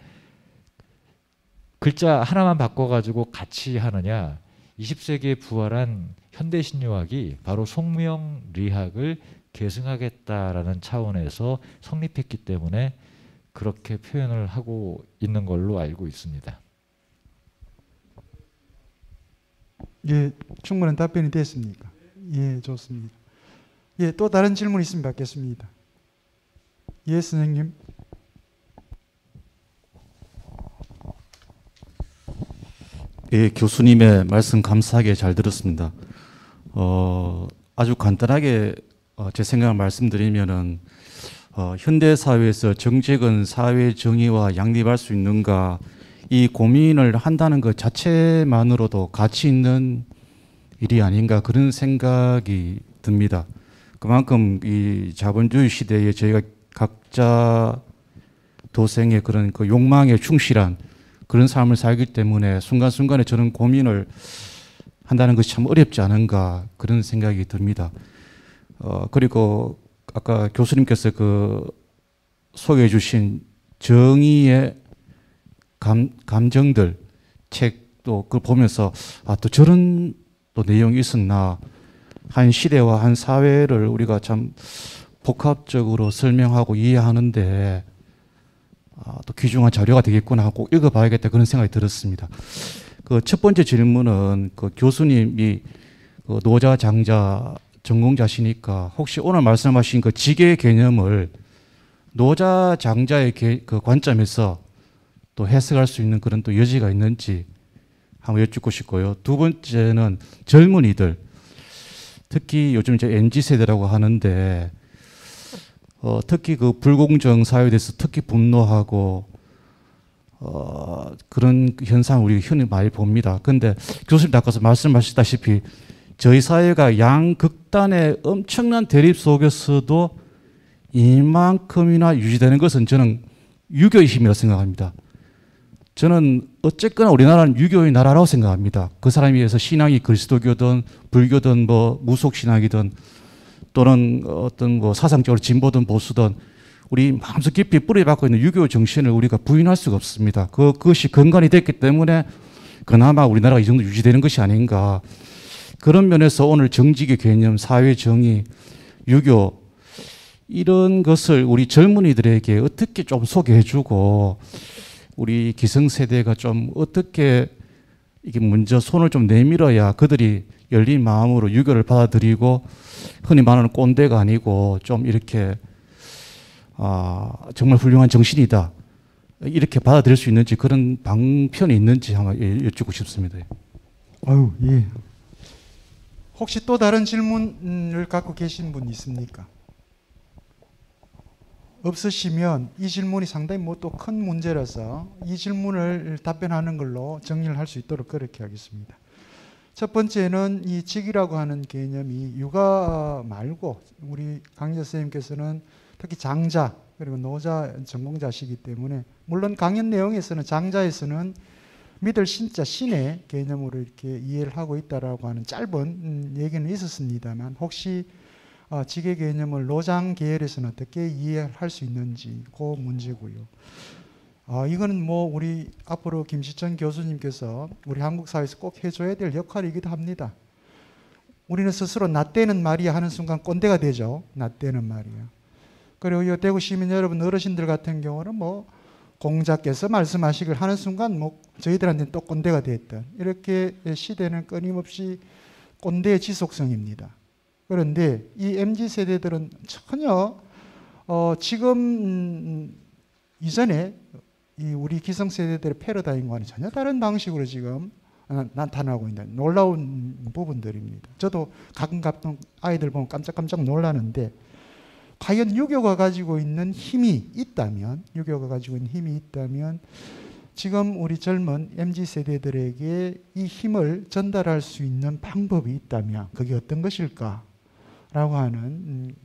글자 하나만 바꿔가지고 같이 하느냐? 20세기에 부활한 현대 신유학이 바로 송명리학을 계승하겠다라는 차원에서 성립했기 때문에 그렇게 표현을 하고 있는 걸로 알고 있습니다. 예, 충분한 답변이 됐습니까? 예, 좋습니다. 예, 또 다른 질문 있으면 받겠습니다. 예, 선생님. 예, 교수님의 말씀 감사하게 잘 들었습니다. 아주 간단하게 제 생각을 말씀드리면은 현대 사회에서 정책은 사회 정의와 양립할 수 있는가, 이 고민을 한다는 것 자체만으로도 가치 있는 일이 아닌가, 그런 생각이 듭니다. 그만큼 이 자본주의 시대에 저희가 각자 도생의 그런 그 욕망에 충실한 그런 삶을 살기 때문에 순간순간에 저는 고민을 한다는 것이 참 어렵지 않은가, 그런 생각이 듭니다. 그리고 아까 교수님께서 그 소개해 주신 정의의 감정들 책도 그걸 보면서 또 저런 또 내용이 있었나, 한 시대와 한 사회를 우리가 참 복합적으로 설명하고 이해하는데 또 귀중한 자료가 되겠구나 하고 읽어봐야겠다, 그런 생각이 들었습니다. 그 첫 번째 질문은 그 교수님이 그 노자 장자 전공자시니까 혹시 오늘 말씀하신 그 직의 개념을 노자 장자의 그 관점에서 또 해석할 수 있는 그런 또 여지가 있는지 한번 여쭙고 싶고요. 두 번째는 젊은이들, 특히 요즘 이제 MZ 세대라고 하는데 특히 그 불공정 사회에 대해서 특히 분노하고 그런 현상 우리 흔히 많이 봅니다. 그런데 교수님 아까 말씀하셨다시피 저희 사회가 양극단의 엄청난 대립 속에서도 이만큼이나 유지되는 것은 저는 유교의 힘이라고 생각합니다. 저는 어쨌거나 우리나라는 유교의 나라라고 생각합니다. 그 사람에 의해서 신앙이 그리스도교든 불교든 뭐 무속신앙이든 또는 어떤 뭐 사상적으로 진보든 보수든 우리 마음속 깊이 뿌리박고 있는 유교 정신을 우리가 부인할 수가 없습니다. 그것이 근간이 됐기 때문에 그나마 우리나라가 이 정도 유지되는 것이 아닌가. 그런 면에서 오늘 정직의 개념, 사회 정의, 유교 이런 것을 우리 젊은이들에게 어떻게 좀 소개해주고 우리 기성세대가 좀 어떻게 이게 먼저 손을 좀 내밀어야 그들이 열린 마음으로 유교를 받아들이고 흔히 말하는 꼰대가 아니고 좀 이렇게 정말 훌륭한 정신이다 이렇게 받아들일 수 있는지, 그런 방편이 있는지 한번 여쭙고 싶습니다. 아유, 예. 혹시 또 다른 질문을 갖고 계신 분 있습니까? 없으시면 이 질문이 상당히 뭐 또 큰 문제라서 이 질문을 답변하는 걸로 정리를 할 수 있도록 그렇게 하겠습니다. 첫 번째는 이 직이라고 하는 개념이 육아 말고 우리 강의자 선생님께서는 특히 장자 그리고 노자 전공자시기 때문에 물론 강연 내용에서는 장자에서는 믿을 신자 신의 개념으로 이렇게 이해를 하고 있다라고 하는 짧은 얘기는 있었습니다만 혹시 직의 개념을 노장 계열에서는 어떻게 이해할 수 있는지 그 문제고요. 이거는 뭐 우리 앞으로 김시천 교수님께서 우리 한국 사회에서 꼭 해줘야 될 역할이기도 합니다. 우리는 스스로 나 때는 말이야 하는 순간 꼰대가 되죠. 나 때는 말이야. 그리고 이 대구 시민 여러분 어르신들 같은 경우는 뭐 공자께서 말씀하시길 하는 순간 뭐 저희들한테는 또 꼰대가 됐던 이렇게 시대는 끊임없이 꼰대의 지속성입니다. 그런데 이 MZ 세대들은 전혀 지금 이전에 이 우리 기성 세대들의 패러다임과는 전혀 다른 방식으로 지금 나타나고 있는 놀라운 부분들입니다. 저도 가끔 아이들 보면 깜짝깜짝 놀라는데 과연 유교가 가지고 있는 힘이 있다면, 지금 우리 젊은 MZ 세대들에게 이 힘을 전달할 수 있는 방법이 있다면 그게 어떤 것일까? 라고 하는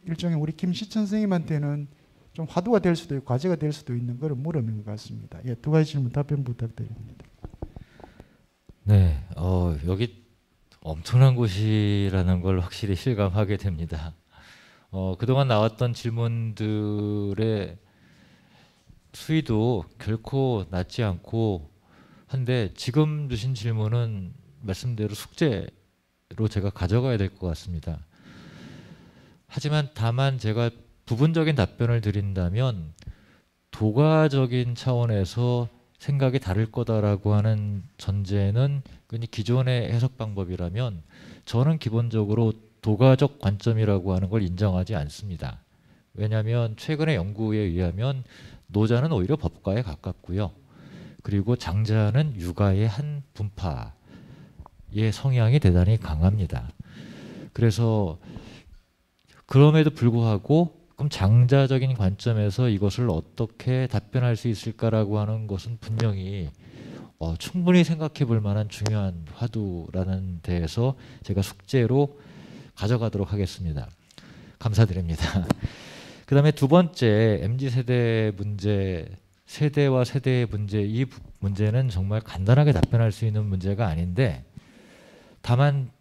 일종의 우리 김시천 선생님한테는 좀 화두가 될 수도 있고 과제가 될 수도 있는 그런 물음인 것 같습니다. 예, 두 가지 질문 답변 부탁드립니다. 네, 여기 엄청난 곳이라는 걸 확실히 실감하게 됩니다. 그동안 나왔던 질문들의 수위도 결코 낮지 않고 한데 지금 주신 질문은 말씀대로 숙제로 제가 가져가야 될 것 같습니다. 하지만 다만 제가 부분적인 답변을 드린다면 도가적인 차원에서 생각이 다를 거다라고 하는 전제는 그냥 기존의 해석 방법이라면 저는 기본적으로 도가적 관점이라고 하는 걸 인정하지 않습니다. 왜냐하면 최근의 연구에 의하면 노자는 오히려 법가에 가깝고요. 그리고 장자는 육아의 한 분파의 성향이 대단히 강합니다. 그래서 그럼에도 불구하고 그럼 장자적인 관점에서 이것을 어떻게 답변할 수 있을까라고 하는 것은 분명히 충분히 생각해 볼 만한 중요한 화두라는 데에서 제가 숙제로 가져가도록 하겠습니다. 감사드립니다. 그 다음에 두 번째 MZ세대 문제, 세대와 세대의 문제, 이 문제는 정말 간단하게 답변할 수 있는 문제가 아닌데 다만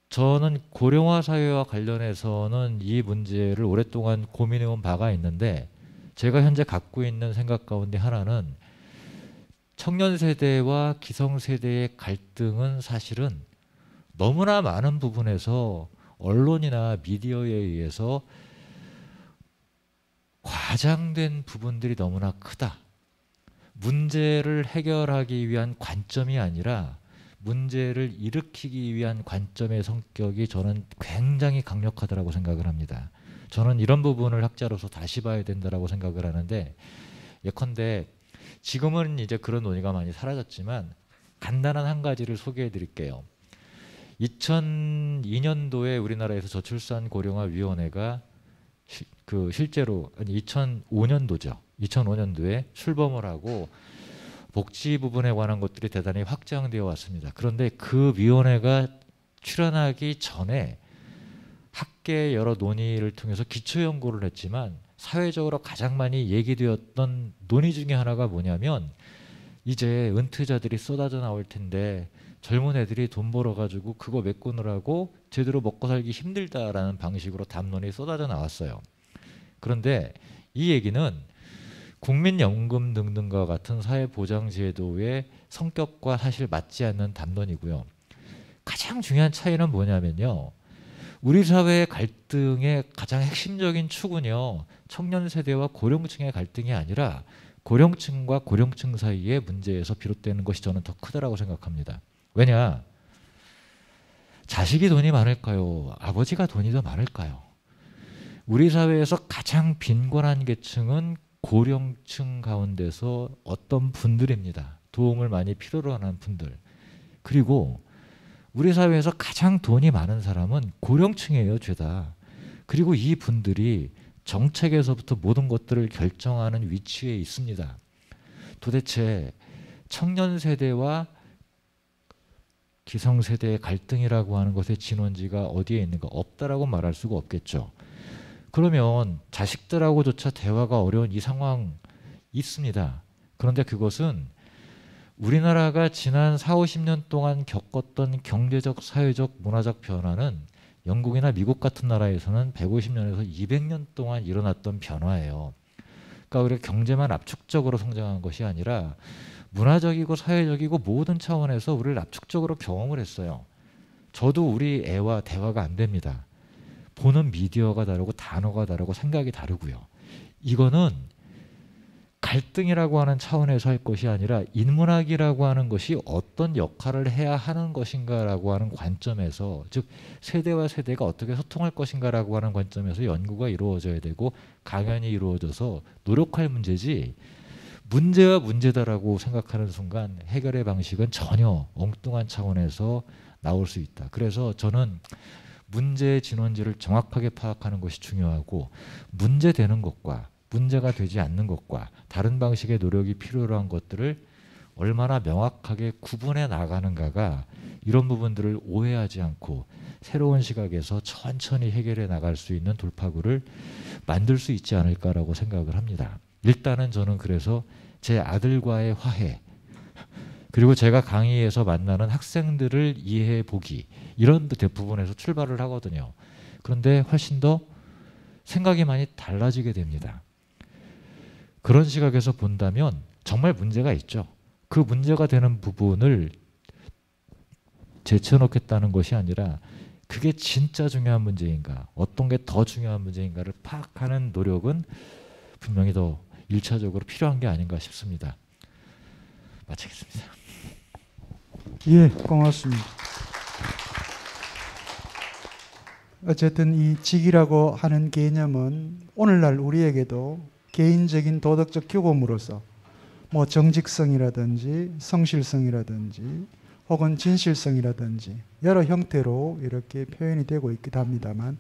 저는 고령화 사회와 관련해서는 이 문제를 오랫동안 고민해온 바가 있는데 제가 현재 갖고 있는 생각 가운데 하나는 청년 세대와 기성 세대의 갈등은 사실은 너무나 많은 부분에서 언론이나 미디어에 의해서 과장된 부분들이 너무나 크다. 문제를 해결하기 위한 관점이 아니라 문제를 일으키기 위한 관점의 성격이 저는 굉장히 강력하다고 생각을 합니다. 저는 이런 부분을 학자로서 다시 봐야 된다고 생각을 하는데 예컨대 지금은 이제 그런 논의가 많이 사라졌지만 간단한 한 가지를 소개해 드릴게요. 2002년도에 우리나라에서 저출산 고령화 위원회가 실제로 2005년도죠. 2005년도에 출범을 하고 복지 부분에 관한 것들이 대단히 확장되어 왔습니다. 그런데 그 위원회가 출연하기 전에 학계 여러 논의를 통해서 기초 연구를 했지만 사회적으로 가장 많이 얘기되었던 논의 중에 하나가 뭐냐면 이제 은퇴자들이 쏟아져 나올 텐데 젊은 애들이 돈 벌어가지고 그거 메꾸느라고 제대로 먹고 살기 힘들다라는 방식으로 담론이 쏟아져 나왔어요. 그런데 이 얘기는 국민연금 등등과 같은 사회보장제도의 성격과 사실 맞지 않는 담론이고요. 가장 중요한 차이는 뭐냐면요. 우리 사회의 갈등의 가장 핵심적인 축은요. 청년 세대와 고령층의 갈등이 아니라 고령층과 고령층 사이의 문제에서 비롯되는 것이 저는 더 크다라고 생각합니다. 왜냐? 자식이 돈이 많을까요? 아버지가 돈이 더 많을까요? 우리 사회에서 가장 빈곤한 계층은 고령층 가운데서 어떤 분들입니다. 도움을 많이 필요로 하는 분들. 그리고 우리 사회에서 가장 돈이 많은 사람은 고령층이에요, 죄다. 그리고 이 분들이 정책에서부터 모든 것들을 결정하는 위치에 있습니다. 도대체 청년 세대와 기성 세대의 갈등이라고 하는 것의 진원지가 어디에 있는가? 없다라고 말할 수가 없겠죠. 그러면 자식들하고조차 대화가 어려운 이 상황 있습니다. 그런데 그것은 우리나라가 지난 40-50년 동안 겪었던 경제적, 사회적, 문화적 변화는 영국이나 미국 같은 나라에서는 150년에서 200년 동안 일어났던 변화예요. 그러니까 우리가 경제만 압축적으로 성장한 것이 아니라 문화적이고 사회적이고 모든 차원에서 우리를 압축적으로 경험을 했어요. 저도 우리 애와 대화가 안 됩니다. 보는 미디어가 다르고 단어가 다르고 생각이 다르고요. 이거는 갈등이라고 하는 차원에서 할 것이 아니라 인문학이라고 하는 것이 어떤 역할을 해야 하는 것인가라고 하는 관점에서, 즉 세대와 세대가 어떻게 소통할 것인가라고 하는 관점에서 연구가 이루어져야 되고 강연이 이루어져서 노력할 문제지, 문제와 문제다라고 생각하는 순간 해결의 방식은 전혀 엉뚱한 차원에서 나올 수 있다. 그래서 저는 문제의 진원지를 정확하게 파악하는 것이 중요하고, 문제되는 것과 문제가 되지 않는 것과 다른 방식의 노력이 필요로 한 것들을 얼마나 명확하게 구분해 나가는가가 이런 부분들을 오해하지 않고 새로운 시각에서 천천히 해결해 나갈 수 있는 돌파구를 만들 수 있지 않을까라고 생각을 합니다. 일단은 저는 그래서 제 아들과의 화해, 그리고 제가 강의에서 만나는 학생들을 이해해 보기, 이런 부분에서 출발을 하거든요. 그런데 훨씬 더 생각이 많이 달라지게 됩니다. 그런 시각에서 본다면 정말 문제가 있죠. 그 문제가 되는 부분을 제쳐놓겠다는 것이 아니라 그게 진짜 중요한 문제인가, 어떤 게 더 중요한 문제인가를 파악하는 노력은 분명히 더 일차적으로 필요한 게 아닌가 싶습니다. 마치겠습니다. 예, 고맙습니다. 어쨌든 이 직이라고 하는 개념은 오늘날 우리에게도 개인적인 도덕적 규범으로서 뭐 정직성이라든지 성실성이라든지 혹은 진실성이라든지 여러 형태로 이렇게 표현이 되고 있기도 합니다만,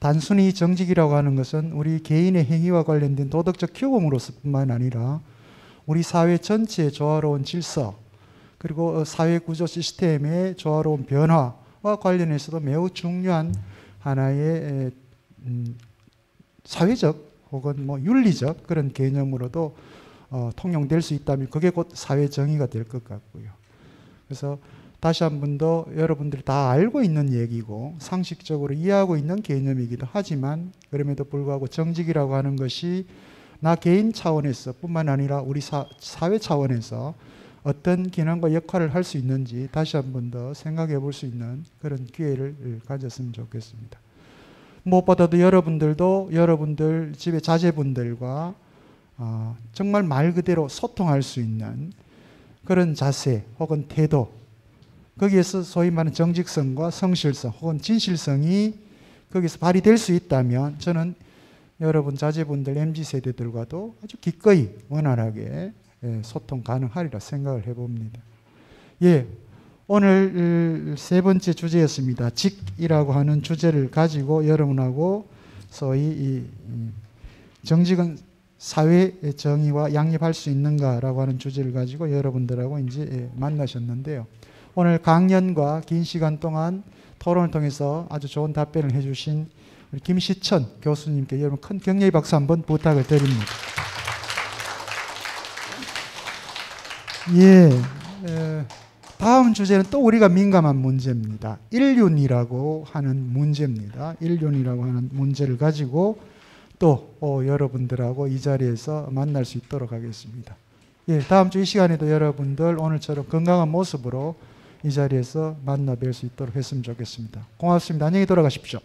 단순히 정직이라고 하는 것은 우리 개인의 행위와 관련된 도덕적 규범으로서뿐만 아니라 우리 사회 전체의 조화로운 질서, 그리고 사회 구조 시스템의 조화로운 변화와 관련해서도 매우 중요한 하나의 사회적 혹은 뭐 윤리적 그런 개념으로도 통용될 수 있다면 그게 곧 사회 정의가 될 것 같고요. 그래서 다시 한 번 더 여러분들이 다 알고 있는 얘기고 상식적으로 이해하고 있는 개념이기도 하지만, 그럼에도 불구하고 정직이라고 하는 것이 나 개인 차원에서 뿐만 아니라 우리 사회 차원에서 어떤 기능과 역할을 할 수 있는지 다시 한 번 더 생각해 볼 수 있는 그런 기회를 가졌으면 좋겠습니다. 무엇보다도 여러분들도 여러분들 집의 자제분들과 정말 말 그대로 소통할 수 있는 그런 자세 혹은 태도, 거기에서 소위 말하는 정직성과 성실성 혹은 진실성이 거기서 발휘될 수 있다면 저는 여러분 자제분들 MZ세대들과도 아주 기꺼이 원활하게 소통 가능하리라 생각을 해봅니다. 예, 오늘 세 번째 주제였습니다. 직이라고 하는 주제를 가지고 여러분하고 소위 이 정직은 사회 정의와 양립할 수 있는가라고 하는 주제를 가지고 여러분들하고 이제 만나셨는데요. 오늘 강연과 긴 시간 동안 토론을 통해서 아주 좋은 답변을 해주신 우리 김시천 교수님께 여러분 큰 격려의 박수 한번 부탁을 드립니다. 예, 다음 주제는 또 우리가 민감한 문제입니다. 일륜이라고 하는 문제입니다. 일륜이라고 하는 문제를 가지고 또 여러분들하고 이 자리에서 만날 수 있도록 하겠습니다. 예, 다음 주 이 시간에도 여러분들 오늘처럼 건강한 모습으로 이 자리에서 만나 뵐 수 있도록 했으면 좋겠습니다. 고맙습니다. 안녕히 돌아가십시오.